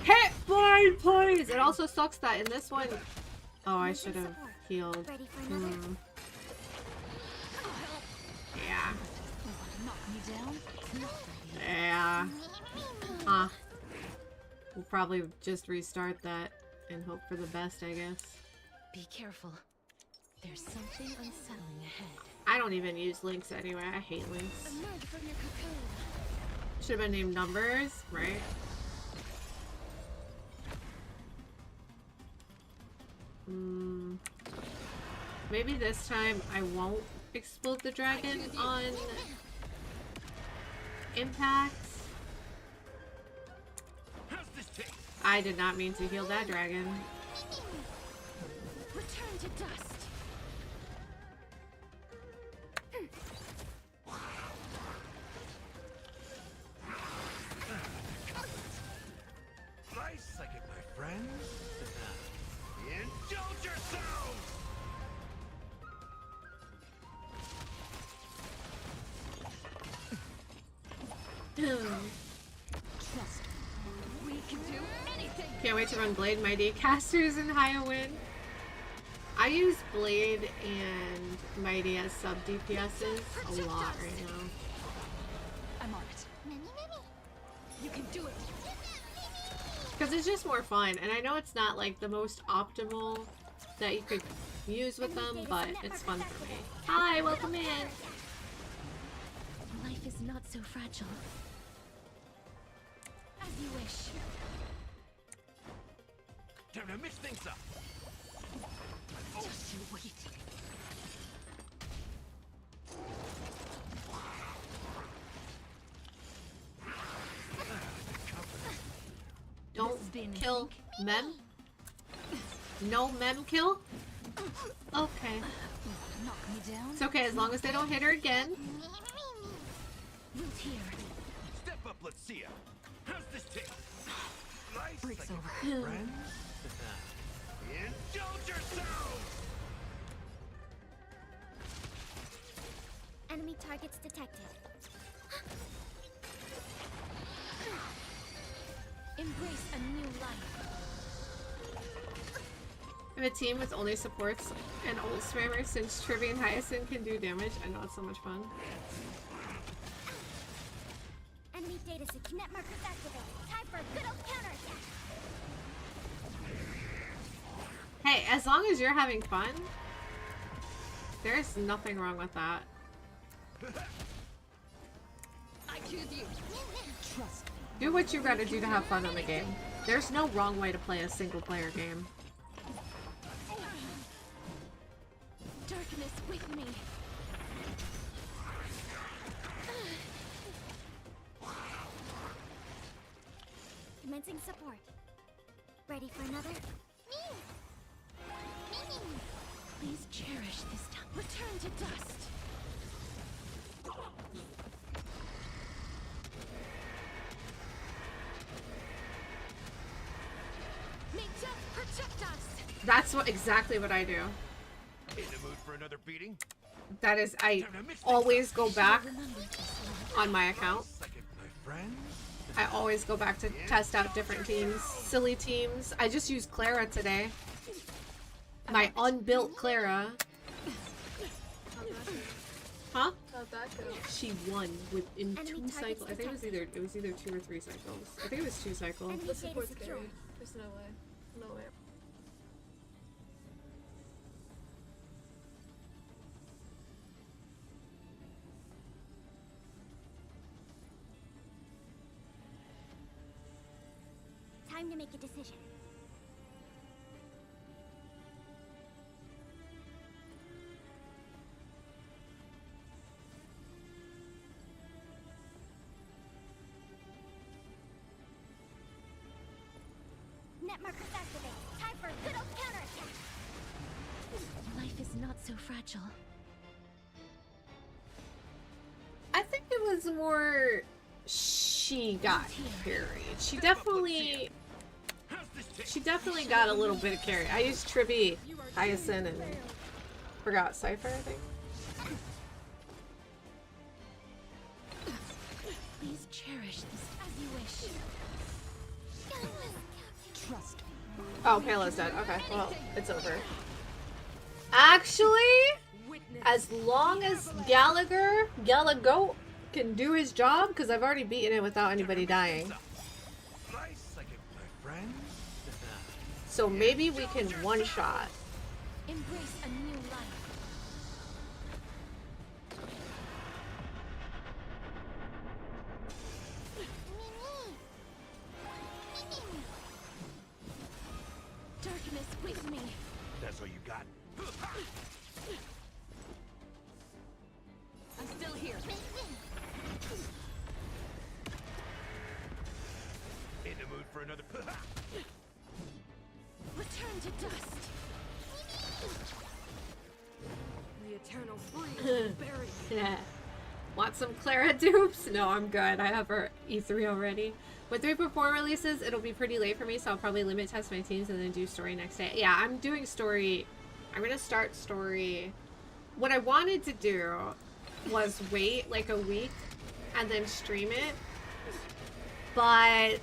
hit blind, please! It also sucks that in this one, oh, I should have healed. Ready for another? Yeah. Knock me down. Not ready. Yeah. Huh. We'll probably just restart that and hope for the best, I guess. Be careful. There's something unsettling ahead. I don't even use links anyway. I hate links. Emerge from your cocoon. Should have been named numbers, right? Maybe this time I won't explode the dragon on impact. How's this taste? I did not mean to heal that dragon. Return to dust. Nice like it, my friends. Indulge yourselves! Trust me. We can do anything. Can't wait to run Blade Mighty casters in Highwind. I use Blade and Mighty as sub DPSs a lot right now. I'm on it. You can do it. Because it's just more fun, and I know it's not like the most optimal that you could use with them, but it's fun for me. Hi, welcome in! Life is not so fragile. As you wish. Time to mix things up. Just you wait. Don't kill Mem? No Mem kill? Okay. Knock me down. It's okay, as long as they don't hit her again. Root here. Step up, let's see ya. How's this taste? Nice Breaks like over. it, my friends. Indulge yourselves! Enemy targets detected. Embrace a new life. I have a team with only supports and old spammers since Trivy and Hyacinth can do damage. I know it's so much fun. Enemy data sync net markers activated. Time for a good old counterattack. Hey, as long as you're having fun, there's nothing wrong with that. I choose you. Trust me. Do what you gotta do to have fun in the game. There's no wrong way to play a single player game. Darkness with me. commencing support. Ready for another? Please cherish this time. Return to dust. Nature, protect us. That's what exactly what I do. In the mood for another beating? That is, I always go back on my account. Second, my friend. I always go back to test out different teams, silly teams. I just used Clara today. My unbuilt Clara. Huh? How'd that go? She won within 2 cycles. I think it was either 2 or 3 cycles. I think it was 2 cycles. The support's scary. There's no way. No way. Time to make a decision. Net markers activate. Time for a good old counterattack. Life is not so fragile. I think it was more she got carried. She definitely got a little bit of carry. I used Tribby, Hyacinth, and forgot Cypher, I think. Please cherish this as you wish. Trust me. Oh, Pala's dead. Okay, well, it's over. Actually, as long as Gallagher can do his job, because I've already beaten it without anybody dying. Nice second, my friend. So maybe we can one-shot. Embrace a new life. Darkness with me. That's all you got? I'm still here. In the mood for another? Return to dust. The eternal freeze will bury you. Yeah. Want some Clara dupes? No, I'm good. I have her E3 already. With 3.4 releases, it'll be pretty late for me, so I'll probably limit test my teams and then do story next day. Yeah, I'm doing story. I'm gonna start story. What I wanted to do was wait like a week and then stream it, but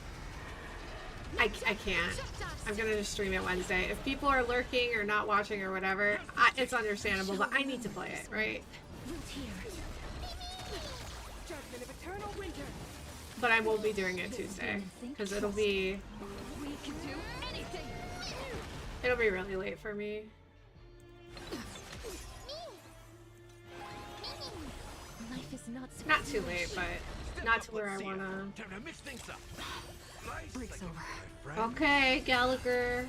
I can't. I'm gonna just stream it Wednesday. If people are lurking or not watching or whatever, it's understandable, but I need to play it, right? Root here. Judgment of eternal winter. But I won't be doing it Tuesday, because it'll be We can do anything. really late for me. Life is not so Not too late, but not to where I wanna. Time to mix things up. Nice Breaks second, over. my friend. Okay, Gallagher,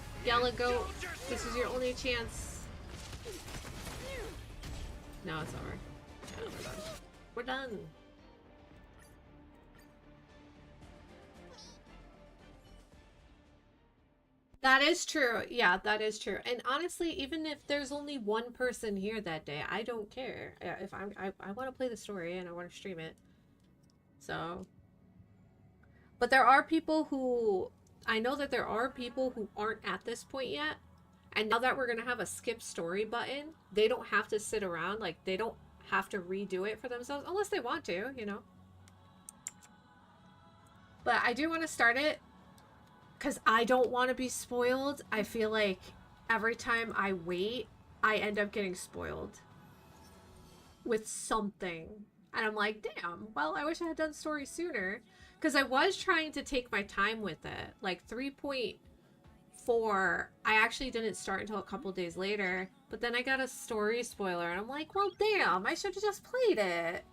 this is your only chance. No, it's over. Yeah, we're done. We're done. That is true. Yeah, that is true. And honestly, even if there's only one person here that day, I don't care. If I want to play the story and I want to stream it. So, but there are people who I know that there are people who aren't at this point yet. And now that we're going to have a skip story button, they don't have to sit around. Like, they don't have to redo it for themselves unless they want to, you know. But I do want to start it because I don't want to be spoiled. I feel like every time I wait, I end up getting spoiled with something. And I'm like, damn, well, I wish I had done story sooner. Because I was trying to take my time with it. Like 3.4, I actually didn't start until a couple days later. But then I got a story spoiler. And I'm like, well, damn, I should have just played it.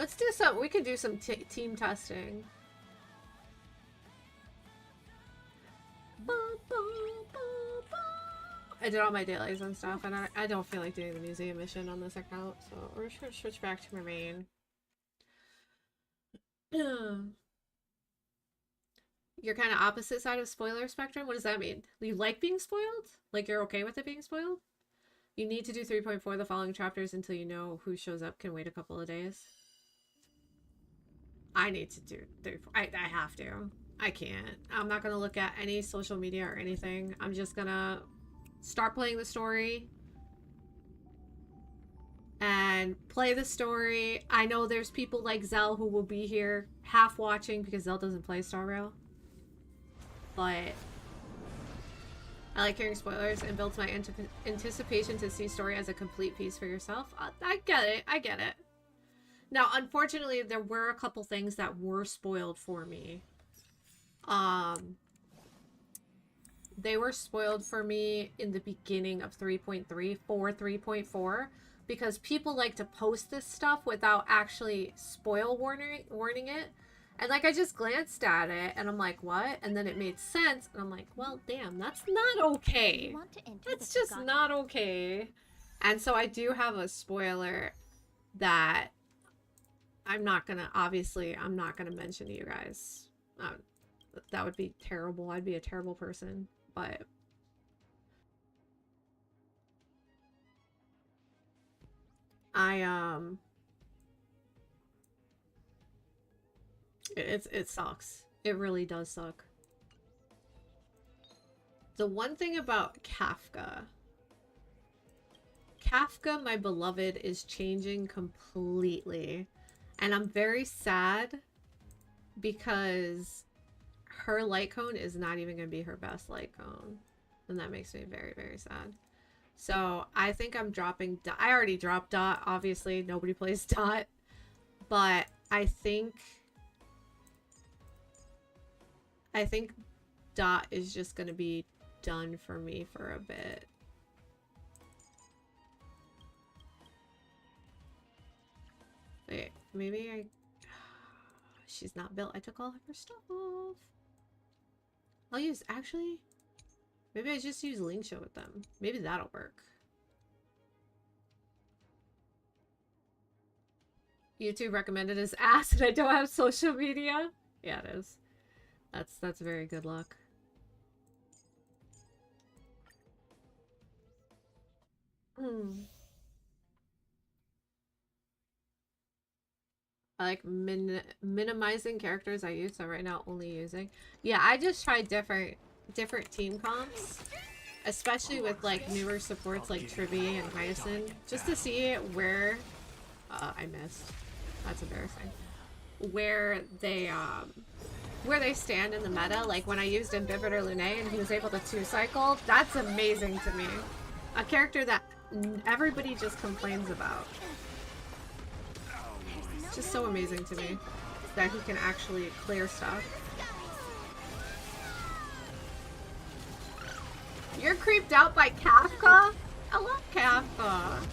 Let's do some. We could do some team testing. I did all my dailies and stuff, and I don't feel like doing the museum mission on this account, so we're just gonna switch back to my main. You're kind of opposite side of spoiler spectrum? What does that mean? You like being spoiled? Like you're okay with it being spoiled? You need to do 3.4 the following chapters until you know who shows up can wait a couple of days. I need to do 3. I have to. I can't. I'm not gonna look at any social media or anything. I'm just gonna start playing the story and play the story. I know there's people like Zell who will be here half watching because Zell doesn't play Star Rail. But I like hearing spoilers and builds my anticipation to see story as a complete piece for yourself. I get it. I get it. Now, unfortunately, there were a couple things that were spoiled for me. They were spoiled for me in the beginning of 3.3 for 3.4 because people like to post this stuff without actually spoil warning it. And like I just glanced at it and I'm like, what? And then it made sense and I'm like, well, damn, that's not okay. That's just not okay. And so I do have a spoiler that I'm not gonna mention to you guys. That would be terrible. I'd be a terrible person. But it sucks. It really does suck. The one thing about Kafka, my beloved, is changing completely. And I'm very sad because her light cone is not even going to be her best light cone. And that makes me very, very sad. So I think I'm dropping Dot. I already dropped Dot. Obviously, nobody plays Dot. But I think Dot is just going to be done for me for a bit. Wait, maybe she's not built. I took all of her stuff off. I'll use, actually, maybe I just use Lingsha with them. Maybe that'll work. YouTube recommended as ass and I don't have social media. Yeah, it is. That's very good luck. I like minimizing characters I use, so right now only using. Yeah, I just tried different team comps, especially with like newer supports like Trivi and Hyacinth, just to see where I missed. That's embarrassing. Where they stand in the meta. Like when I used Ambivetor Lune and he was able to 2-cycle, that's amazing to me. A character that everybody just complains about. It's just so amazing to me that he can actually clear stuff. You're creeped out by Kafka? I love Kafka.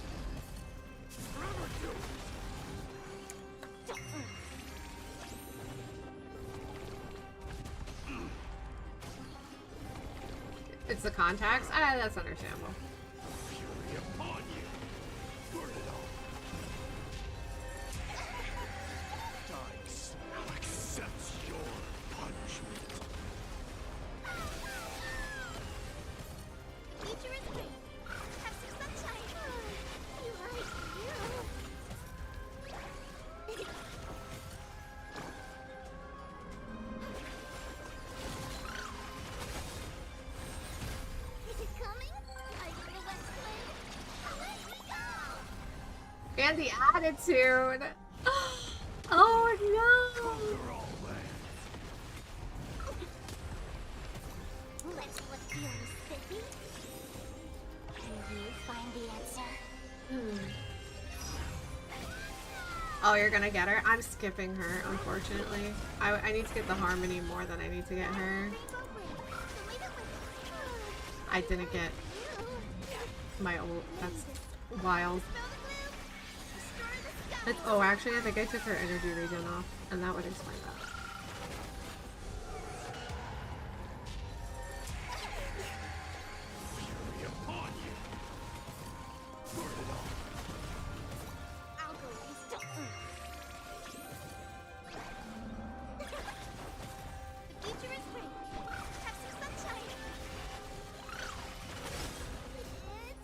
It's the contacts? That's understandable. And the attitude. Oh no. Let's look really spiffy. Can you find the answer? Oh, you're gonna get her? I'm skipping her, unfortunately. I need to get the Harmony more than I need to get her. I didn't get my ult. That's wild. Oh, actually, I think I took her energy regen off, and that would explain that. I'll go instantly. The future is great. Have some sunshine.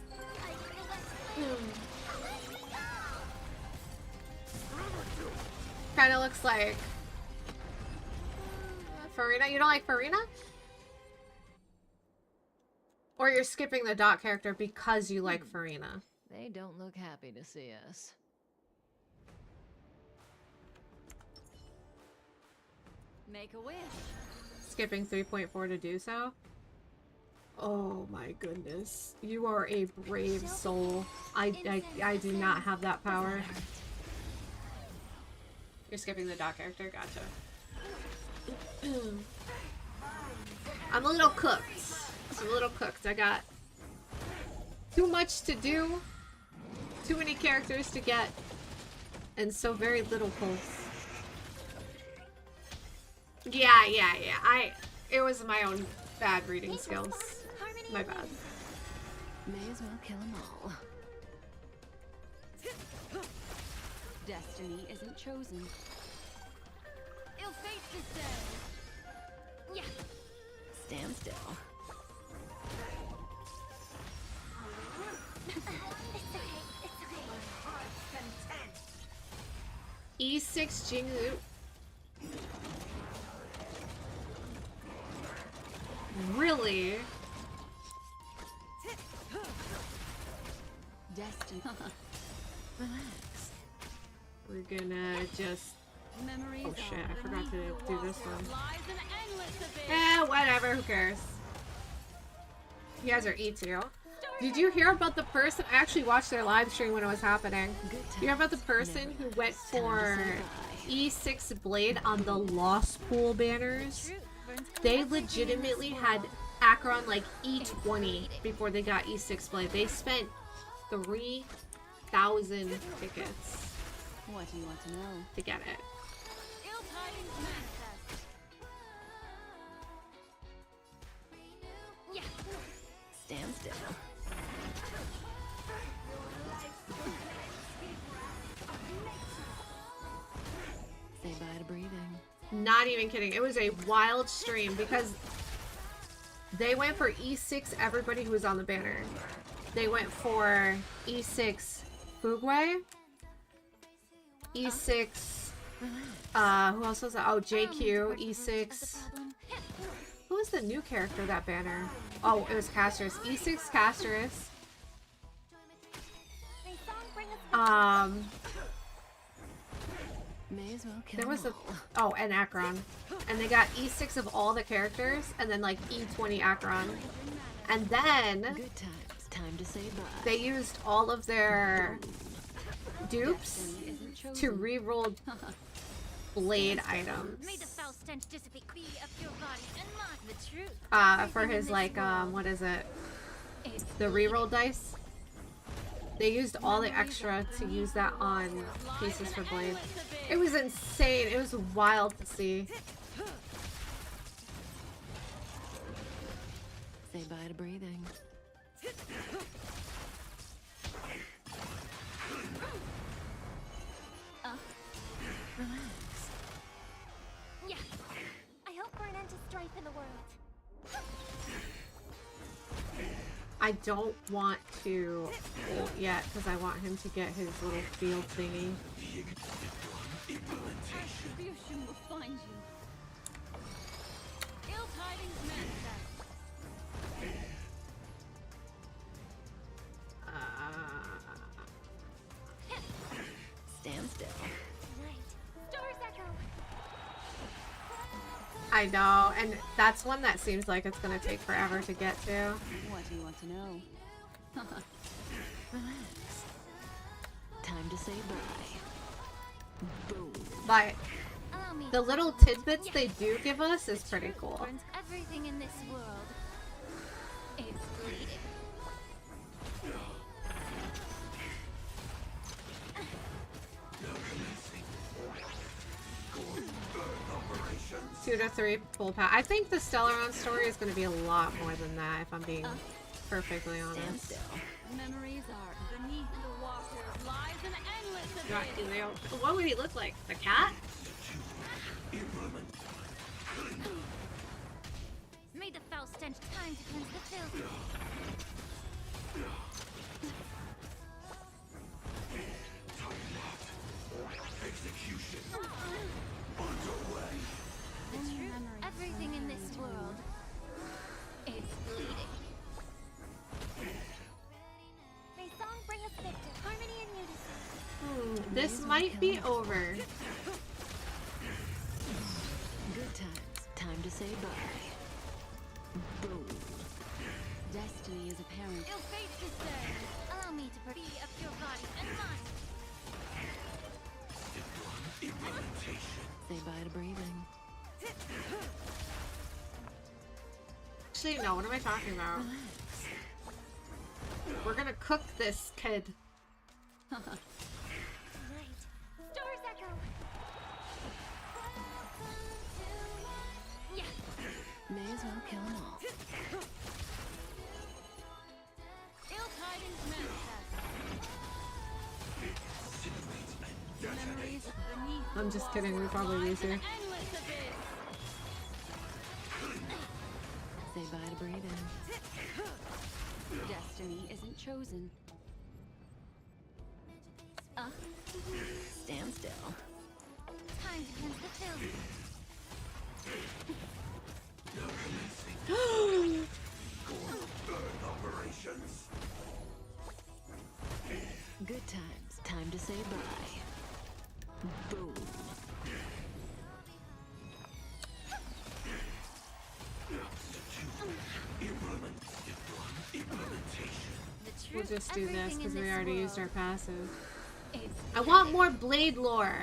It's like the Let's Play. Kind of looks like Farina. You don't like Farina? Or you're skipping the Dot character because you like Farina? They don't look happy to see us. Make a wish. Skipping 3.4 to do so? Oh my goodness. You are a brave soul. I do not have that power. You're skipping the Dot character? Gotcha. I'm a little cooked. I'm a little cooked. I got too much to do. Too many characters to get. And so very little pulse. Yeah. It was my own bad reading skills. My bad. May as well kill them all. Destiny isn't chosen. Ill fate this day. Yeah. Stand still. It's okay. E6 Jinglu. Really? Destiny. Relax. We're gonna just... Memories Oh shit, I are forgot to beneath the do this water one. lies an endless abyss. Whatever, who cares? You guys are E2. Did you hear about the person? I actually watched their live stream when it was happening. You hear about the person who went for E6 Blade on the Lost Pool banners? They legitimately had Acheron like E20 before they got E6 Blade. They spent 3,000 tickets What do you want to know? to get it. Ill tidings manifest. Yeah. Stand still. Say bye to breathing. Not even kidding. It was a wild stream because they went for E6 everybody who was on the banner. They went for E6 Fugway. E6 who else was that? Oh, JQ, E6. Who was the new character that banner? Oh, it was Casterus. E6 Casterus. May as well kill There was a them all. oh, and Acheron, and they got E6 of all the characters, and then like E20 Acheron, and then Good times. Time to say bye. they used all of their dupes Destiny isn't chosen. to reroll blade items. May the foul stench dissipate be of your body and mind the truth. For his like what is it? The reroll dice. They used all the extra to use that on pieces for blade. It was insane. It was wild to see. Say bye to breathing. Relax. Yeah. I hope for an end to strife in the world. I don't want to ult yet because I want him to get his little field thingy. Retribution will find you. Ill tidings manifest. Stand still. Right. Stars echo. I know, and that's one that seems like it's gonna take forever to get to. What do you want to know? Relax. Time to say bye. Boom. But Allow me. the little tidbits they do give us is pretty cool. Burns everything in this world. It's bleeding. 2 to 3 full pack. I think the Stellaron story is going to be a lot more than that, if I'm being perfectly honest. Memories are beneath the water, lies an endless God, abyss. what would he look like? The cat? May the foul stench time to cleanse the filth. Execution underway. The truth, everything in this world is bleeding. May song bring us victor, harmony and unison. This might be over. Good times. Time to say bye. Boom. Destiny is apparent. Ill fate descend. Allow me to be of your body and mind. Say bye to breathing. Actually, no, what am I talking about? We're gonna cook this kid. Right. Stars echo. Yeah. May as well kill them all. Ill tidings manifest. Memories beneath I'm just kidding, we probably lose here. Endless abyss. Say bye to breathing. Destiny isn't chosen. Stand still. Time to cleanse the filth. Operations. Good times. Time to say bye. Boom. The We'll truth, just do this everything because in we this already used our world passive. is I want more Blade lore.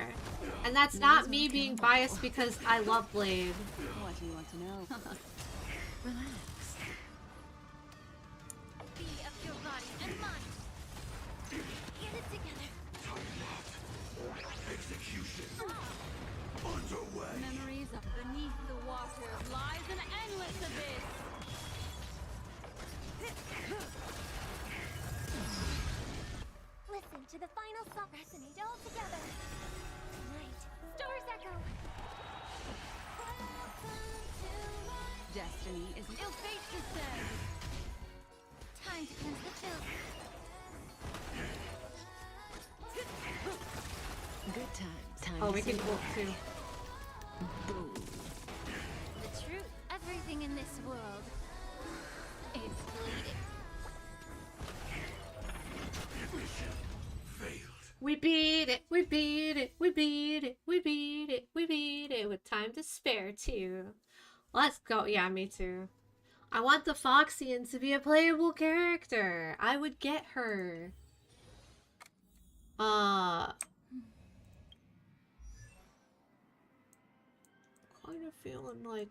And that's not me being biased because I love Blade. What do you want to know? Relax. be of your body and mind. Get it together. Execution underway. Memories of beneath the water lies an endless abyss. Listen to the final song. Resonate all together. Right. Stars echo. Destiny isn't Ill fate descend. Time to cleanse the filth. good times. Time Oh, to we say can ult too. boom. The truth, everything in this world is bleeding. Failed. We beat it, we beat it, we beat it, we beat it, we beat it with time to spare too. Let's go. Yeah, me too. I want the Foxian to be a playable character. I would get her. Kind of feeling like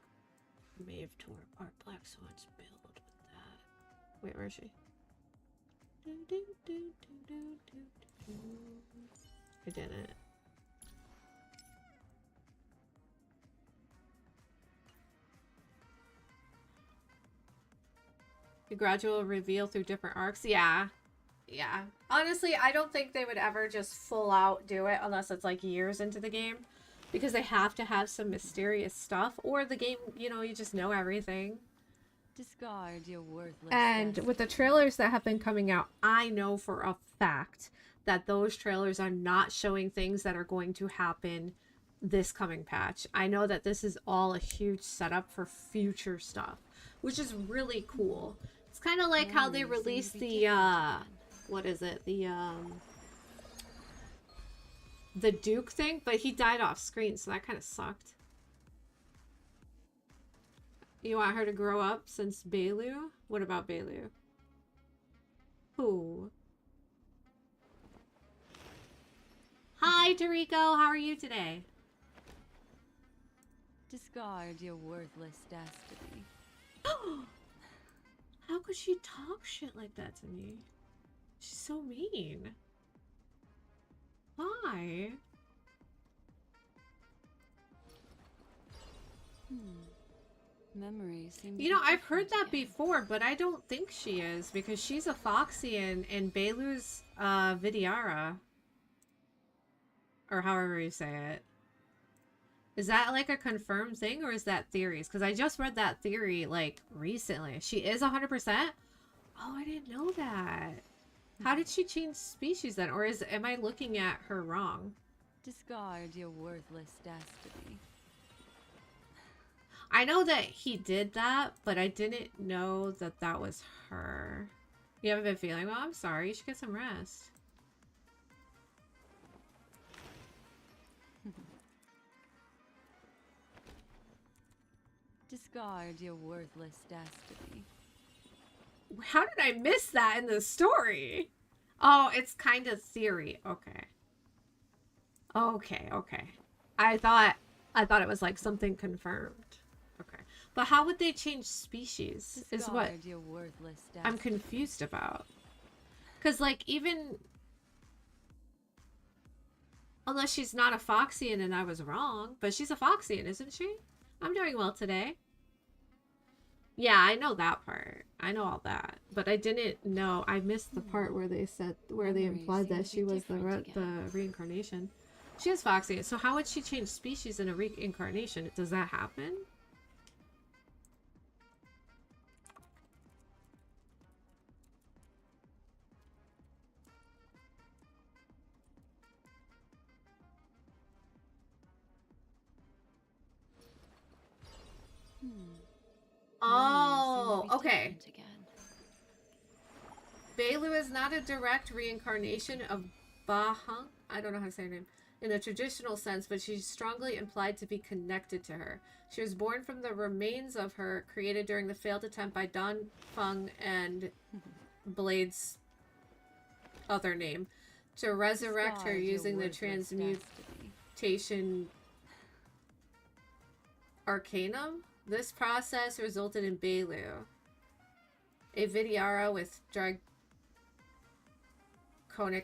I may have torn apart Black Swan's build with that. Wait, where is she? I didn't. The gradual reveal through different arcs? Yeah. Yeah. Honestly, I don't think they would ever just full out do it unless it's like years into the game. Because they have to have some mysterious stuff. Or the game, you know, you just know everything. Discard your worthless. And with the trailers that have been coming out, I know for a fact that those trailers are not showing things that are going to happen this coming patch. I know that this is all a huge setup for future stuff, which is really cool. It's kind of like how they released the what is it? The Duke thing, but he died off screen, so that kind of sucked. You want her to grow up since Bailu? What about Bailu? Who? Hi, Tariko. How are you today? Discard your worthless destiny. How could she talk shit like that to me? She's so mean. Why? Memories seem to You know, be I've heard different that again. before, but I don't think she is because she's a Foxy and Belu's Vidyara. Or however you say it. Is that like a confirmed thing or is that theories? Because I just read that theory like recently. She is 100%? Oh, I didn't know that. How did she change species then? Or am I looking at her wrong? Discard your worthless destiny. I know that he did that, but I didn't know that that was her. You haven't been feeling well? I'm sorry. You should get some rest. Discard your worthless destiny. How did I miss that in the story? Oh, it's kind of theory. Okay. Okay. I thought it was like something confirmed. Okay. But how would they change species? Is what Discard your worthless destiny. I'm confused about. Cuz like even unless she's not a Foxian and I was wrong, but she's a Foxian, isn't she? I'm doing well today. Yeah, I know that part. I know all that. But I didn't know. I missed the part where they said, where they implied that she was the reincarnation. She is Foxy. So how would she change species in a reincarnation? Does that happen? Oh, okay. Bailu is not a direct reincarnation of Bahang. I don't know how to say her name. In the traditional sense, but she's strongly implied to be connected to her. She was born from the remains of her, created during the failed attempt by Don Feng and Blade's other name, to resurrect her using the transmutation arcanum. This process resulted in Bailu, a Vidyara with draconic,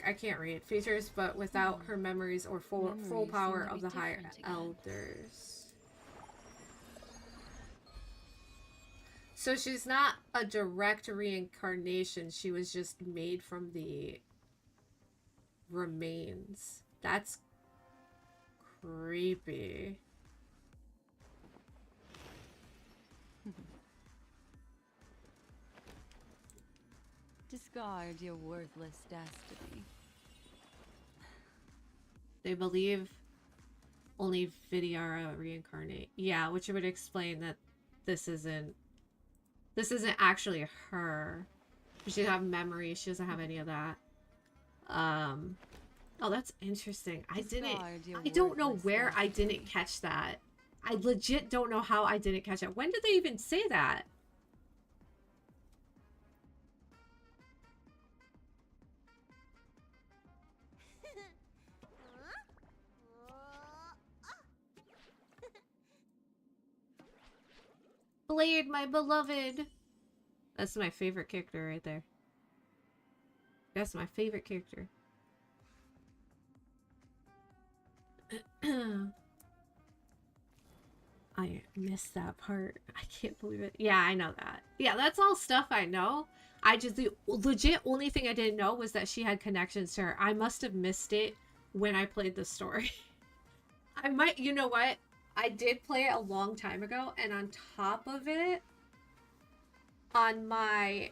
I can't read, features, but without her memories or full power of the higher elders. So she's not a direct reincarnation. She was just made from the remains. That's creepy. Discard your worthless destiny. They believe only Vidyara reincarnate. Yeah, which would explain that this isn't actually her. She doesn't have memory. She doesn't have any of that. Oh, that's interesting. I don't know where I didn't catch that. I legit don't know how I didn't catch it. When did they even say that? Blade, my beloved. That's my favorite character right there. That's my favorite character. I missed that part. I can't believe it. Yeah, I know that. Yeah, that's all stuff I know. The legit only thing I didn't know was that she had connections to her. I must have missed it when I played the story. I might, you know what? I did play it a long time ago, and on top of it, on my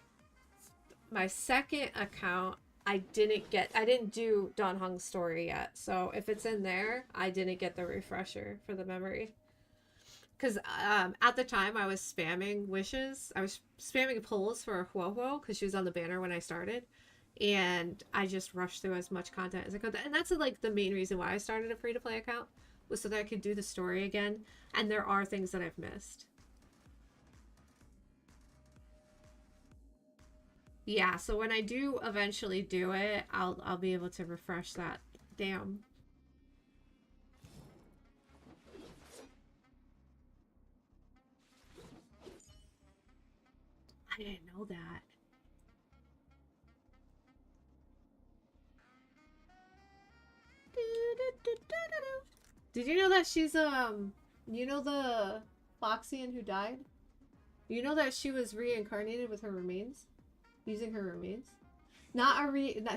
second account, I didn't do Don Hung's story yet. So if it's in there, I didn't get the refresher for the memory. Because at the time, I was spamming wishes. I was spamming pulls for Huohuo because she was on the banner when I started. And I just rushed through as much content as I could. And that's like the main reason why I started a free-to-play account, was so that I could do the story again. And there are things that I've missed. Yeah, so when I do eventually do it, I'll be able to refresh that. Damn. I didn't know that. Did you know that she's you know Foxy and who died? You know that she was reincarnated with her remains? Using her remains?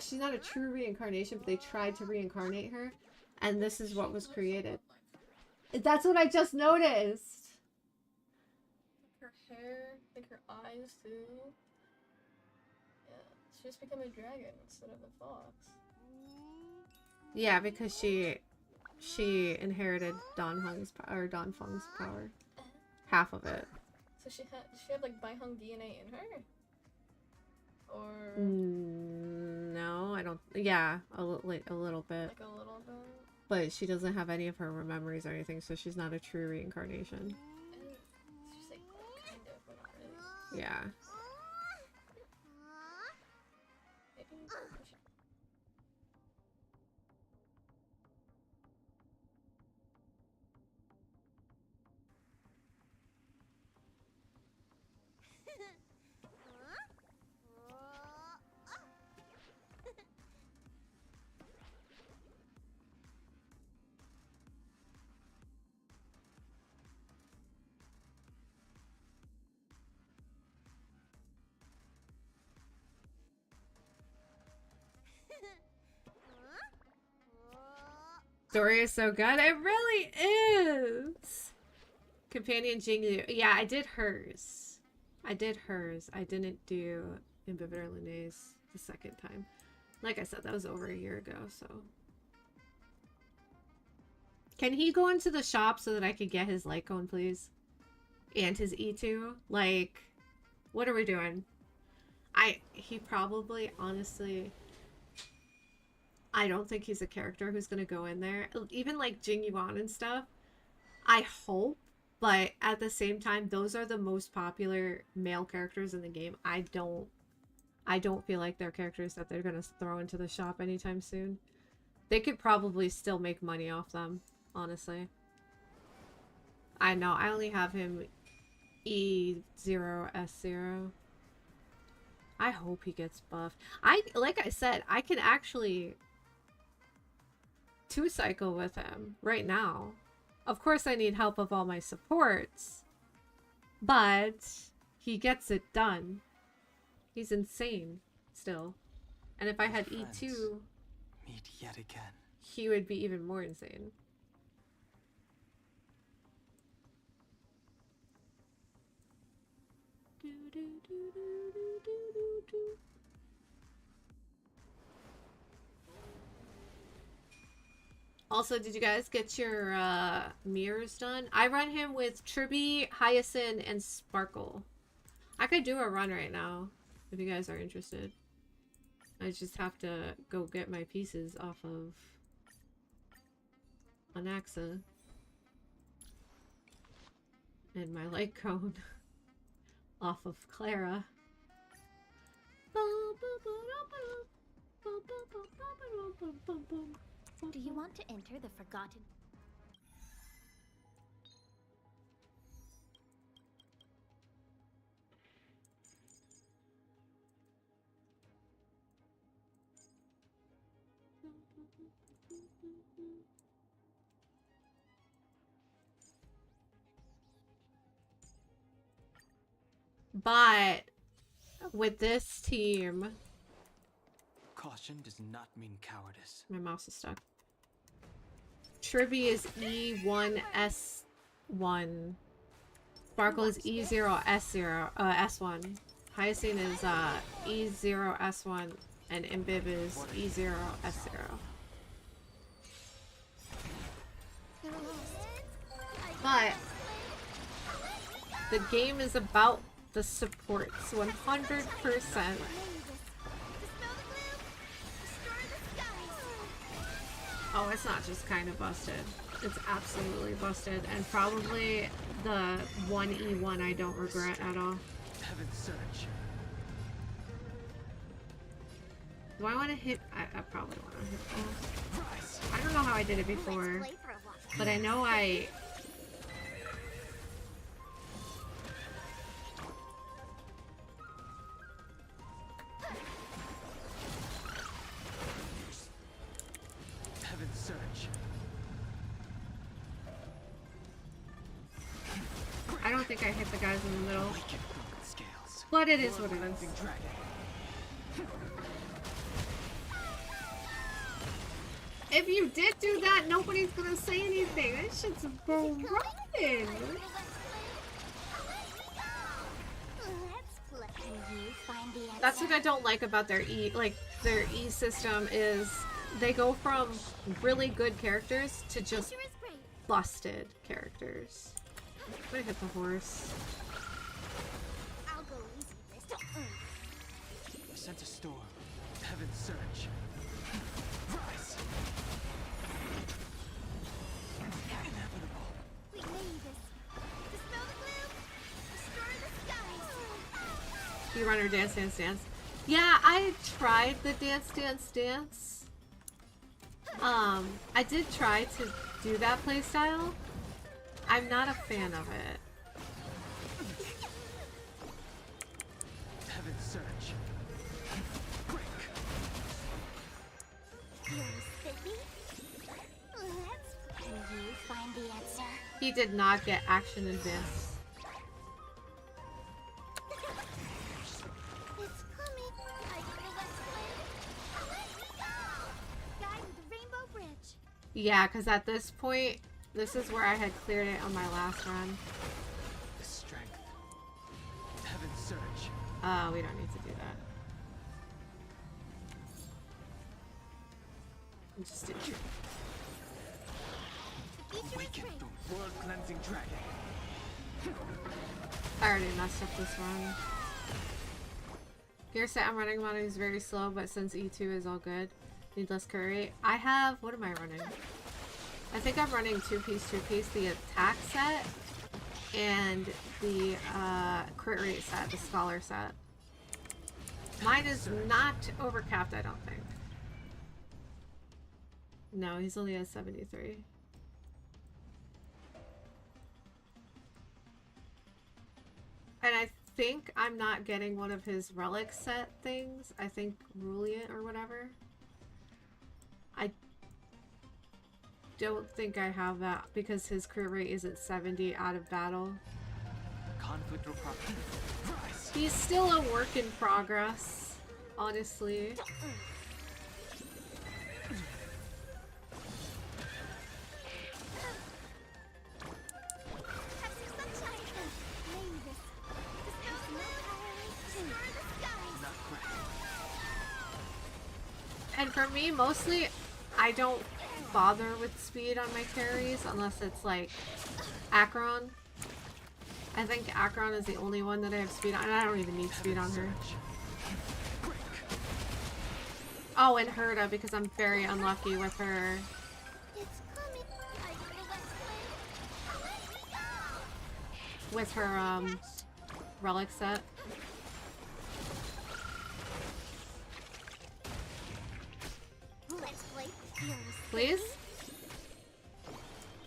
She's not a true reincarnation, but they tried to reincarnate her. And this is what was created. That's what I just noticed! Her hair, like her eyes too. Yeah, she just became a dragon instead of a fox. Yeah, because she inherited Don Feng's power. Half of it. So she had like Baiheng DNA in her? Or No, I don't. Yeah, a little bit. like a little bit? But she doesn't have any of her memories or anything, so she's not a true reincarnation. And it's just like kind of, but not really. Yeah. Maybe we should- Story is so good. It really is. Companion Jingyu. Yeah, I did hers. I didn't do Imbibitor Linnaeus the second time. Like I said, that was over a year ago, so. Can he go into the shop so that I could get his light cone, please? And his E2? Like, what are we doing? He probably, honestly... I don't think he's a character who's gonna go in there. Even like Jing Yuan and stuff. I hope, but at the same time, those are the most popular male characters in the game. I don't feel like they're characters that they're gonna throw into the shop anytime soon. They could probably still make money off them, honestly. I know, I only have him E0, S0. I hope he gets buffed. Like I said, I can actually 2-cycle with him right now. Of course I need help of all my supports, but he gets it done. He's insane still. And if I had E2, Meet yet again. he would be even more insane. Also, did you guys get your mirrors done? I run him with Tribby, Hyacinth, and Sparkle. I could do a run right now if you guys are interested. I just have to go get my pieces off of Anaxa. And my light cone off of Clara. Do you want to enter the forgotten? But with this team, Caution does not mean cowardice. my mouse is stuck. Tribby is E1 S1. Sparkle is E0 S0 S1. Hyacinth is E0 S1 and Imbib is E0 S0. But the game is about the supports 100%. Oh, it's not just kind of busted. It's absolutely busted. And probably the 1E1 I don't regret at all. Heaven search. Do I want to hit? I probably want to hit that. I don't know how I did it before. But I know I... Heaven search. think I hit the guys in the middle. Wicked broken scales. But it is what it Cleansing is. dragon. If you did do that, nobody's gonna say anything. That shit's broken. Let's play. Can you find the answer? That's what I don't like about their their E system is they go from really good characters to just Future is great. busted characters. I'm gonna hit the horse. I'll go easy this time. Sense a storm. Heaven's surge. Rise. Inevitable. We made this. Dispel the gloom. Destroy the skies. You run or dance, dance, dance. Yeah, I tried the dance, dance, dance. I did try to do that playstyle. I'm not a fan of it. Heaven's surge. Break. You're sticky. Can you find the answer? He did not get action advance. It's coming. I feel let's play. Guide with the rainbow bridge. Yeah, because at this point, this is where I had cleared it on my last run. The strength. Heaven's surge. We don't need to do that. I'm just doing it. The future is Awaken great. the world cleansing dragon. I already messed up this run. Gear set I'm running on is very slow, but since E2 is all good, need less crit rate. I have, what am I running? I think I'm running two-piece, the attack set, and the crit rate set, the scholar set. Mine is not overcapped, I don't think. No, he's only at 73. And I think I'm not getting one of his relic set things. I think Raillll or whatever. I don't think I have that because his crit rate is at 70 out of battle. Conflict or profit. Rise. He's still a work in progress, honestly. Have some sunshine. Maybe this. Dispel the gloom. Destroy the skies. Not great. And for me, mostly, I don't bother with speed on my carries unless it's like Acheron. I think Acheron is the only one that I have speed on, and I don't even need speed on her. Oh, and Herda, because I'm very unlucky with her. It's coming. I feel let's play. With her, relic set. Let's play. You're Please?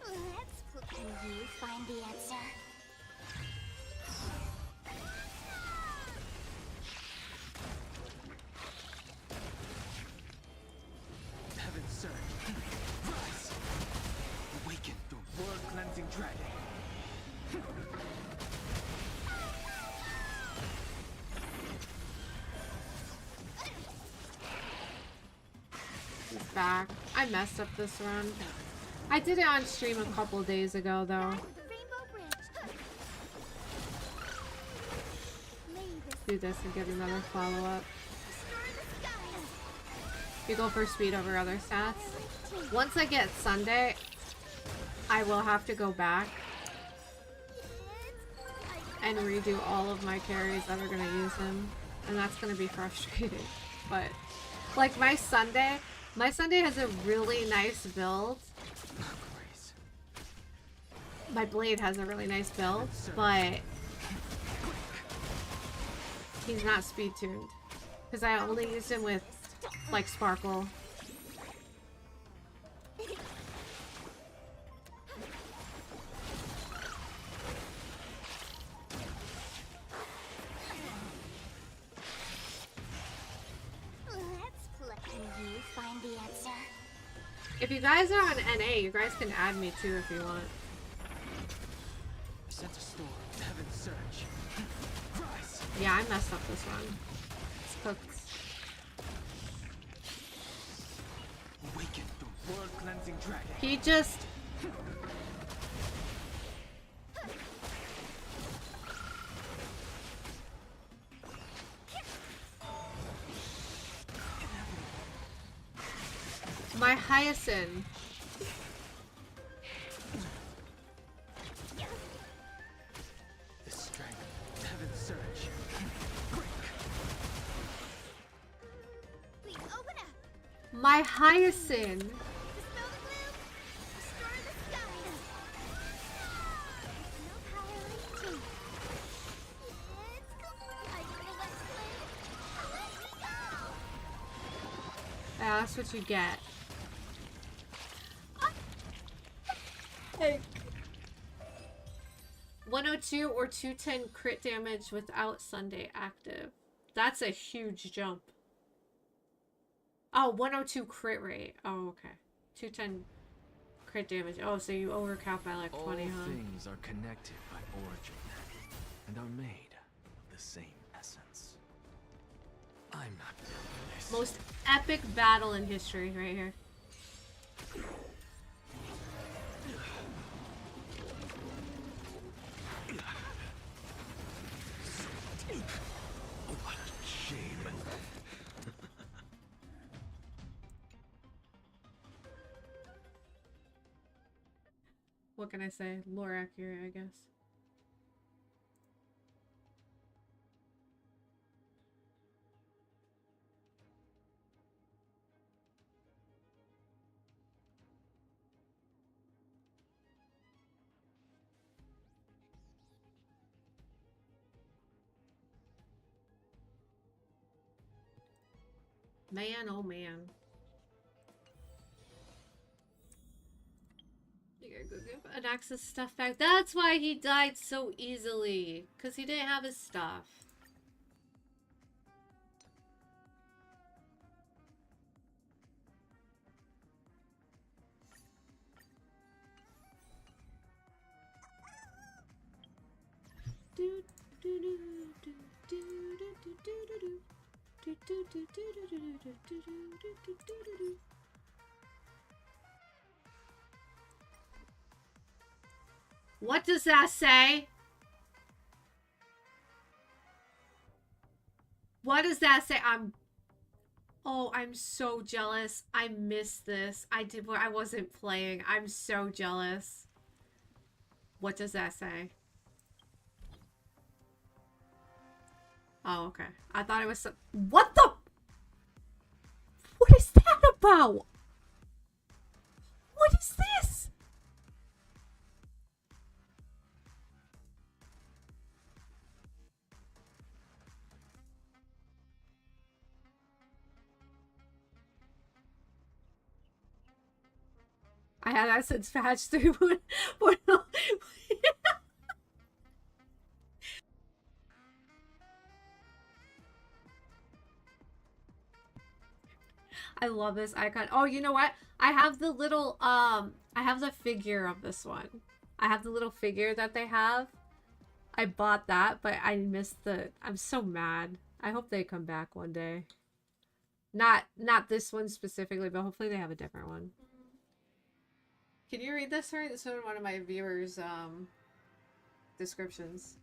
Let's play. Can you find the answer? Heaven's surge. Rise. Awaken the world cleansing dragon. He's back. I messed up this run. I did it on stream a couple days ago, though. Guide with the rainbow bridge. Maybe this. Do this and get another follow-up. Destroy the skies. You go for speed over other stats. Once I get Sunday, I will have to go back and redo all of my carries that are going to use him. And that's going to be frustrating. But, like, my Sunday has a really nice build. Grace. My Blade has a really nice build, but he's not speed tuned. Because I only used him with, like, Sparkle. Let's play. Can you find the answer? If you guys are on NA, you guys can add me too if you want. Sense a storm. Heaven Yeah, I messed up this run. It's cooked. Awaken the world-cleansing dragon. He just... My Hyacinth. The strength of heaven's surge. Please open up. My Hyacinth. Dispel the gloom. Restore the skies. No power like two. It's complete. I don't know what to play. Let me go. Yeah, that's what you get. Hey, 102 or 210 crit damage without Sunday active. That's a huge jump. Oh, 102 crit rate. Oh, okay. 210 crit damage. Oh, so you overcap by like 20, All huh? things are connected by origin and are made of the same essence. I'm not built for this. Most epic battle in history right here. What a shame. What can I say? Lore accurate, I guess. Man, oh man. You gotta go give Anax's stuff back. That's why he died so easily. Because he didn't have his stuff. What does that say? What does that say? I'm so jealous. I missed this. I wasn't playing. I'm so jealous. What does that say? Oh, okay. I thought it was some... What the... What is that about? What is this? I had that since patch 3. I love this icon. Oh, you know what? I have the little, I have the figure of this one. I have the little figure that they have. I bought that, but I missed the, I'm so mad. I hope they come back one day. Not this one specifically, but hopefully they have a different one. Can you read this? Sorry, this is one of my viewers' descriptions.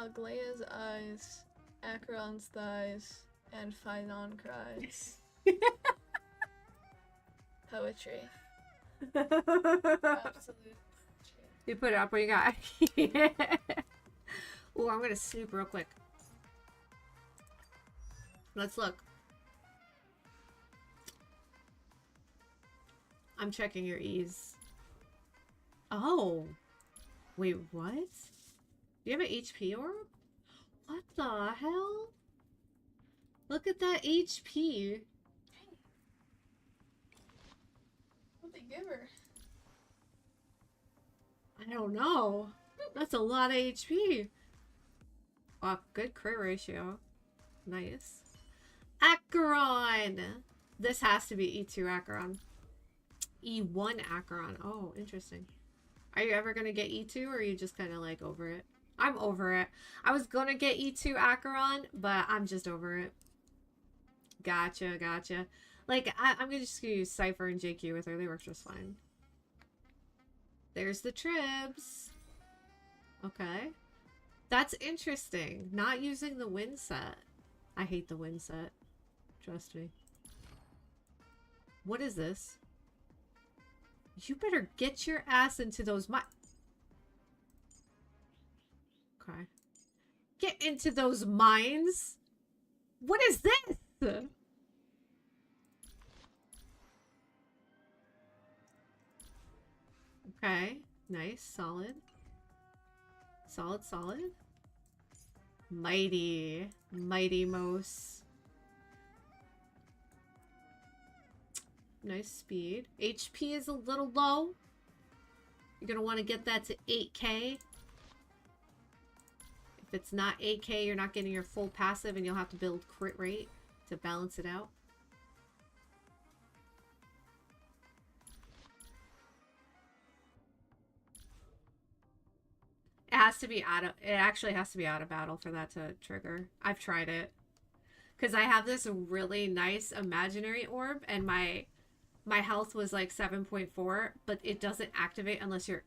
Aglaea's eyes, Acheron's thighs, and Phynon cries. Poetry. Absolute. You put it up. What you got? Oh, I'm gonna snoop real quick. Let's look. I'm checking your E's. Oh. Wait, what? Do you have an HP orb? What the hell? Look at that HP. What'd they give her? I don't know. That's a lot of HP. Wow, good crit ratio. Nice. Acheron! This has to be E2 Acheron. E1 Acheron. Oh, interesting. Are you ever going to get E2 or are you just kind of like over it? I'm over it. I was gonna get E2 Acheron, but I'm just over it. Gotcha, gotcha. Like, I'm gonna just use Cypher and JQ with her. They work just fine. There's the Tribs. Okay. That's interesting. Not using the win set. I hate the win set. Trust me. What is this? You better get your ass into those Okay. Get into those mines. What is this? Okay. Nice. Solid. Solid, solid. Mighty. Mighty Mose. Nice speed. HP is a little low. You're going to want to get that to 8k. If it's not 8k, you're not getting your full passive and you'll have to build crit rate to balance it out. It has to be out of, it actually has to be out of battle for that to trigger. I've tried it. Because I have this really nice imaginary orb and my health was like 7.4, but it doesn't activate unless you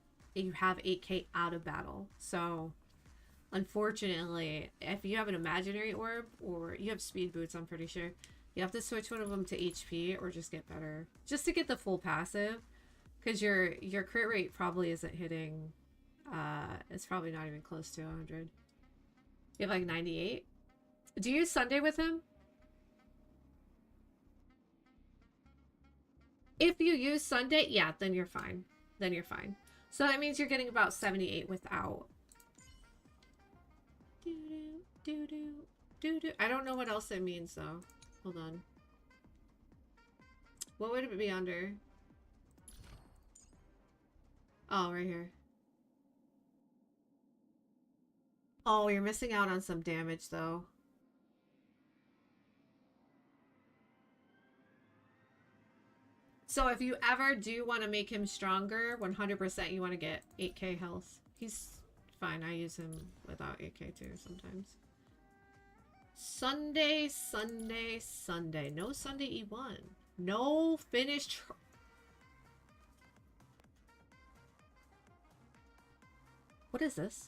have 8k out of battle. So unfortunately, if you have an imaginary orb or you have speed boots, I'm pretty sure, you have to switch one of them to HP or just get better. Just to get the full passive. Because your crit rate probably isn't hitting, it's probably not even close to 100. You have like 98? Do you use Sunday with him? If you use Sunday, yeah, then you're fine. Then you're fine. So that means you're getting about 78 without. I don't know what else it means though. Hold on. What would it be under? Oh, right here. Oh, you're missing out on some damage though. So if you ever do want to make him stronger, 100% you want to get 8k health. He's fine. I use him without 8k too sometimes. Sunday, Sunday, Sunday. No Sunday E1. No finish. What is this?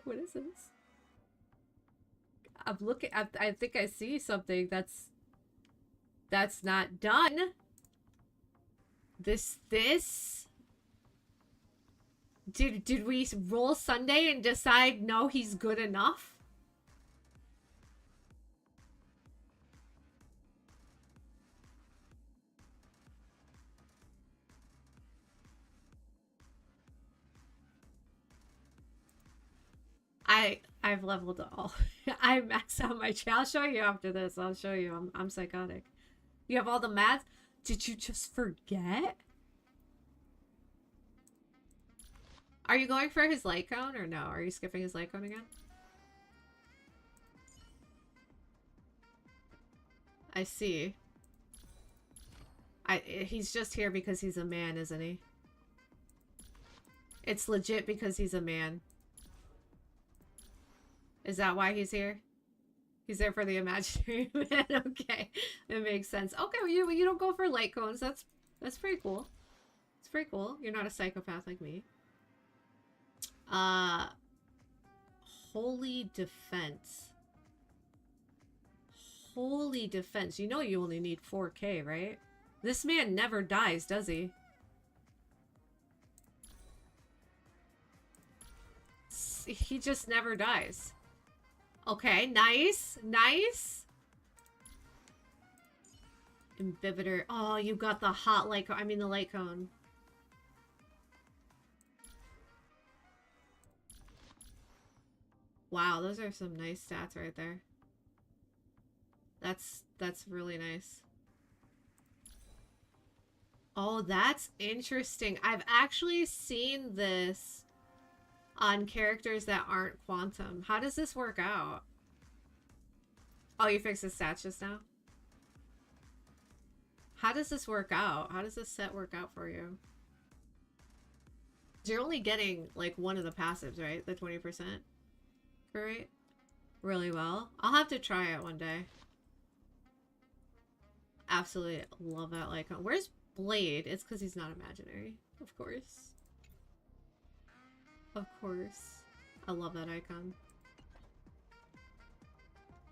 What is this? I'm looking. I think I see something that's not done. This. Did we roll Sunday and decide no, he's good enough? I've leveled all. I maxed out my I'll show you after this. I'll show you. I'm psychotic. You have all the math? Did you just forget? Are you going for his light cone or no? Are you skipping his light cone again? I see. He's just here because he's a man, isn't he? It's legit because he's a man. Is that why he's here? He's there for the imaginary man. Okay, it makes sense. Okay, well, you don't go for light cones. That's pretty cool. It's pretty cool. You're not a psychopath like me. Holy defense. Holy defense. You know you only need 4k, right? This man never dies, does he? He just never dies. Okay, nice. Nice. Imbibitor. Oh, you got the hot light cone. I mean the light cone. Wow, those are some nice stats right there. That's really nice. Oh, that's interesting. I've actually seen this on characters that aren't quantum. How does this work out? Oh, you fixed the stats just now? How does this work out? How does this set work out for you? You're only getting like one of the passives, right? The 20% rate really well. I'll have to try it one day. Absolutely love that icon. Where's Blade? It's because he's not imaginary. Of course. Of course. I love that icon.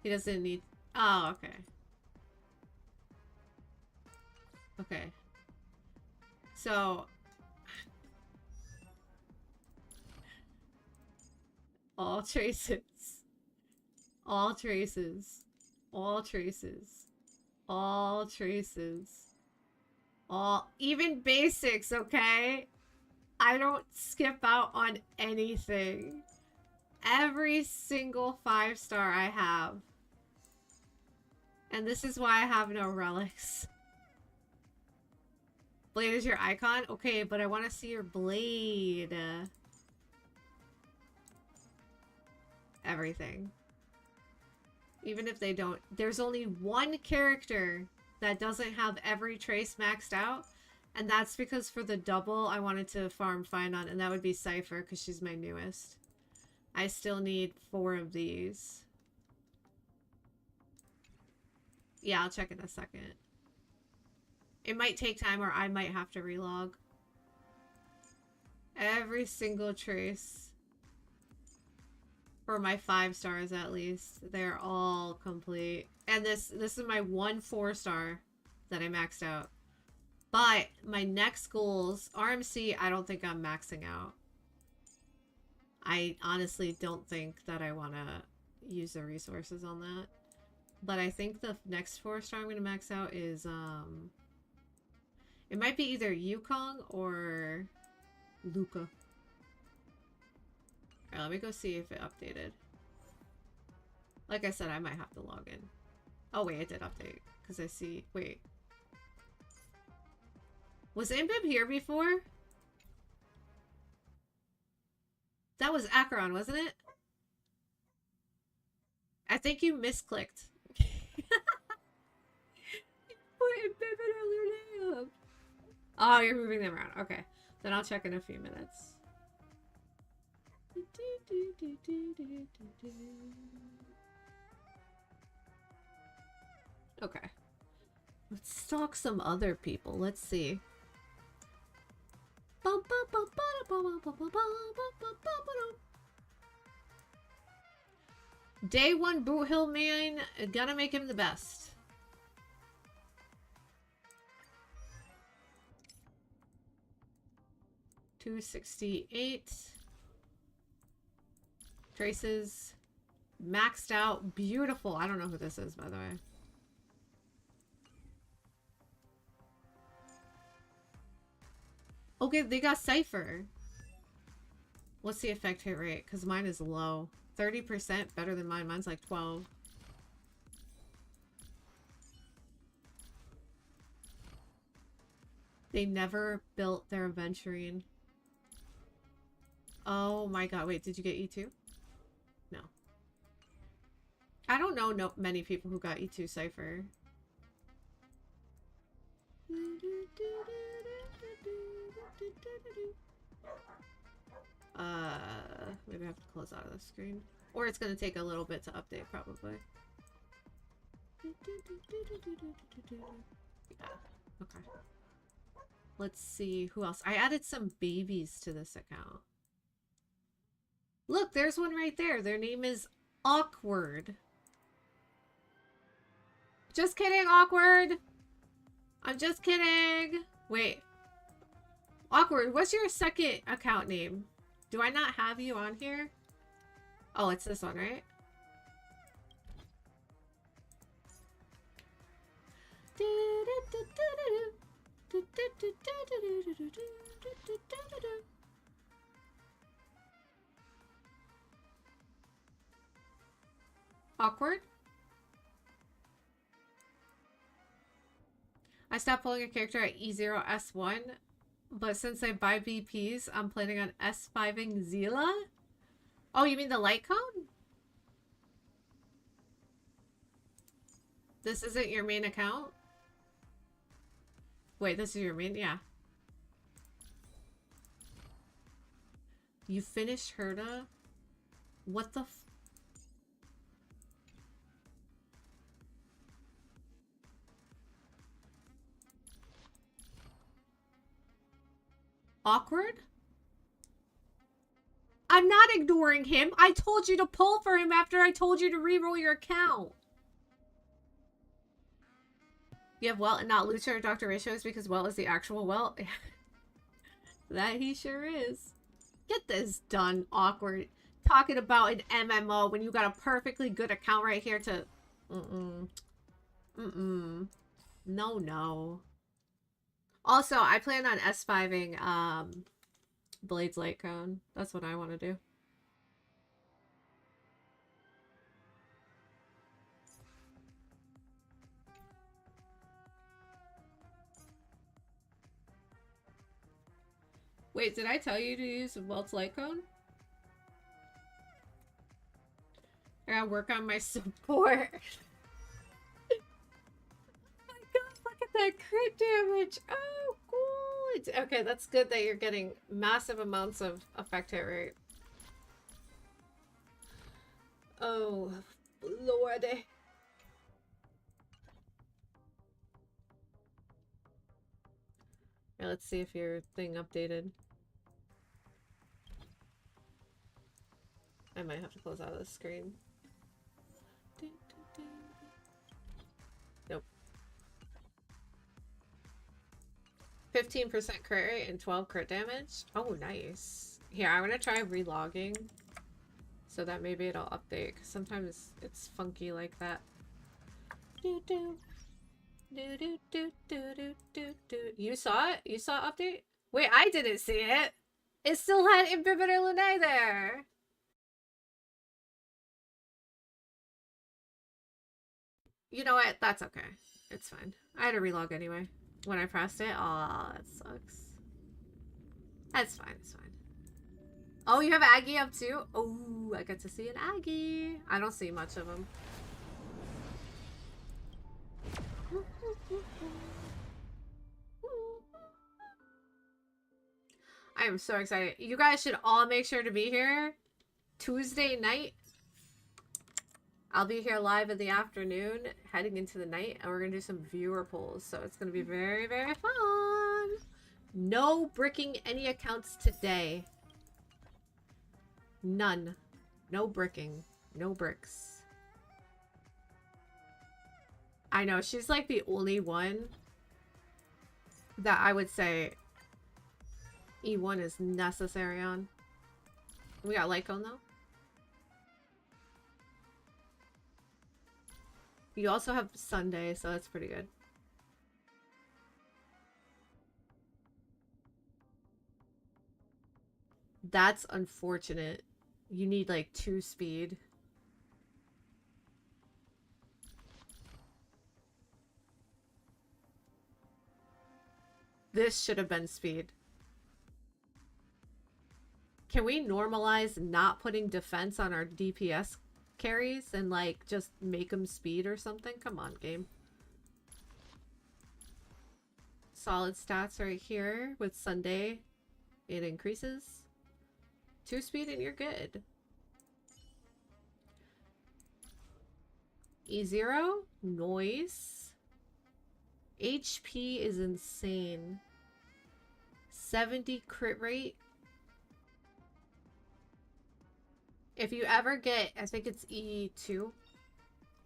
He doesn't need... Oh, okay. Okay. So... all traces. All traces. All traces. All traces. All... even basics, okay? I don't skip out on anything. Every single 5-star I have. And this is why I have no relics. Blade is your icon? Okay, but I want to see your blade. Everything. Even if they don't... there's only one character that doesn't have every trace maxed out. And that's because for the double, I wanted to farm Finon, and that would be Cypher, because she's my newest. I still need 4 of these. Yeah, I'll check in a second. It might take time, or I might have to relog. Every single trace. For my 5-stars, at least. They're all complete. And this is my 1 4-star that I maxed out. But my next goals, RMC, I don't think I'm maxing out. I honestly don't think that I want to use the resources on that. But I think the next 4-star I'm going to max out is, it might be either Yukong or Luca. Alright, let me go see if it updated. Like I said, I might have to log in. Oh wait, it did update. Because I see... wait. Was Imbib here before? That was Acheron, wasn't it? I think you misclicked. You put Imbib in earlier name. Oh, you're moving them around. Okay. Then I'll check in a few minutes. Okay. Let's stalk some other people. Let's see. Day 1 Boot Hill main, gotta make him the best. $268. Traces. Maxed out. Beautiful. I don't know who this is, by the way. Okay, they got Cypher. What's the effect hit rate? Because mine is low. 30% better than mine. Mine's like 12. They never built their Aventurine. Oh my god. Wait, did you get E2? No. I don't know many people who got E2 Cypher. Maybe I have to close out of the screen. Or it's gonna take a little bit to update, probably. Yeah, okay. Let's see who else. I added some babies to this account. Look, there's one right there. Their name is Awkward. Just kidding, Awkward. I'm just kidding. Wait. Awkward, what's your second account name? Do I not have you on here? Oh, it's this one, right? Awkward? I stopped pulling a character at E0 S1, but since I buy VPs, I'm planning on S5ing Zila? Oh, you mean the light cone? This isn't your main account? Wait, this is your main? Yeah. You finished Herda? What the f- Awkward? I'm not ignoring him. I told you to pull for him after I told you to reroll your account. You have Welt and not Lucha or Dr. Ratios because Welt is the actual Welt. That he sure is. Get this done, Awkward. Talking about an MMO when you got a perfectly good account right here to... No, no. Also, I plan on S5ing, Blade's Light Cone. That's what I want to do. Wait, did I tell you to use Welt's Light Cone? I gotta work on my support. Oh my god, look at that crit damage. Oh, cool. It's, okay, that's good that you're getting massive amounts of effect hit rate. Oh, Lord. Yeah, let's see if your thing updated. I might have to close out of the screen. Nope. 15% crit rate and 12 crit damage. Oh, nice. Here, I'm gonna try relogging so that maybe it'll update. 'Cause sometimes it's funky like that. Do do do do do do do do do. You saw it? You saw update? Wait, I didn't see it. It still had Inhibitor Lune there. You know what? That's okay. It's fine. I had to relog anyway when I pressed it. Oh, that sucks. That's fine. It's fine. Oh, you have Aggie up too? Oh, I get to see an Aggie. I don't see much of them. I am so excited. You guys should all make sure to be here Tuesday night. I'll be here live in the afternoon, heading into the night, and we're going to do some viewer polls. So it's going to be very, very fun. No bricking any accounts today. None. No bricking. No bricks. I know, she's like the only one that I would say E1 is necessary on. We got Lycone though. You also have Sunday, so that's pretty good. That's unfortunate. You need like 2 speed. This should have been speed. Can we normalize not putting defense on our DPS carries and like just make them speed or something? Come on, game. Solid stats right here with Sunday. It increases 2 speed and you're good. E0 noise. HP is insane. 70 crit rate. If you ever get, I think it's E2.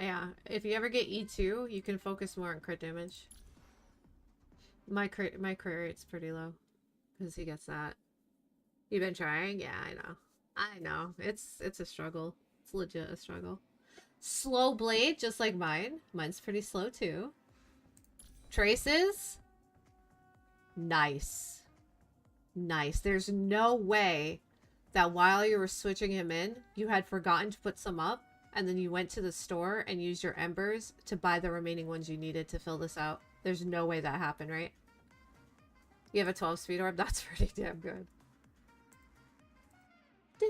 Yeah, if you ever get E2, you can focus more on crit damage. My crit rate's pretty low because he gets that. You've been trying? Yeah, I know. I know. It's a struggle. It's legit a struggle. Slow blade, just like mine. Mine's pretty slow too. Traces? Nice. Nice. There's no way that while you were switching him in, you had forgotten to put some up, and then you went to the store and used your embers to buy the remaining ones you needed to fill this out. There's no way that happened, right? You have a 12 speed orb? That's pretty damn good. I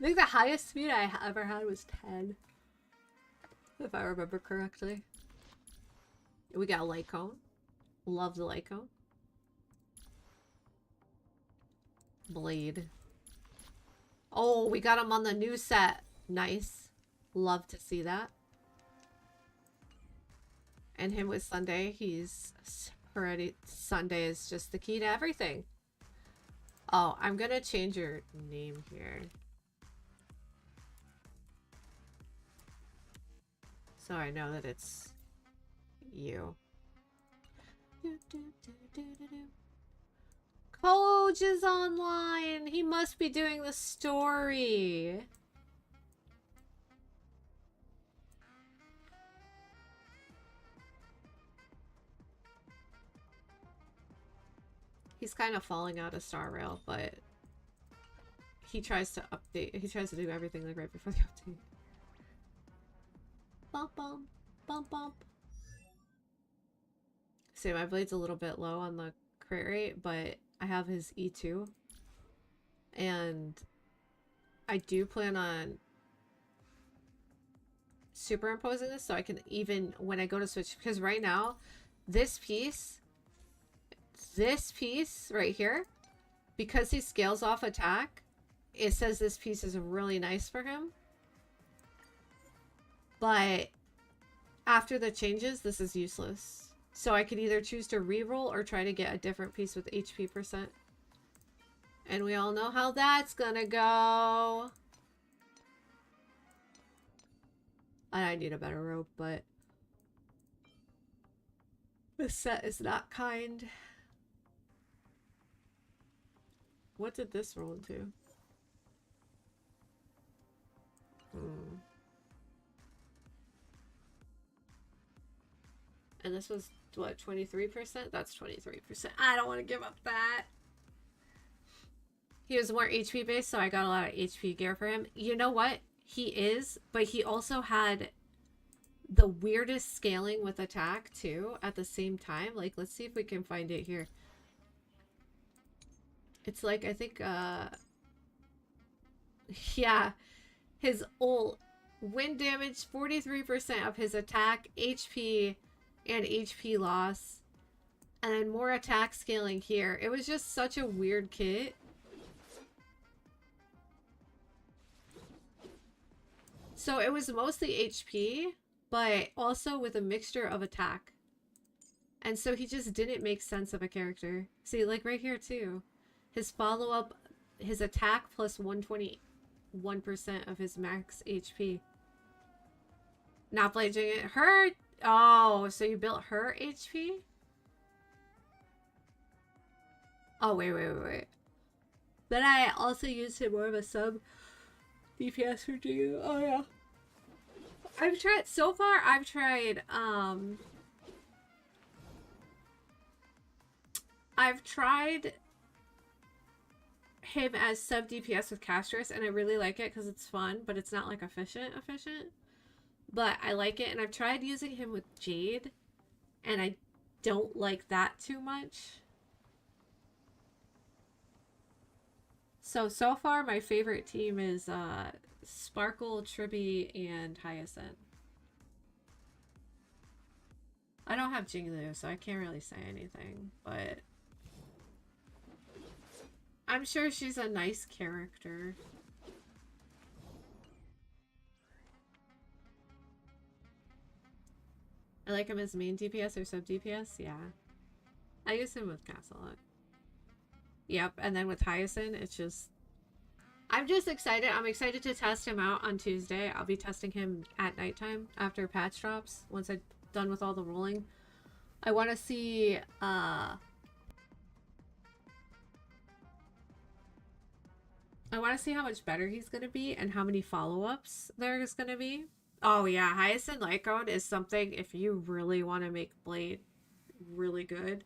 think the highest speed I ever had was 10. If I remember correctly. We got a light cone. Love the light cone. Blade. Oh, we got him on the new set. Nice. Love to see that. And him with Sunday. He's already... Sunday is just the key to everything. Oh, I'm gonna change your name here. So I know that it's you. Coach is online. He must be doing the story. He's kind of falling out of Star Rail, but he tries to update. He tries to do everything like right before the update. Bump, bump, bump, bump. See, my blade's a little bit low on the crit rate, but I have his E2. And I do plan on superimposing this so I can even, when I go to switch, because right now, this piece right here, because he scales off attack, it says this piece is really nice for him. But after the changes, this is useless. So I could either choose to reroll or try to get a different piece with HP percent. And we all know how that's gonna go. And I need a better rope, but this set is not kind. What did this roll into? And this was, what, 23%? That's 23%. I don't want to give up that. He was more HP based, so I got a lot of HP gear for him. You know what? He is, but he also had the weirdest scaling with attack, too, at the same time. Like, let's see if we can find it here. It's like, I think, yeah, his ult, wind damage, 43% of his attack, HP, and HP loss, and then more attack scaling here. It was just such a weird kit. So it was mostly HP, but also with a mixture of attack. And so he just didn't make sense of a character. See, like right here too. His follow-up, his attack plus 121% of his max HP. Not pledging it. Her... Oh, so you built her HP? Oh, wait. Then I also used him more of a sub DPS for you. Oh, yeah. I've tried... So far, I've tried him as sub DPS with Castress, and I really like it because it's fun, but it's not like efficient. But I like it, and I've tried using him with Jade, and I don't like that too much. So far my favorite team is Sparkle, Tribby, and Hyacinth. I don't have Jinglu, so I can't really say anything, but I'm sure she's a nice character. I like him as main DPS or sub DPS, yeah. I use him with Cass a lot. Yep, and then with Hyacinth, it's just... I'm just excited. I'm excited to test him out on Tuesday. I'll be testing him at nighttime after patch drops, once I'm done with all the rolling. I want to see, I want to see how much better he's going to be and how many follow-ups there's going to be. Oh yeah, Hyacinth Light Cone is something, if you really want to make Blade really good,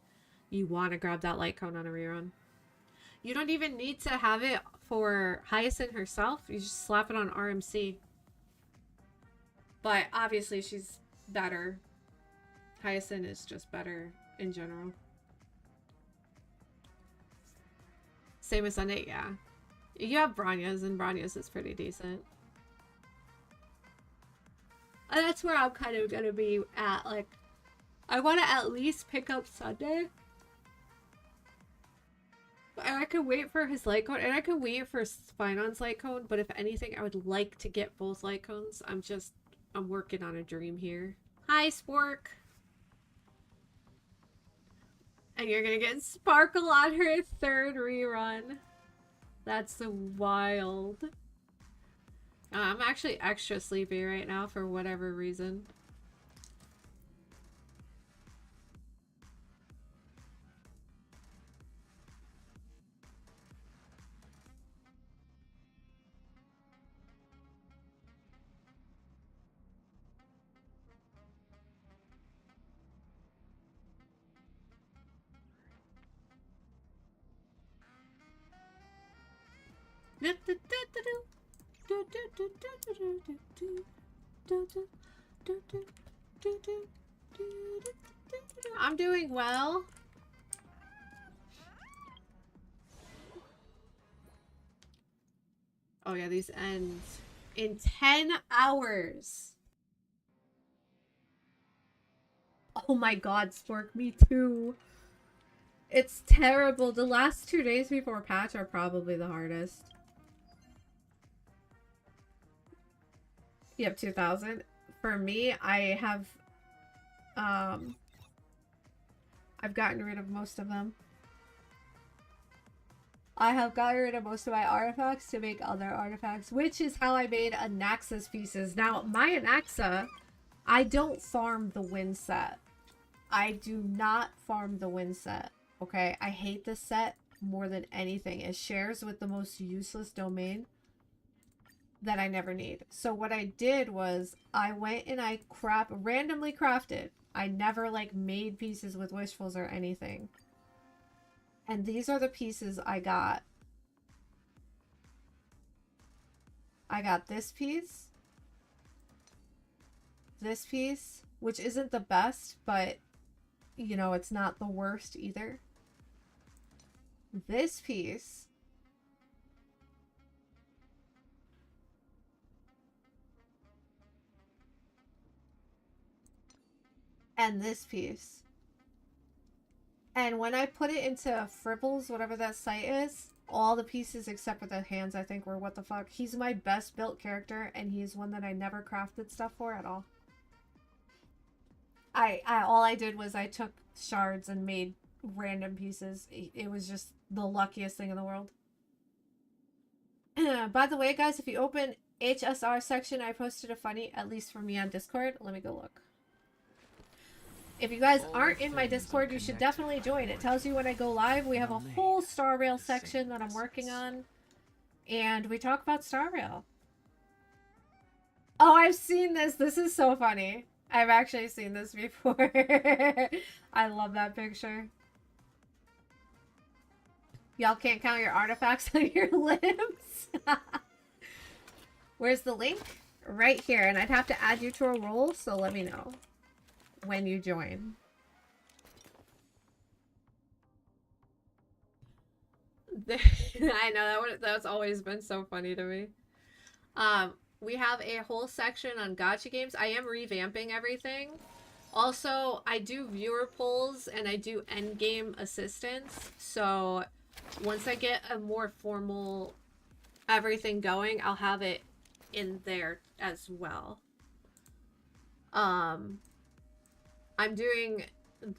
you want to grab that Light Cone on a rerun. You don't even need to have it for Hyacinth herself. You just slap it on RMC. But obviously she's better. Hyacinth is just better in general. Same as Sunday, yeah. You have Branyas, and Branyas is pretty decent. And that's where I'm kind of gonna be at. Like, I want to at least pick up Sunday. And I could wait for his light cone, and I could wait for Spinon's light cone, but if anything, I would like to get both light cones. I'm working on a dream here. Hi, Spork! And you're gonna get Sparkle on her 3rd rerun. That's so wild. I'm actually extra sleepy right now for whatever reason. I'm doing well. Oh yeah, these end in 10 hours. Oh my god, Spork, me too. It's terrible. The last 2 days before patch are probably the hardest. You have 2,000. For me, I have I've gotten rid of most of them. I have gotten rid of most of my artifacts to make other artifacts, which is how I made Anaxa's pieces. Now, my Anaxa, I don't farm the win set. I do not farm the win set, okay? I hate this set more than anything. It shares with the most useless domain that I never need. So what I did was I went and I randomly crafted. I never like made pieces with wishfuls or anything. And these are the pieces I got. I got this piece, which isn't the best, but you know, it's not the worst either. This piece. And this piece. And when I put it into Fribbles, whatever that site is, all the pieces except for the hands, I think, were what the fuck. He's my best built character, and he's one that I never crafted stuff for at all. All I did was I took shards and made random pieces. It was just the luckiest thing in the world. By the way, guys, if you open HSR section, I posted a funny, at least for me on Discord. Let me go look. If you guys aren't in my Discord, you should definitely join. It tells you when I go live. We have a whole Star Rail section that I'm working on. And we talk about Star Rail. Oh, I've seen this. This is so funny. I've actually seen this before. I love that picture. Y'all can't count your artifacts on your limbs. Where's the link? Right here. And I'd have to add you to a roll, so let me know when you join. I know that's always been so funny to me. We have a whole section on gacha games. I am revamping everything. Also, I do viewer polls and I do endgame assistance. So once I get a more formal everything going, I'll have it in there as well. I'm doing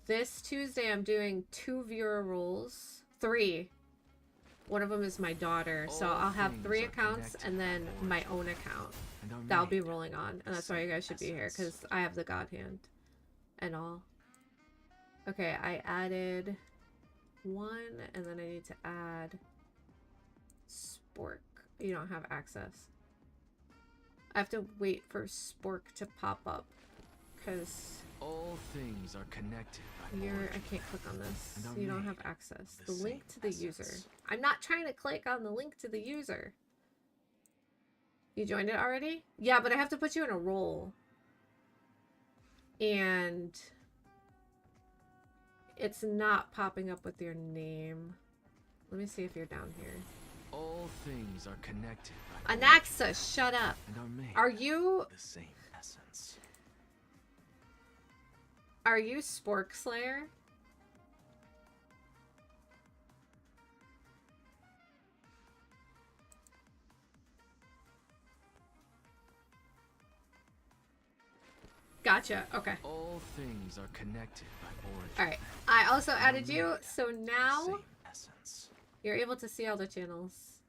this Tuesday, I'm doing 2 viewer roles. 3. One of them is my daughter. So I'll have 3 accounts and then my own account. That'll be rolling on. And that's why you guys should be here, because I have the God Hand and all. Okay, I added 1 and then I need to add Spork. You don't have access. I have to wait for Spork to pop up, because all things are connected by I can't click on this. You don't have access. The link to the user. essence. I'm not trying to click on the link to the user. You joined it already? Yeah, but I have to put you in a role. And it's not popping up with your name. Let me see if you're down here. All things are connected by Anaxa, shut up. and are made Are you... of the same essence. Are you Spork Slayer? Gotcha. Okay. All things are connected by origin. All right. I also added you, so now Same essence. you're able to see all the channels.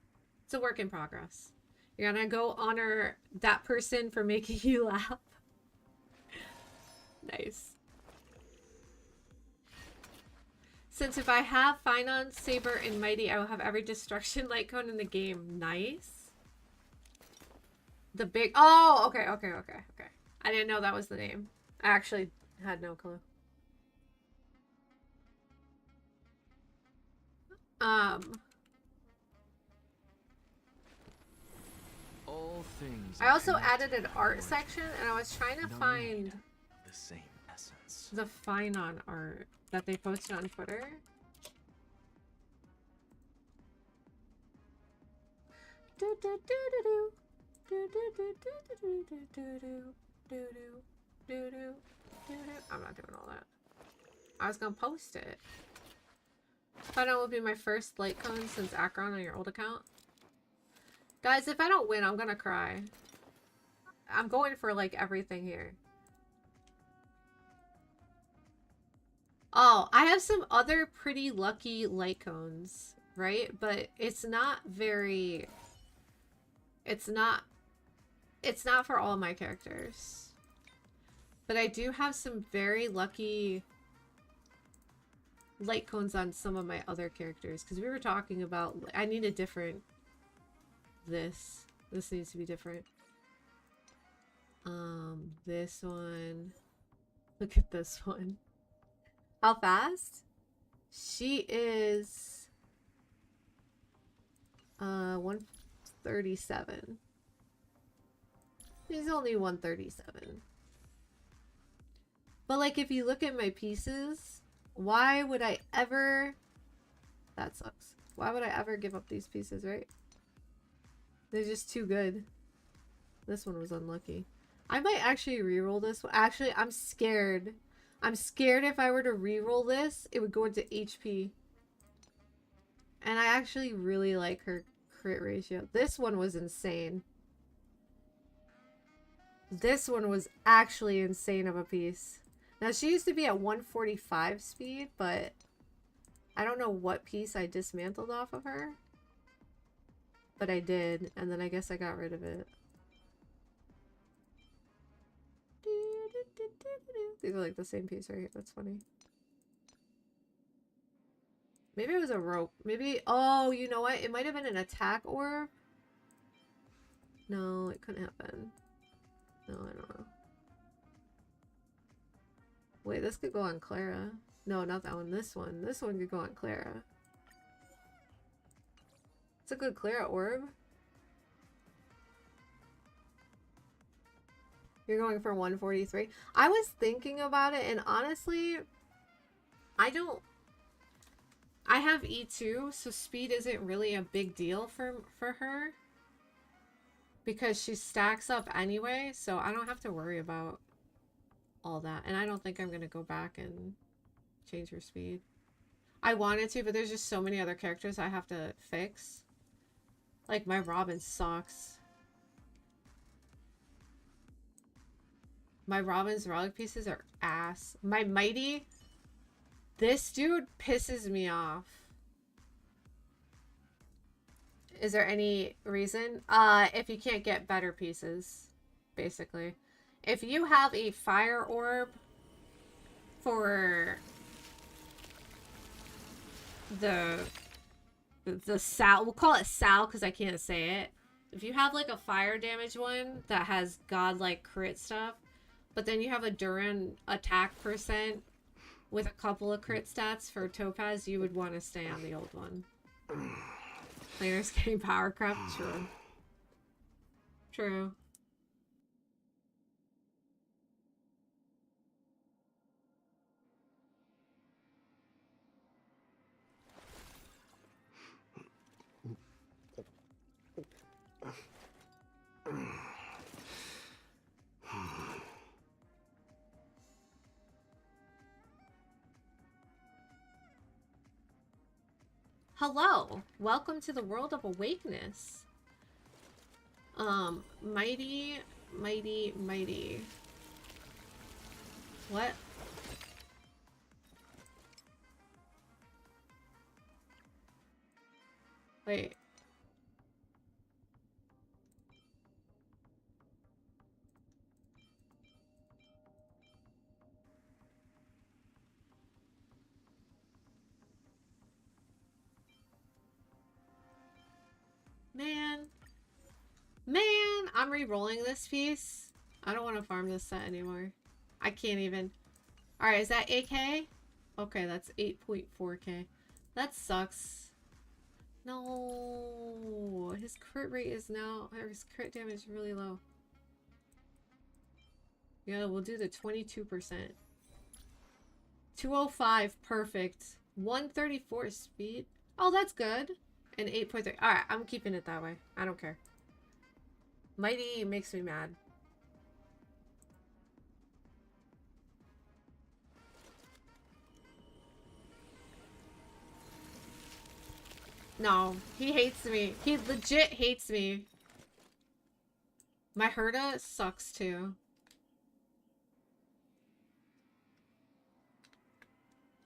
It's a work in progress. You're gonna go honor that person for making you laugh. Nice. Since if I have Finon, Saber, and Mighty, I will have every destruction light cone in the game. Nice. The big... Oh, okay. I didn't know that was the name. I actually had no clue. All things I are also connected added an by art origin. section, and I was trying to No find need. The same essence. the Finon art that they posted on Twitter. I'm not doing all that. I was gonna post it. Finon will be my first light cone since Akron on your old account. Guys, if I don't win, I'm gonna cry. I'm going for like everything here. Oh, I have some other pretty lucky light cones, right? But it's not very... It's not for all my characters. But I do have some very lucky light cones on some of my other characters. Because we were talking about... I need a different... This needs to be different. This one. Look at this one. How fast? She is 137. She's only 137. But like if you look at my pieces, why would I ever... That sucks. Why would I ever give up these pieces, right? They're just too good. This one was unlucky. I might actually reroll this one. Actually, I'm scared. I'm scared if I were to reroll this, it would go into HP. And I actually really like her crit ratio. This one was insane. This one was actually insane of a piece. Now, she used to be at 145 speed, but I don't know what piece I dismantled off of her. But I did, and then I guess I got rid of it. These are like the same piece right here. That's funny. Maybe it was a rope. Maybe... Oh, you know what? It might have been an attack orb. No, it couldn't have been. No, I don't know. Wait, this could go on Clara. No, not that one. This one. This one could go on Clara. It's a good Clara orb. You're going for 143. I was thinking about it, and honestly, I have E2, so speed isn't really a big deal for her. Because she stacks up anyway, so I don't have to worry about all that. And I don't think I'm going to go back and change her speed. I wanted to, but there's just so many other characters I have to fix. Like, my Robin sucks. My Robin's relic pieces are ass. My Mighty, this dude pisses me off. Is there any reason? If you can't get better pieces, basically. If you have a fire orb for the Sal, we'll call it Sal because I can't say it. If you have like a fire damage one that has godlike crit stuff, but then you have a Duran attack percent with a couple of crit stats for Topaz, you would want to stay on the old one. Players getting power crept? True. True. Hello. Welcome to the world of awakeness. Mighty, mighty, mighty. What? Wait. Man. Man, I'm re-rolling this piece. I don't want to farm this set anymore. I can't even. Alright, is that 8k? Okay, that's 8.4k. That sucks. No. His crit rate is now... His crit damage is really low. Yeah, we'll do the 22%. 205, perfect. 134 speed. Oh, that's good. And 8.3. Alright, I'm keeping it that way. I don't care. Mighty makes me mad. No, he hates me. He legit hates me. My Herda sucks too.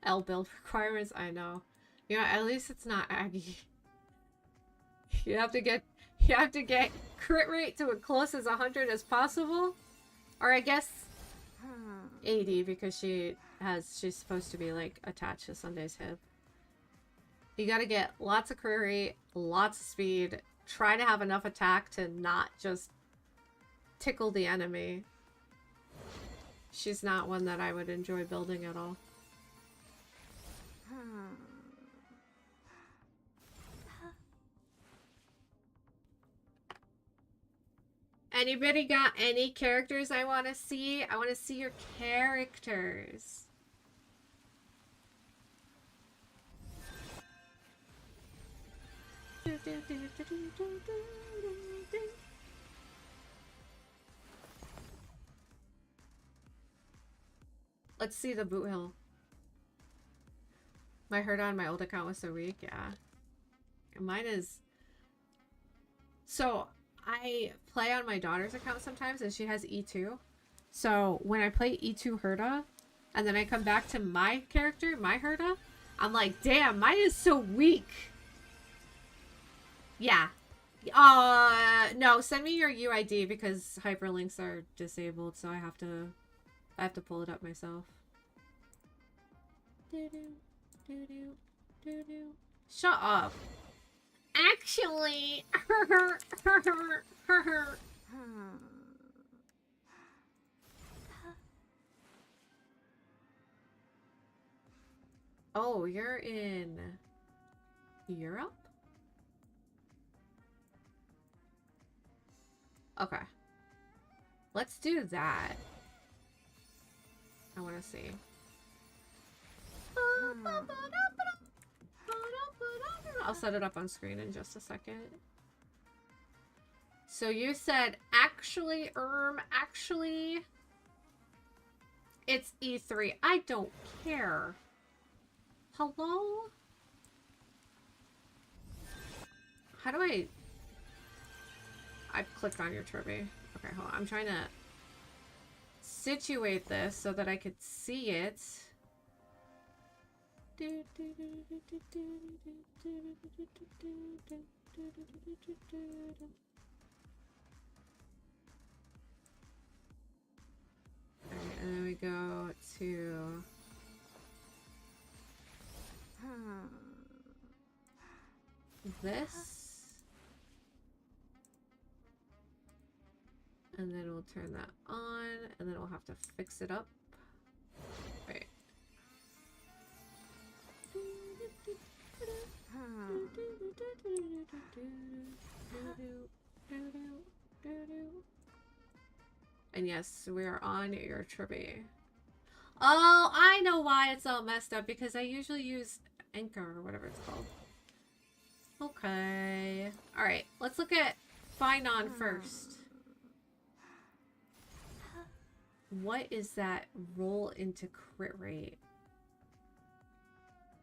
L build requirements, I know. You know, at least it's not Aggie. You have to get crit rate to as close as 100 as possible. Or I guess 80 because she's supposed to be like attached to Sunday's hip. You gotta get lots of crit rate, lots of speed, try to have enough attack to not just tickle the enemy. She's not one that I would enjoy building at all. Anybody got any characters I want to see? I want to see your characters. Let's see the boot hill. My herd on my old account was so weak, yeah. Mine is... So, I play on my daughter's account sometimes, and she has E2. So, when I play E2 Herda, and then I come back to my character, my Herda, I'm like, damn, mine is so weak. Yeah. No, send me your UID because hyperlinks are disabled, so I have to pull it up myself. Shut up. Actually, oh, you're in Europe? Okay. Let's do that. I want to see. I'll set it up on screen in just a second. So you said, actually, it's E3. I don't care. Hello? How do I clicked on your Turby. Okay, hold on. I'm trying to situate this so that I could see it. Alright, and then we go to this. And then we'll turn that on, and then we'll have to fix it up. Wait. And yes, we are on your Turby. Oh, I know why it's all messed up, because I usually use Anchor or whatever it's called. Okay. Alright, let's look at Finon first. What is that roll into crit rate?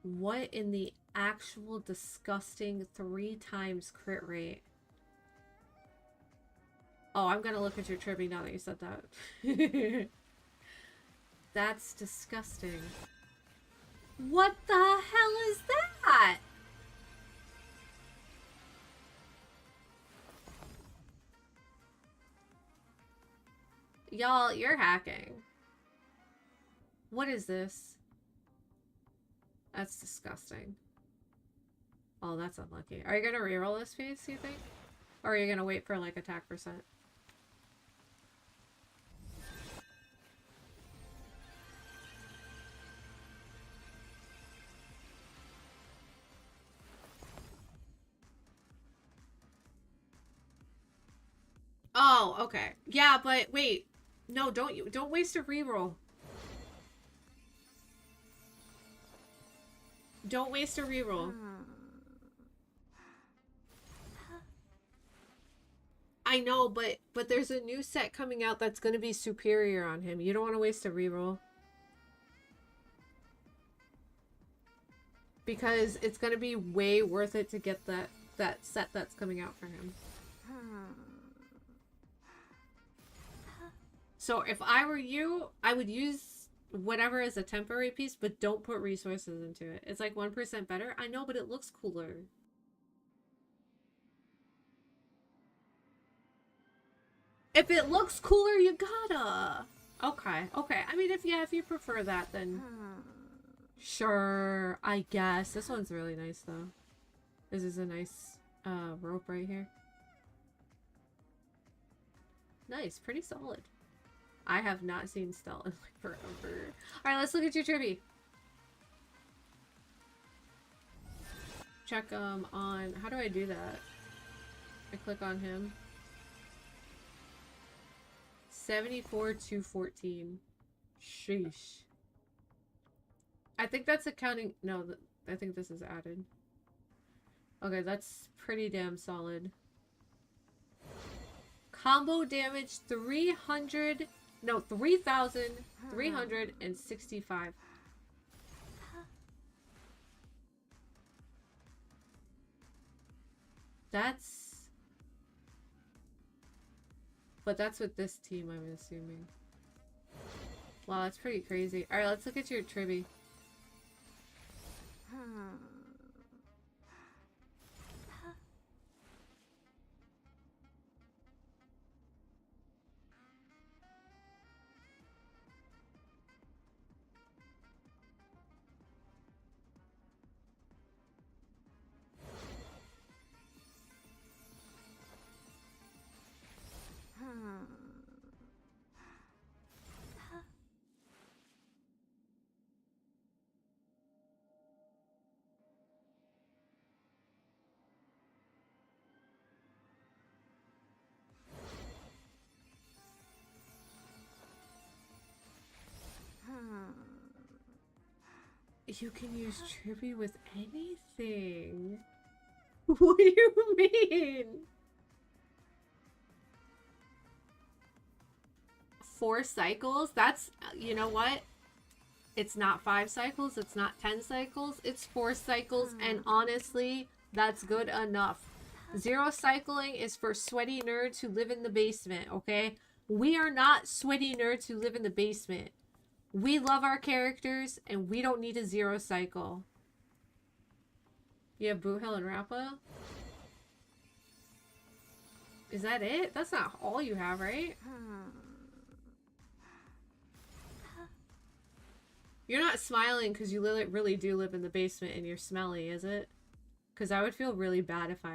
What in the actual disgusting 3 times crit rate. Oh, I'm gonna look at your tribute now that you said that. That's disgusting. What the hell is that? Y'all, you're hacking. What is this? That's disgusting. Oh, that's unlucky. Are you gonna reroll this piece, you think? Or are you gonna wait for like attack percent? Oh, okay. Yeah, but wait. No, don't waste a reroll. Don't waste a reroll. I know, but there's a new set coming out that's going to be superior on him. You don't want to waste a reroll. Because it's going to be way worth it to get that set that's coming out for him. So if I were you, I would use whatever as a temporary piece, but don't put resources into it. It's like 1% better. I know, but it looks cooler. If it looks cooler, you gotta. Okay, okay. I mean, if you prefer that, then sure, I guess. This one's really nice, though. This is a nice rope right here. Nice, pretty solid. I have not seen Stell in like forever. Alright, let's look at your tribute. Check on, how do I do that? I click on him. 74 to 14. Sheesh. I think that's accounting, no, I think this is added. Okay, that's pretty damn solid. Combo damage 3,365. But that's with this team, I'm assuming. Wow, that's pretty crazy. Alright, let's look at your tribute. You can use tribute with anything. What do you mean? 4 cycles? That's, you know what? It's not 5 cycles, it's not 10 cycles, it's 4 cycles, and honestly, that's good enough. 0 cycling is for sweaty nerds who live in the basement, okay? We are not sweaty nerds who live in the basement. We love our characters, and we don't need a 0 cycle. You have Boohill and Rappa? Is that it? That's not all you have, right? You're not smiling because you really do live in the basement and you're smelly, is it? Because I would feel really bad if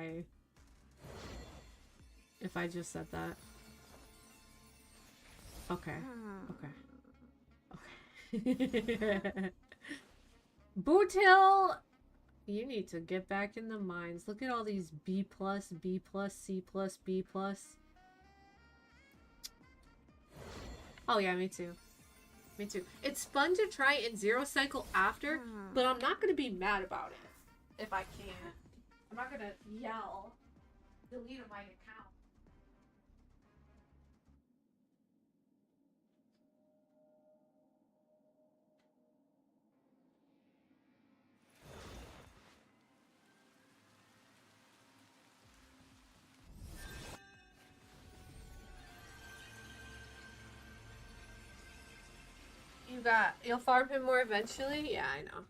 I just said that. Okay. Okay. Bootill! You need to get back in the mines. Look at all these B+, B+, C+, B+. Oh yeah, me too. Me too. It's fun to try and 0 cycle after, but I'm not going to be mad about it if I can. I'm not going to yell, delete my account. You'll farm him more eventually? Yeah, I know.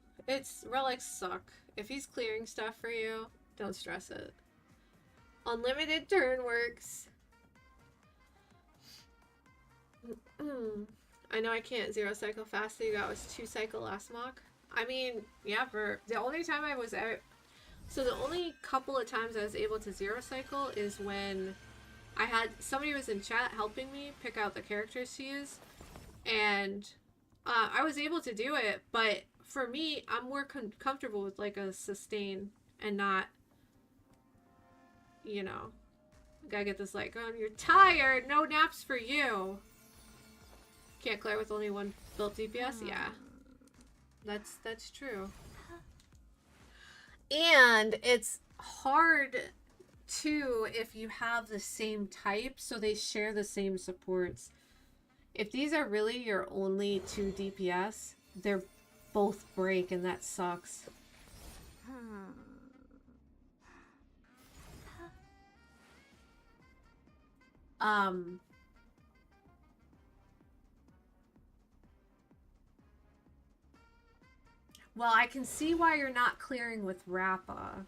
Relics suck. If he's clearing stuff for you, don't stress it. Unlimited turn works. I know I can't 0 cycle fast, so you got was 2 cycle last mock. I mean, yeah, for the only time I was out. So the only couple of times I was able to 0 cycle is when I had somebody was in chat helping me pick out the characters to use, and I was able to do it. But for me, I'm more comfortable with like a sustain and not, you know, gotta get this like, oh, you're tired, no naps for you. Can't clear with only one built DPS? Yeah. That's true. And it's hard too if you have the same type, so they share the same supports. If these are really your only 2 DPS, they're both break, and that sucks. Well, I can see why you're not clearing with Rappa.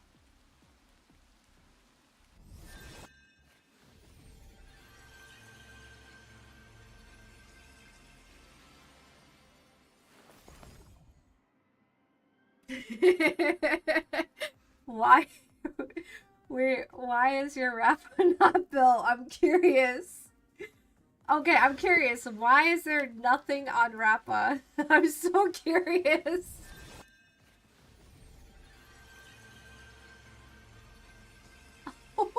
Why? Why is your Rappa not built? I'm curious. Okay, I'm curious. Why is there nothing on Rappa? I'm so curious. Oh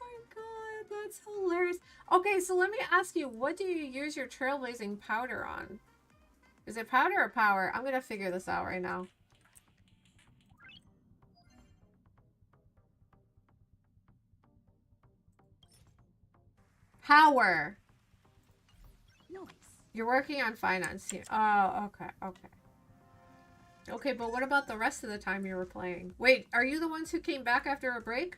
my god, that's hilarious. Okay, so let me ask you, what do you use your trailblazing powder on? Is it powder or power? I'm gonna figure this out right now. Power. Nice. You're working on finance here. Oh, okay, okay. Okay, but what about the rest of the time you were playing? Wait, are you the ones who came back after a break?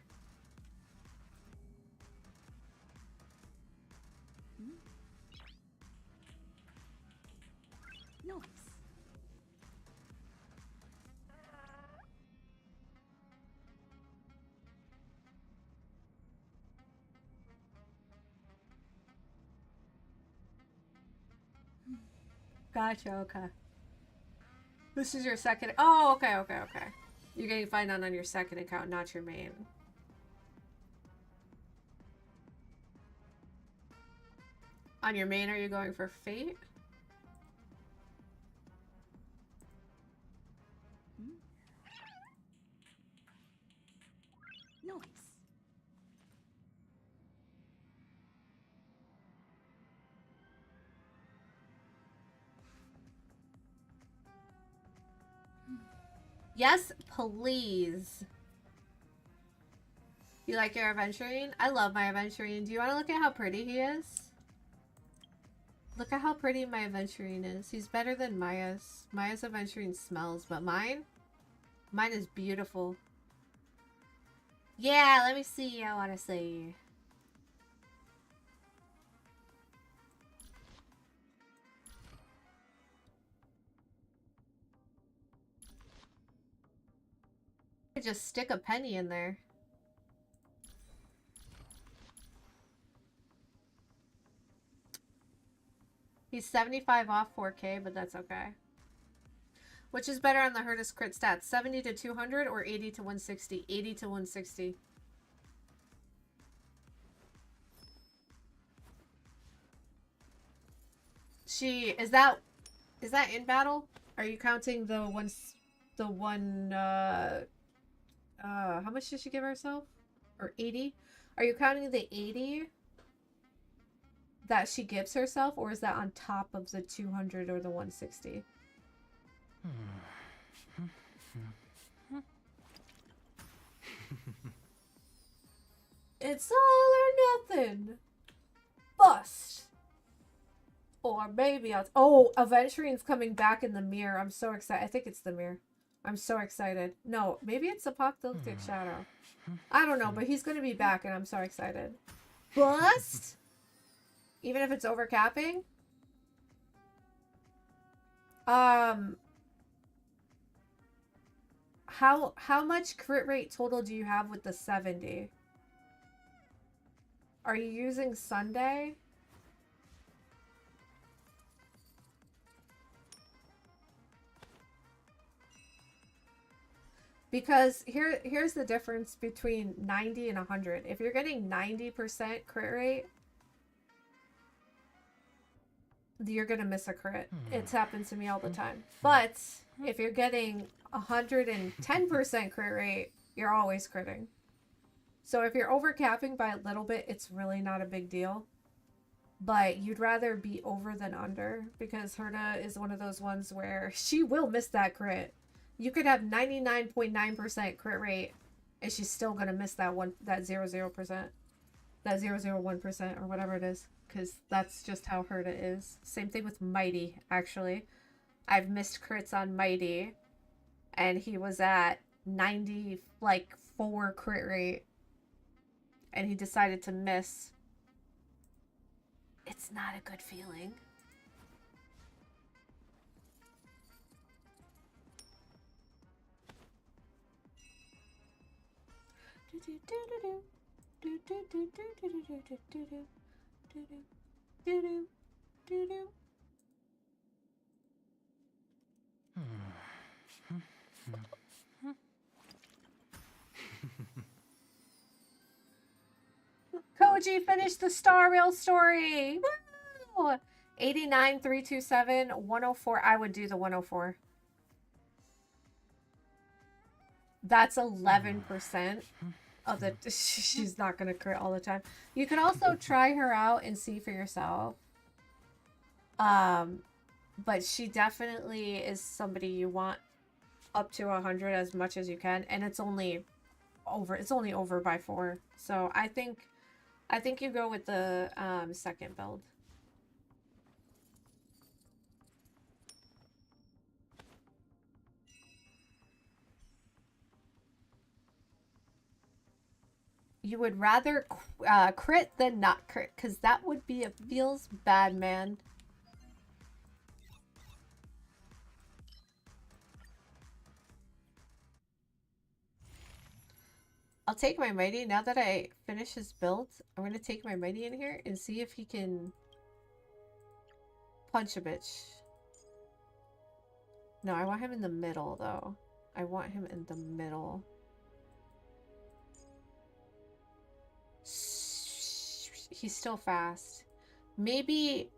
Nice. Gotcha, okay. This is your second. Oh, okay, okay, okay. You're getting finance on your second account, not your main. On your main, are you going for Fate? Nice. Yes, please. You like your aventurine? I love my aventurine. Do you want to look at how pretty he is? Look at how pretty my aventurine is. He's better than Maya's. Maya's aventurine smells, but mine is beautiful. Yeah, let me see. I want to see. Just stick a penny in there. He's 75 off 4K, but that's okay. Which is better on the Hurtus crit stats? 70 to 200 or 80 to 160? 80 to 160. Is that in battle? Are you counting the one how much did she give herself? Or 80? Are you counting the 80 that she gives herself, or is that on top of the 200 or the 160? It's all or nothing. Bust. Or maybe I'll... Oh, Aventurine's coming back in the mirror. I'm so excited. I think it's the mirror. I'm so excited. No, maybe it's Apocalyptic Shadow. I don't know, but he's going to be back, and I'm so excited. Bust? Even if it's overcapping? How much crit rate total do you have with the 70? Are you using Sunday? Because here's the difference between 90 and 100. If you're getting 90% crit rate, you're gonna miss a crit. It's happened to me all the time. But if you're getting 110% crit rate, you're always critting. So if you're overcapping by a little bit, it's really not a big deal. But you'd rather be over than under, because Herta is one of those ones where she will miss that crit. You could have 99.9% crit rate, and she's still gonna miss that 0.00%, that 0.001% or whatever it is, because that's just how Herta is. Same thing with Mighty, actually. I've missed crits on Mighty, and he was at 94 crit rate, and he decided to miss. It's not a good feeling. Koji finished the Raillll story. Woo! 89, 327, 104. I would do the 104. That's 11% of the... She's not going to crit all the time. You can also try her out and see for yourself. But she definitely is somebody you want up to 100 as much as you can. And it's only over by 4. So I think you go with the second build. You would rather crit than not crit, because that would be, it feels bad, man. I'll take my Mighty. Now that I finish his build, I'm going to take my Mighty in here and see if he can punch a bitch. No, I want him in the middle, though. I want him in the middle. He's still fast. Maybe...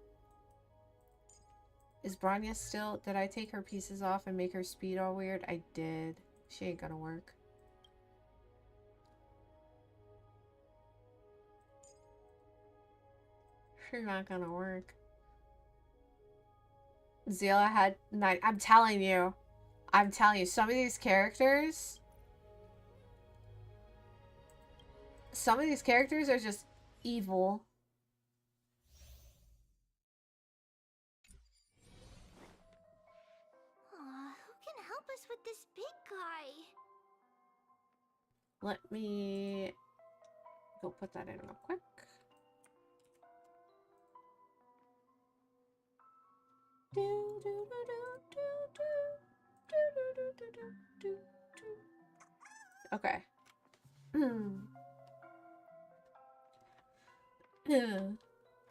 Is Branya still... Did I take her pieces off and make her speed all weird? I did. She ain't gonna work. She's not gonna work. Zilla had 9. I'm telling you. Some of these characters... Some of these characters are just evil. Who can help us with this big guy? Let me go put that in real quick. Okay.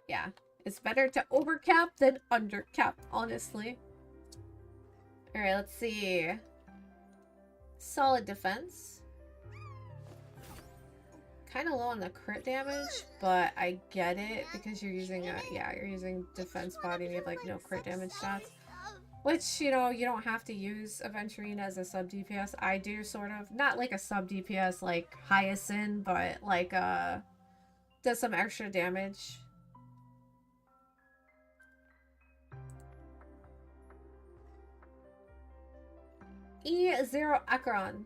Yeah, it's better to overcap than undercap, honestly. Alright, let's see. Solid defense. Kind of low on the crit damage, but I get it because you're using you're using defense body and you have like no crit damage stats. Which, you know, you don't have to use Aventurine as a sub DPS. I do, sort of. Not like a sub DPS like Hyacinth, but like does some extra damage. E0 Acheron.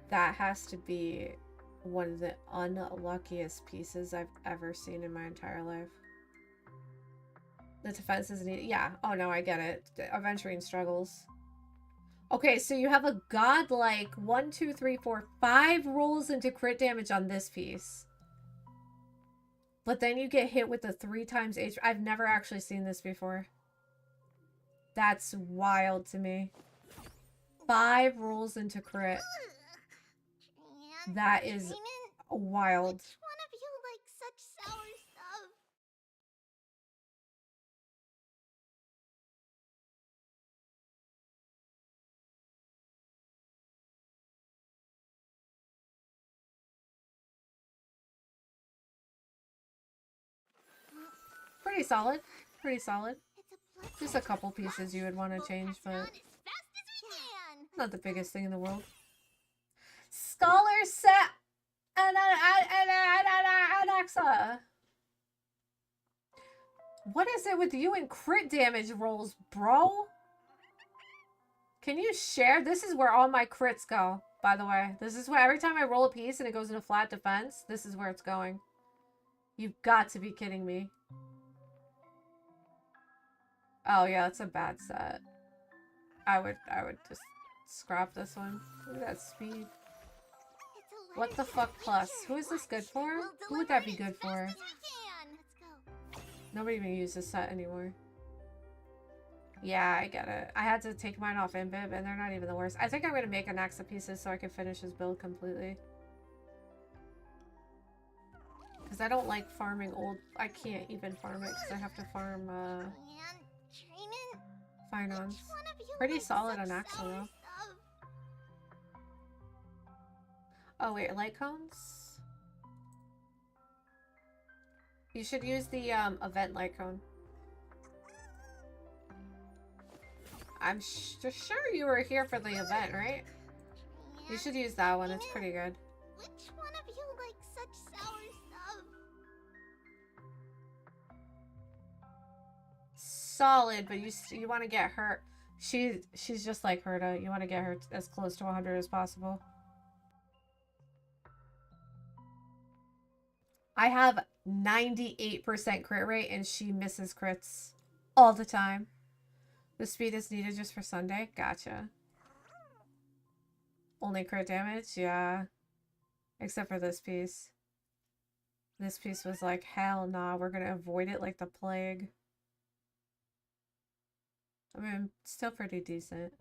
That has to be one of the unluckiest pieces I've ever seen in my entire life. The defense is needed. Yeah. Oh no, I get it. Aventurine struggles. Okay, so you have a godlike 1, 2, 3, 4, 5 rolls into crit damage on this piece. But then you get hit with the 3 times H. I've never actually seen this before. That's wild to me. 5 rolls into crit. And That is wild. which one of you likes such sour stuff? Pretty solid. Pretty solid. It's a blood Just a couple pieces you would want to change, We'll pass but it on as fast as we can. not the biggest thing in the world. Scholar set Anaxa. What is it with you and crit damage rolls, bro? Can you share? This is where all my crits go, by the way. This is where every time I roll a piece and it goes into flat defense, this is where it's going. You've got to be kidding me. Oh yeah, that's a bad set. I would just scrap this one. Look at that speed. It's a What letter the to fuck plus? future. Who is this good for? We'll Who would deliver that be it good as for? fast as we can. Let's go. Nobody even uses this set anymore. Yeah, I get it. I had to take mine off Inbib, and they're not even the worst. I think I'm going to make an axe of pieces so I can finish his build completely. Because I don't like farming old... I can't even farm it because I have to farm, And Training. finance. Which one of you Pretty likes solid such on Axel, sour though. stuff? Oh, wait, light cones? You should use the, event light cone. I'm sure you were here for the event, right? You should use that one. It's pretty good. Which one of you likes such sour stuff? Solid, but you want to get her. She's just like Herta. You want to get her as close to 100 as possible. I have 98% crit rate, and she misses crits all the time. The speed is needed just for Sunday. Gotcha. Only crit damage? Yeah. Except for this piece. This piece was like, hell nah, we're gonna avoid it like the plague. I mean, still pretty decent.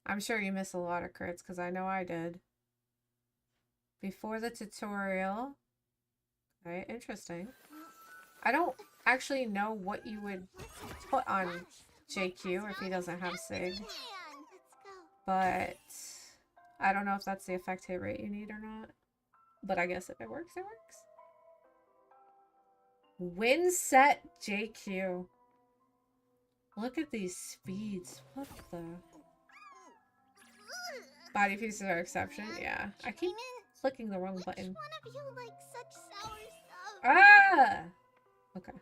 I'm sure you miss a lot of crits, because I know I did. Before the tutorial. Okay, interesting. I don't actually know what you would put on JQ if he doesn't have SIG. Let's go. But I don't know if that's the effect hit rate you need or not. But I guess if it works, it works. Win set JQ. Look at these speeds. What the? Body pieces are exception. Yeah. I keep clicking the wrong button. Which one of you likes such sour stuff? Ah! Okay.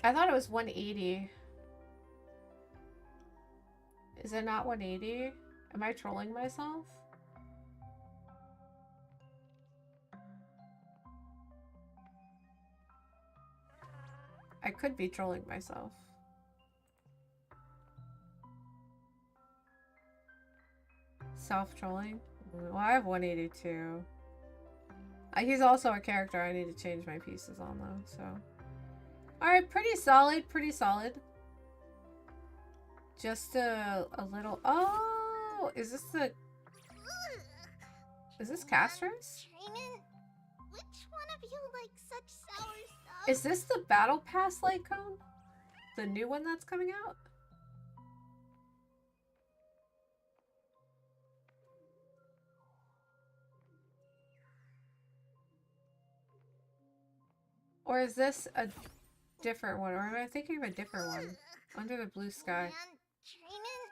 I thought it was 180. Is it not 180? Am I trolling myself? I could be trolling myself. Self-trolling? Well, I have 182. He's also a character I need to change my pieces on, though, so... Alright, pretty solid, pretty solid. Just a little... Oh! Is this the... Is this Castrus? Training. Which one of you likes such sour stuff? Is this the Battle Pass light cone? The new one that's coming out? Or is this a different one? Or am I thinking of a different one? Under the blue sky. And Training.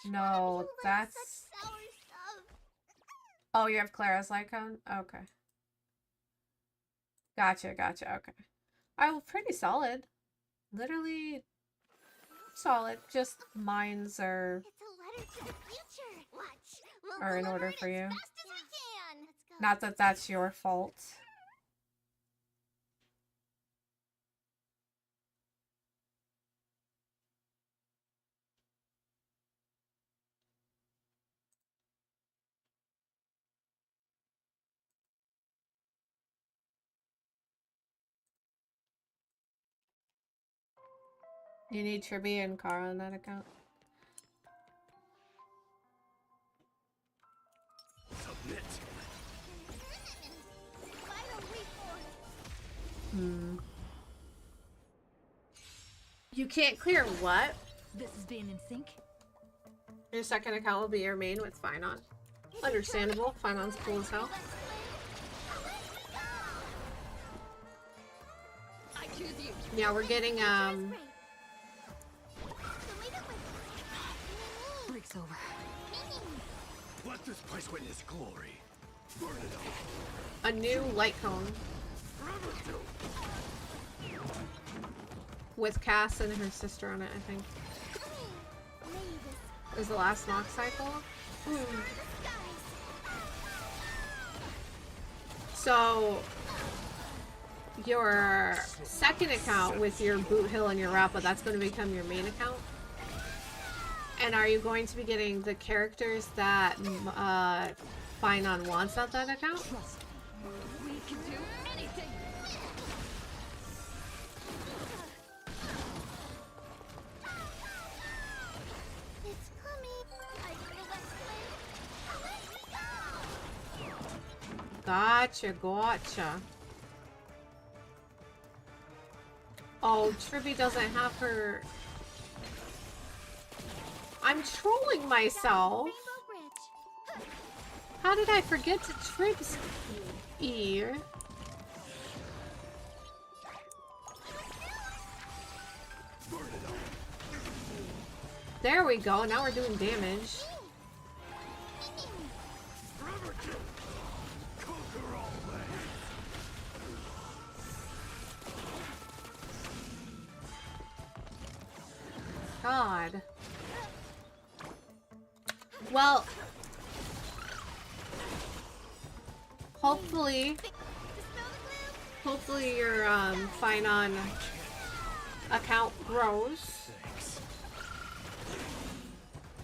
Which No, one of you likes that's... such sour stuff? Oh, you have Clara's light cone? Okay. Gotcha, gotcha, okay. Well, pretty solid. Literally solid. Just mines are It's a letter to the future. Watch. We'll in deliver order it for as you. fast as we can. Let's go. Not that that's your fault. You need Tribby and Kara on that account. Submit. You can't clear what? This is being in sync. Your second account will be your main with Finon. Understandable. Finon's cool as hell. I choose you. Yeah, we're getting Break's over. Let this place witness glory. Burn it up. a new light cone with Cass and her sister on it, I think. Is the last knock cycle. So your second account with your Boot Hill and your Rappa, that's going to become your main account. And are you going to be getting the characters that Finon wants on that account? Trust me. We can do anything. It's coming. I feel that way. Gotcha. Oh, Tribby doesn't have her... I'm trolling myself. Rainbow Bridge. How did I forget to Trib's ear? There we go. Now we're doing damage. God. Well, hopefully your Finon account grows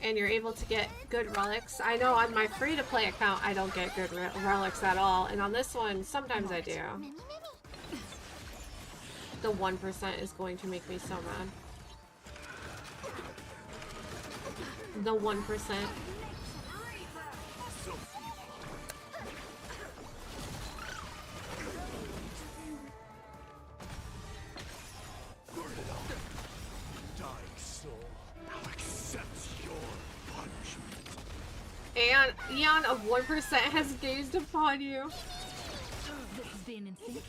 and you're able to get good relics. I know on my free-to-play account I don't get good relics at all, and on this one sometimes I do. The 1% is going to make me so mad. The 1%. And Eon of 1% has gazed upon you. This is being in sync.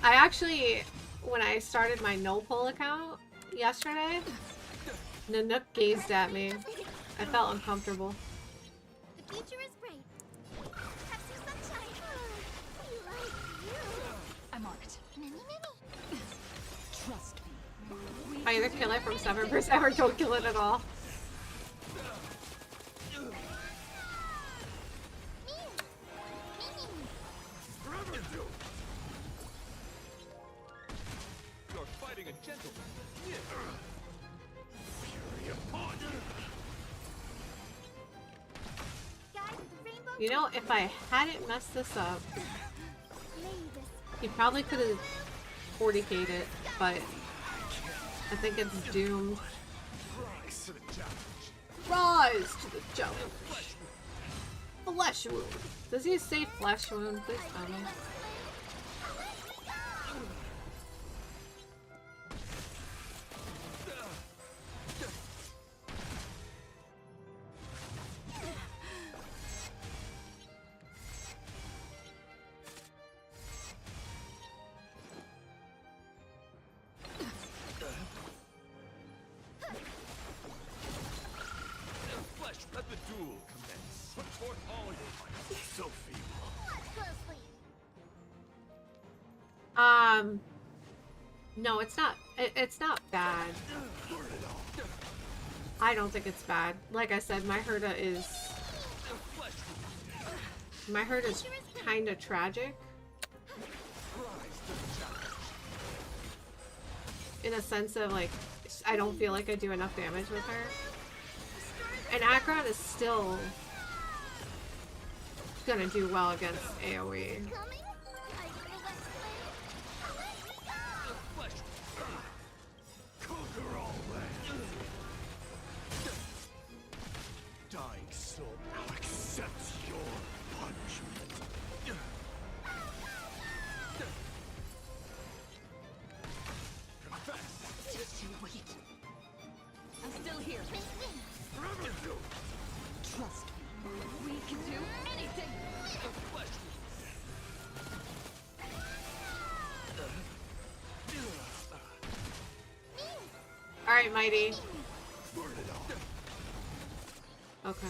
I actually, when I started my no-pull account yesterday, Nanook gazed at me. I felt uncomfortable. The future is bright. Have some sunshine. We like you. I'm on it. Trust me. I either kill it from 7% or don't kill it at all. You're fighting a gentleman. Fury upon you. Guide with the rainbow. You know, if I hadn't messed this up, Mavis. he probably could have 40k'd it, but I think it's doomed. Rise to the challenge. Rise to the challenge. Flesh wound. Does he say flesh wound? Please tell me. Flesh, let the duel commence. Put forth all your might. So feeble. Watch closely. No, it's not. It's not bad. I don't think it's bad. Like I said, my Herda is kind of tragic. In a sense of, like, I don't feel like I do enough damage with her. And Akron is still gonna do well against AoE. Coming. I feel that way. Alright, Mighty. Burn it off. Okay.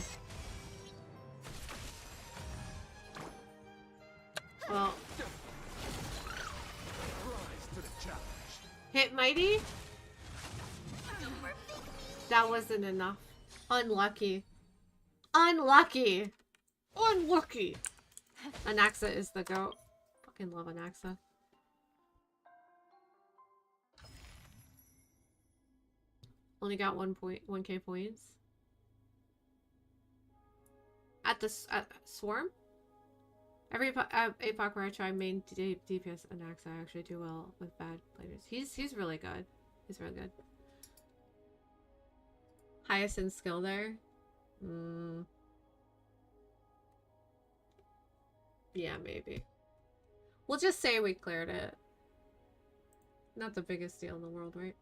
Well. Rise to the challenge. Hit Mighty? That wasn't enough. Unlucky. Unlucky. Unlucky. Anaxa is the goat. Fucking love Anaxa. Only got 1K points. At the Swarm? Every APOC where I try main DPS Anaxa, I actually do well with bad players. He's really good. He's really good. Highest in skill there? Yeah, maybe. We'll just say we cleared it. Not the biggest deal in the world, right?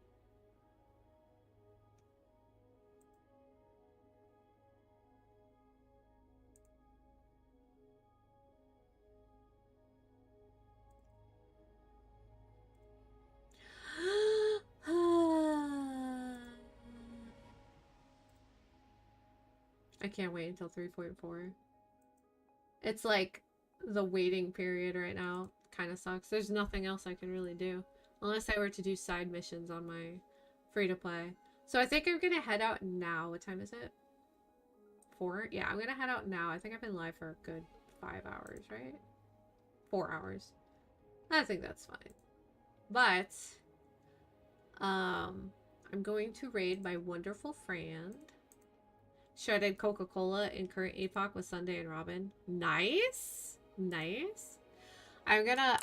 I can't wait until 3.4. It's like the waiting period right now. Kind of sucks. There's nothing else I can really do. Unless I were to do side missions on my free-to-play. So I think I'm going to head out now. What time is it? 4? Yeah, I'm going to head out now. I think I've been live for a good 5 hours, right? 4 hours. I think that's fine. But, I'm going to raid my wonderful friend. Shredded Coca-Cola in current epoch with Sunday and Robin. Nice. Nice. I'm gonna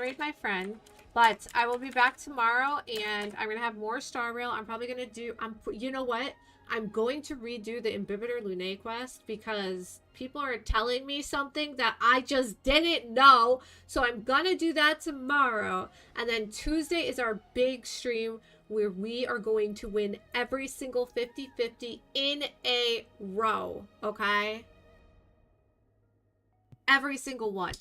raid my friend, but I will be back tomorrow and I'm gonna have more Star Rail. I'm probably gonna do, you know what? I'm going to redo the Imbibitor Lunae quest because people are telling me something that I just didn't know. So I'm gonna do that tomorrow. And then Tuesday is our big stream where we are going to win every single 50-50 in a row, okay? Every single one.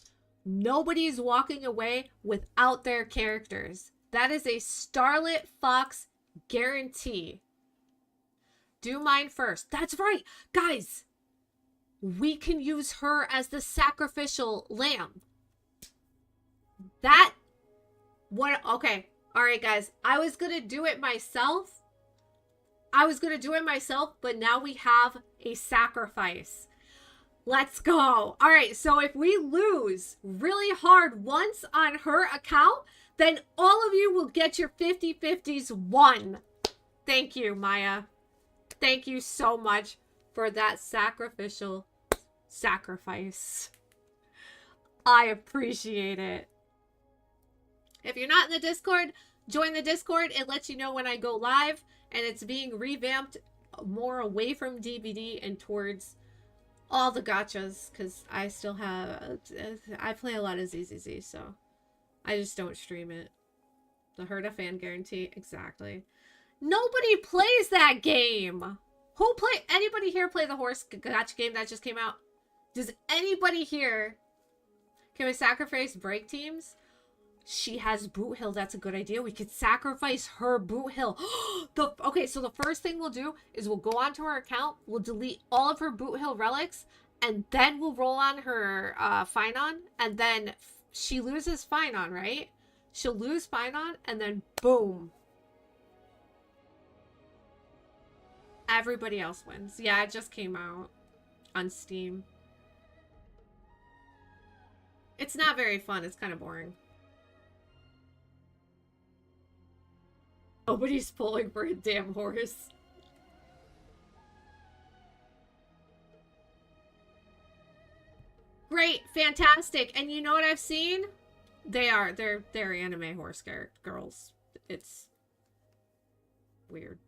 Nobody's walking away without their characters. That is a Starlit Fox guarantee. Do mine first. That's right, guys. We can use her as the sacrificial lamb. That what? Okay. All right, guys. I was gonna do it myself. But now we have a sacrifice. Let's go. All right. So if we lose really hard once on her account, then all of you will get your 50-50s won. Thank you, Maya. Thank you so much for that sacrificial sacrifice. I appreciate it. If you're not in the Discord, join the Discord. It lets you know when I go live, and it's being revamped more away from DVD and towards all the gachas, because I still have, I play a lot of ZZZ, so I just don't stream it. The Herda fan guarantee, exactly. Nobody plays that game. Anybody here play the horse gacha game that just came out? Does anybody here? Can we sacrifice break teams? She has Boot Hill. That's a good idea. We could sacrifice her Boot Hill. Okay, so the first thing we'll do is we'll go onto her account. We'll delete all of her Boot Hill relics. And then we'll roll on her Finon. And then she loses Finon, right? She'll lose Finon. And then boom. Everybody else wins. Yeah, it just came out on Steam. It's not very fun. It's kind of boring. Nobody's pulling for a damn horse. Great, fantastic. And you know what I've seen? They're anime horse girls. It's weird.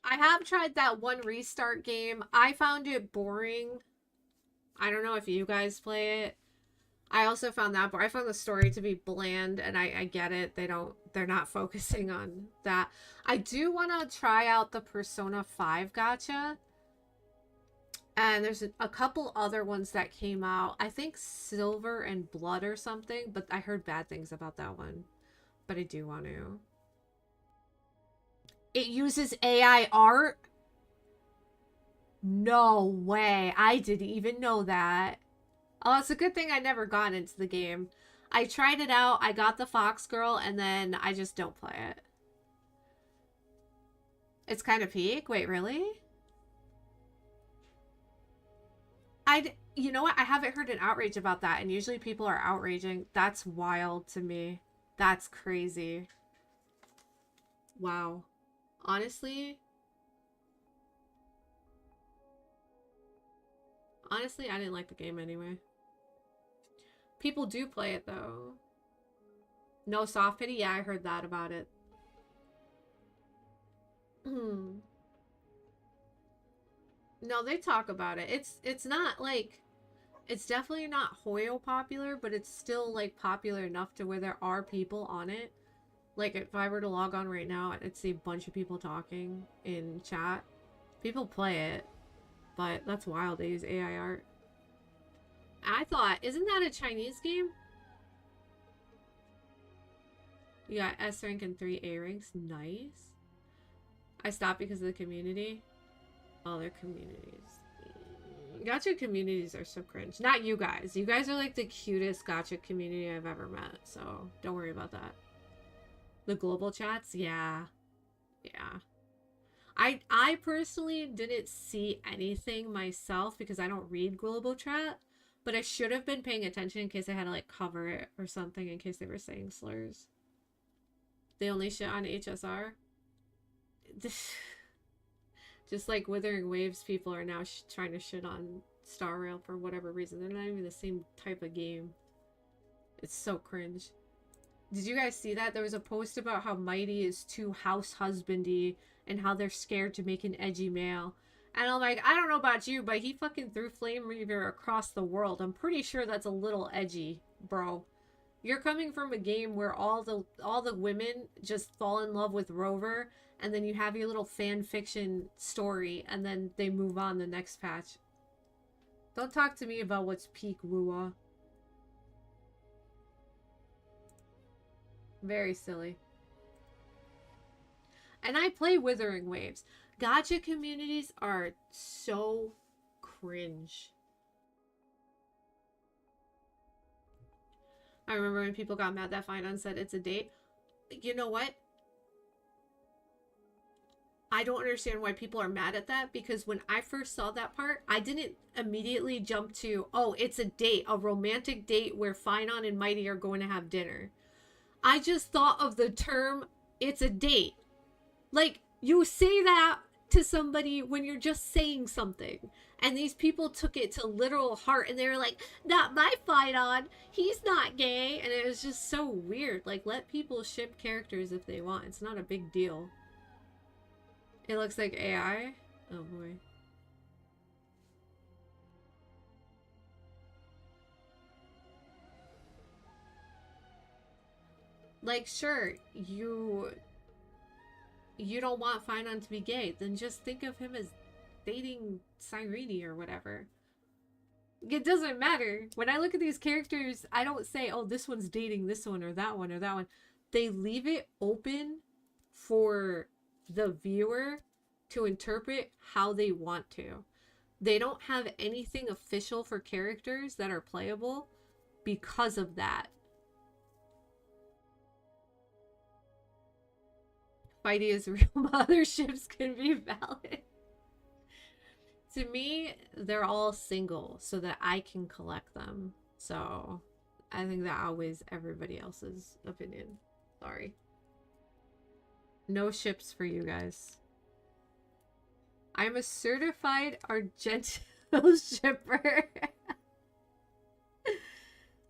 I have tried that one restart game. I found it boring. I don't know if you guys play it. I also found that, but I found the story to be bland, and I get it. They're not focusing on that. I do want to try out the Persona 5 gacha. And there's a couple other ones that came out. I think Silver and Blood or something, but I heard bad things about that one. But I do want to. It uses AI art? No way. I didn't even know that. Oh, it's a good thing I never got into the game. I tried it out, I got the Fox Girl, and then I just don't play it. It's kind of peak? Wait, really? You know what? I haven't heard an outrage about that, and usually people are outraging. That's wild to me. That's crazy. Wow. Honestly, I didn't like the game anyway. People do play it, though. No soft pity? Yeah, I heard that about it. No, they talk about it. It's not, like... It's definitely not Hoyo popular, but it's still, like, popular enough to where there are people on it. Like, if I were to log on right now, I'd see a bunch of people talking in chat. People play it, but that's wild. They use AI art. I thought, isn't that a Chinese game? You got S rank and 3 A ranks. Nice. I stopped because of the community. Oh, their communities. Gacha communities are so cringe. Not you guys. You guys are like the cutest gacha community I've ever met, so don't worry about that. The global chats? Yeah. Yeah. I personally didn't see anything myself because I don't read global chat, but I should have been paying attention in case I had to like cover it or something in case they were saying slurs. They only shit on HSR. Just like Withering Waves people are now trying to shit on Star Rail for whatever reason. They're not even the same type of game. It's so cringe. Did you guys see that? There was a post about how Mighty is too house husbandy and how they're scared to make an edgy male. And I'm like, I don't know about you, but he fucking threw Flame Reaver across the world. I'm pretty sure that's a little edgy, bro. You're coming from a game where all the women just fall in love with Rover, and then you have your little fan fiction story, and then they move on the next patch. Don't talk to me about what's peak woo-ah. Very silly. And I play Withering Waves. Gacha communities are so cringe. I remember when people got mad that Finon said it's a date. You know what? I don't understand why people are mad at that, because when I first saw that part, I didn't immediately jump to, oh, it's a date, a romantic date where Finon and Mighty are going to have dinner. I just thought of the term, it's a date. Like, you say that to somebody when you're just saying something. And these people took it to literal heart, and they were like, not my Finon, he's not gay. And it was just so weird. Like, let people ship characters if they want. It's not a big deal. It looks like AI. Oh boy. Like, sure, you don't want Finon to be gay, then just think of him as dating Cyrene or whatever. It doesn't matter. When I look at these characters, I don't say, oh, this one's dating this one or that one or that one. They leave it open for the viewer to interpret how they want to. They don't have anything official for characters that are playable because of that. Fighty is real, motherships can be valid. To me, they're all single so that I can collect them. So I think that outweighs everybody else's opinion. Sorry. No ships for you guys. I'm a certified Argento shipper.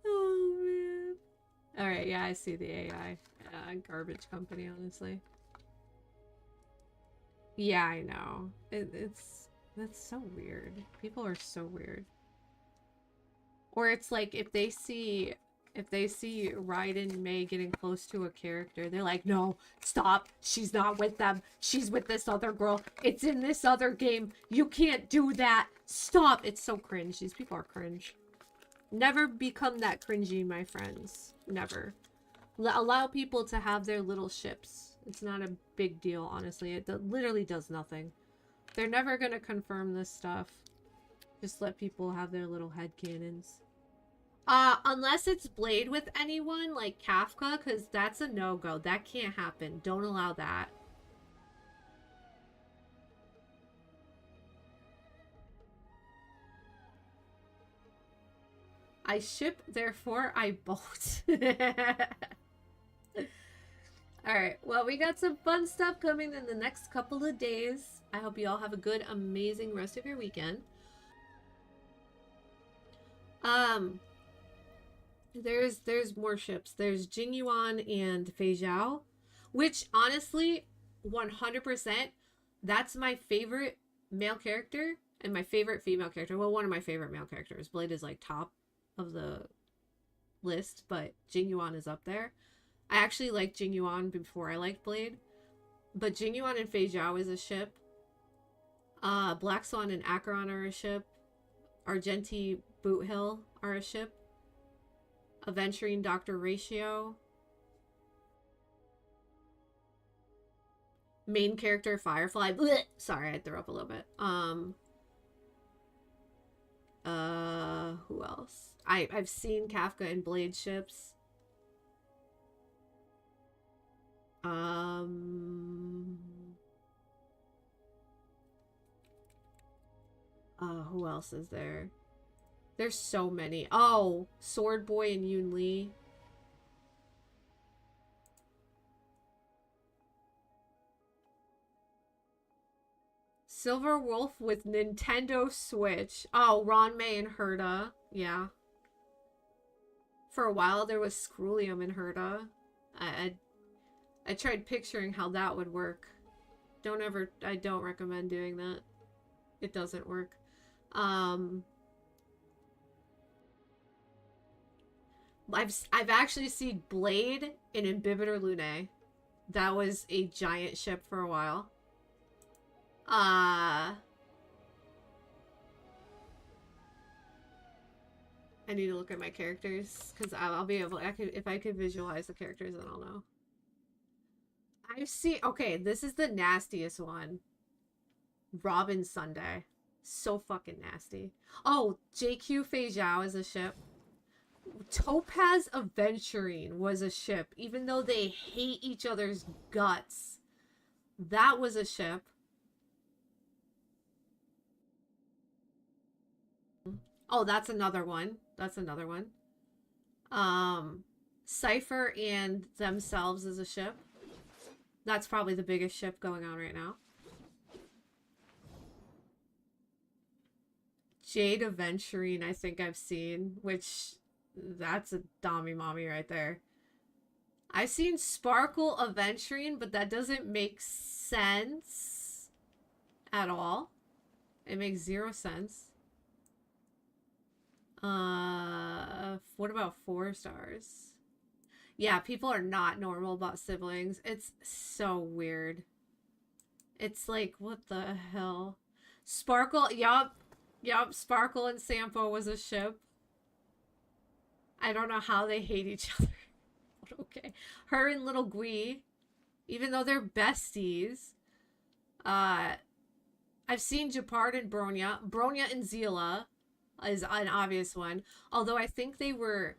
Oh, man. Alright, yeah, I see the AI. Garbage company, honestly. Yeah, I know. That's so weird. People are so weird. Or it's like if they see if they see Raiden and Mei getting close to a character, they're like, no, stop. She's not with them. She's with this other girl. It's in this other game. You can't do that. Stop. It's so cringe. These people are cringe. Never become that cringy, my friends. Never. Allow people to have their little ships. It's not a big deal, honestly. It literally does nothing. They're never gonna confirm this stuff. Just let people have their little headcanons. Unless it's Blade with anyone, like Kafka, because that's a no-go. That can't happen. Don't allow that. I ship, therefore I bolt. Alright, well, we got some fun stuff coming in the next couple of days. I hope you all have a good, amazing rest of your weekend. There's more ships. There's Jingyuan and Fei Zhao, which honestly, 100%, that's my favorite male character and my favorite female character. Well, one of my favorite male characters. Blade is like top of the list, but Jingyuan is up there. I actually liked Jingyuan before I liked Blade, but Jingyuan and Fei Zhao is a ship. Black Swan and Acheron are a ship. Argenti Boothill are a ship. Aventurine Dr. Ratio. Main character Firefly. Blech! Sorry, I threw up a little bit. Who else? I've seen Kafka and Blade ships. Who else is there? There's so many. Oh, Sword Boy and Yoon Lee. Silver Wolf with Nintendo Switch. Oh, Ron May and Herta. Yeah. For a while there was Scrulium and Herta. I tried picturing how that would work. I don't recommend doing that. It doesn't work. I've actually seen Blade in Imbibitor Lunae. That was a giant ship for a while. I need to look at my characters because I'll be able. If I could visualize the characters, then I'll know. Okay, this is the nastiest one. Robin Sunday. So fucking nasty. Oh, JQ Fei Zhao is a ship. Topaz Aventurine was a ship, even though they hate each other's guts. That was a ship. Oh, that's another one. That's another one. Cypher and themselves is a ship. That's probably the biggest ship going on right now. Jade Aventurine, I think I've seen, which that's a dommy mommy right there. I've seen Sparkle Aventurine, but that doesn't make sense at all. It makes zero sense. What about 4 stars? Yeah, people are not normal about siblings. It's so weird. It's like, what the hell? Sparkle, yup, Sparkle and Sampo was a ship. I don't know how they hate each other. Okay. Her and Little Gui, even though they're besties. I've seen Japard and Bronya. Bronya and Zila is an obvious one. Although I think they were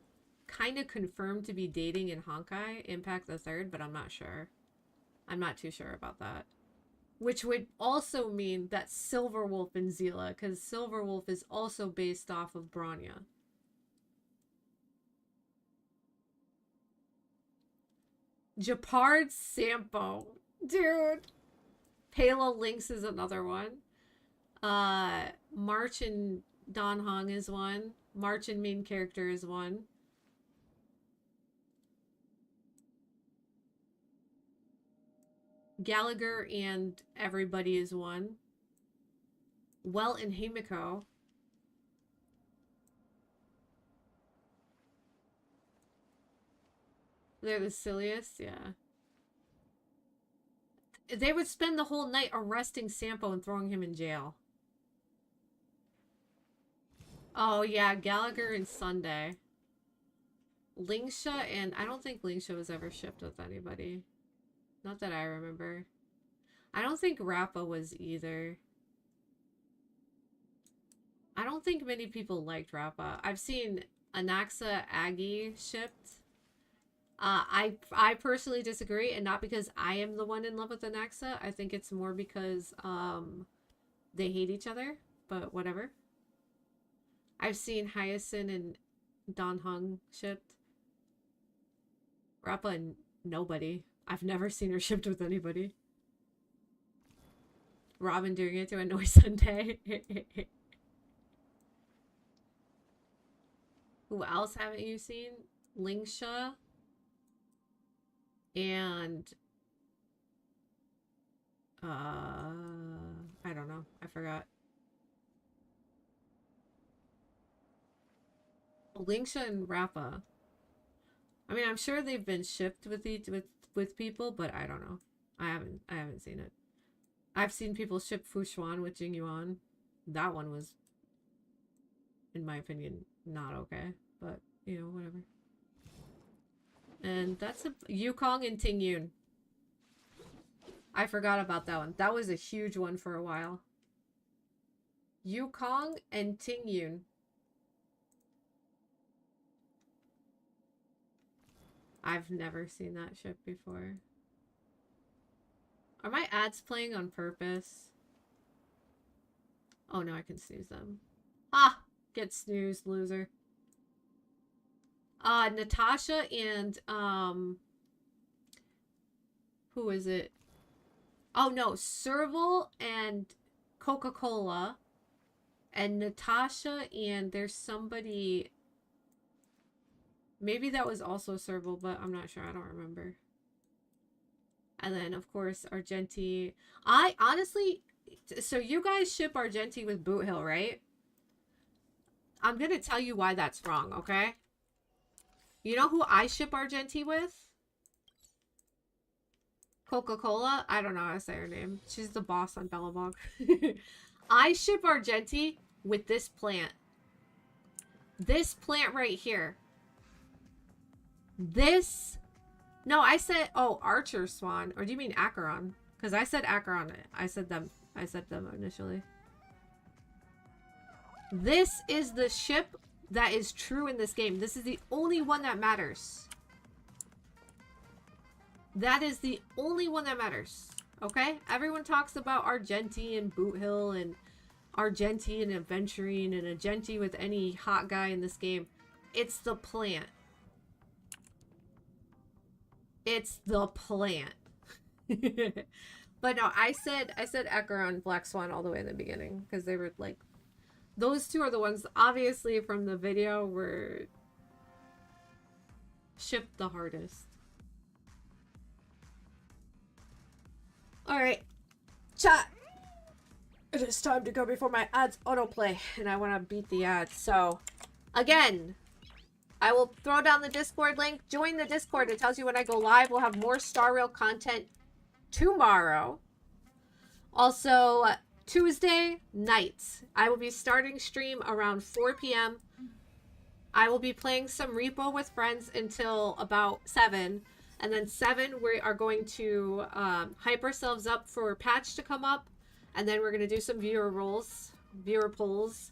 kind of confirmed to be dating in Honkai Impact the Third, but I'm not sure. I'm not too sure about that. Which would also mean that Silverwolf and Zila, because Silverwolf is also based off of Bronya. Japard Sampo. Dude. Palo Lynx is another one. March and Dan Hong is one. March and main character is one. Gallagher and everybody is one. Well and Himiko. They're the silliest, yeah. They would spend the whole night arresting Sampo and throwing him in jail. Oh yeah, Gallagher and Sunday. Lingsha, and I don't think Lingsha was ever shipped with anybody. Not that I remember. I don't think Rappa was either. I don't think many people liked Rappa. I've seen Anaxa Aggie shipped. I personally disagree, and not because I am the one in love with Anaxa. I think it's more because they hate each other, but whatever. I've seen Hyacinth and Don Hung shipped. Rappa and nobody. I've never seen her shipped with anybody. Robin doing it to annoy Sunday. Who else haven't you seen? Lingsha. And I don't know. I forgot. Lingsha and Rappa. I mean, I'm sure they've been shipped with people, but I don't know. I haven't seen it. I've seen people ship Fushuan with Jing Yuan. That one was, in my opinion, not okay. But, you know, whatever. And that's a Yukong and Ting Yun. I forgot about that one. That was a huge one for a while. Yukong and Ting Yun. I've never seen that ship before. Are my ads playing on purpose? Oh no, I can snooze them. Ah! Get snoozed, loser. Natasha and, who is it? Oh no, Serval and Coca-Cola. And Natasha and there's somebody... Maybe that was also Serval, but I'm not sure. I don't remember. And then, of course, Argenti. I honestly... So you guys ship Argenti with Boot Hill, right? I'm going to tell you why that's wrong, okay? You know who I ship Argenti with? Coca-Cola? I don't know how to say her name. She's the boss on Bellabog. I ship Argenti with this plant. This plant right here. This... No, I said... Oh, Archer Swan. Or do you mean Acheron? Because I said Acheron. I said them initially. This is the ship that is true in this game. This is the only one that matters. That is the only one that matters. Okay? Everyone talks about Argenti and Boot Hill and Argenti and Aventurine and Argenti with any hot guy in this game. It's the plant. It's the plant. But no, I said Acheron, Black Swan all the way in the beginning because they were like, those two are the ones obviously from the video were shipped the hardest. All right, chat. It is time to go before my ads autoplay, and I want to beat the ads. So, again, I will throw down the Discord link. Join the Discord. It tells you when I go live. We'll have more Star Rail content tomorrow. Also, Tuesday nights, I will be starting stream around 4 p.m. I will be playing some Repo with friends until about 7. And then 7, we are going to hype ourselves up for patch to come up. And then we're going to do some viewer polls.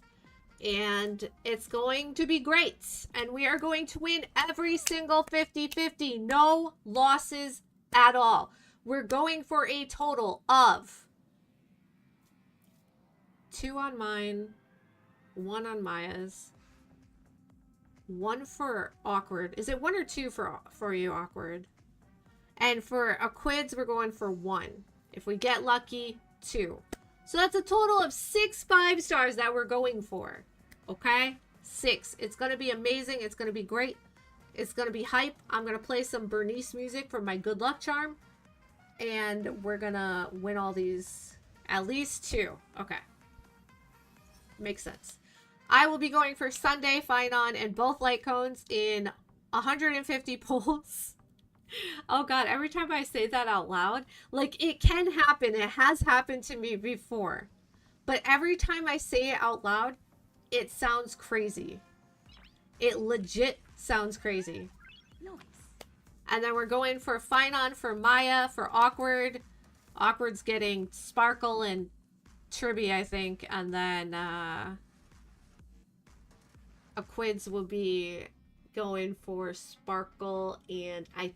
And it's going to be great. And we are going to win every single 50-50. No losses at all. We're going for a total of 2 on mine, 1 on Maya's, 1 for Awkward. Is it 1 or 2 for you, Awkward? And for Aquids, we're going for 1. If we get lucky, 2. So that's a total of 6 5-stars that we're going for. Okay? 6. It's going to be amazing. It's going to be great. It's going to be hype. I'm going to play some Bernice music for my good luck charm. And we're going to win all these. At least 2. Okay. Makes sense. I will be going for Sunday, Finon, and both light cones in 150 pulls. Oh god, every time I say that out loud, like it can happen. It has happened to me before. But every time I say it out loud, it sounds crazy. It legit sounds crazy. Nice. And then we're going for Finon for Maya, for Awkward. Awkward's getting Sparkle and Tribby, I think. And then Aquids will be going for Sparkle and I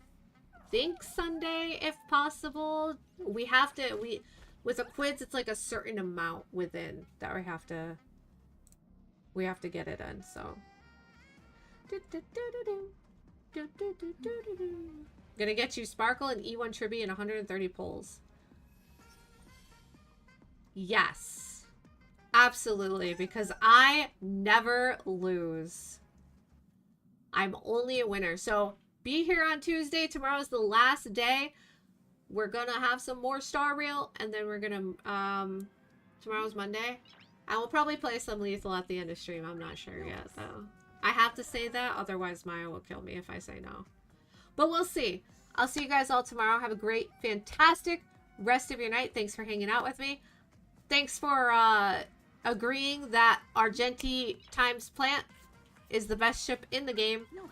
think Sunday, if possible. We have to, with Aquids, it's like a certain amount within that we have to get it in, so. Gonna get you Sparkle and E1 Tribby and 130 pulls. Yes. Absolutely, because I never lose. I'm only a winner. So be here on Tuesday. Tomorrow's the last day. We're gonna have some more Star Raillll, and then we're gonna tomorrow's Monday. I will probably play some Lethal at the end of stream. I'm not sure yet though. I have to say that, otherwise Maya will kill me if I say no. But we'll see. I'll see you guys all tomorrow. Have a great, fantastic rest of your night. Thanks for hanging out with me. Thanks for agreeing that Argenti times Plant is the best ship in the game. Nice.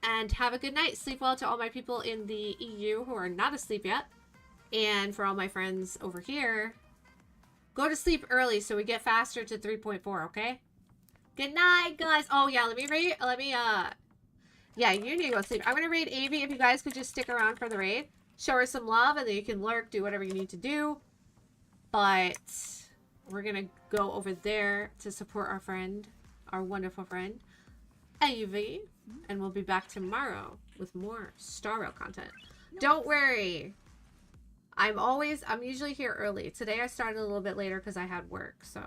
And have a good night. Sleep well to all my people in the EU who are not asleep yet. And for all my friends over here, go to sleep early so we get faster to 3.4, okay? Good night, guys. Oh, yeah, yeah, you need to go to sleep. I'm going to raid Avi if you guys could just stick around for the raid. Show her some love, and then you can lurk, do whatever you need to do. But we're going to go over there to support our friend, our wonderful friend, Avi. And we'll be back tomorrow with more Star Rail content. Don't worry. I'm usually here early. Today I started a little bit later because I had work, so.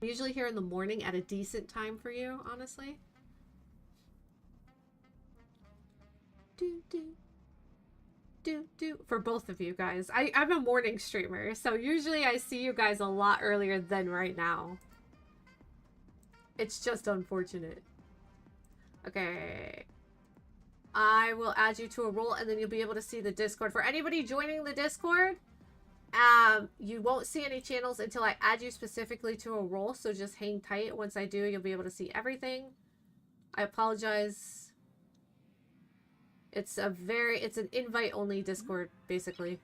I'm usually here in the morning at a decent time for you, honestly. For both of you guys. I'm a morning streamer, so usually I see you guys a lot earlier than right now. It's just unfortunate. Okay. I will add you to a role, and then you'll be able to see the Discord. For anybody joining the Discord, you won't see any channels until I add you specifically to a role, so just hang tight. Once I do, you'll be able to see everything. I apologize. It's an invite-only Discord, basically.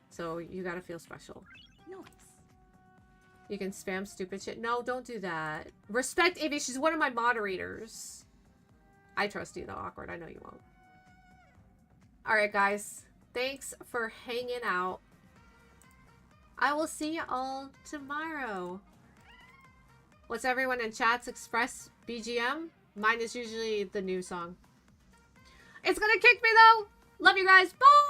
So you gotta feel special. Nice. You can spam stupid shit. No, don't do that. Respect Avi. She's one of my moderators. I trust you, though, Awkward. I know you won't. Alright, guys. Thanks for hanging out. I will see you all tomorrow. What's everyone in chat's Express BGM? Mine is usually the new song. It's gonna kick me, though. Love you guys. Bye!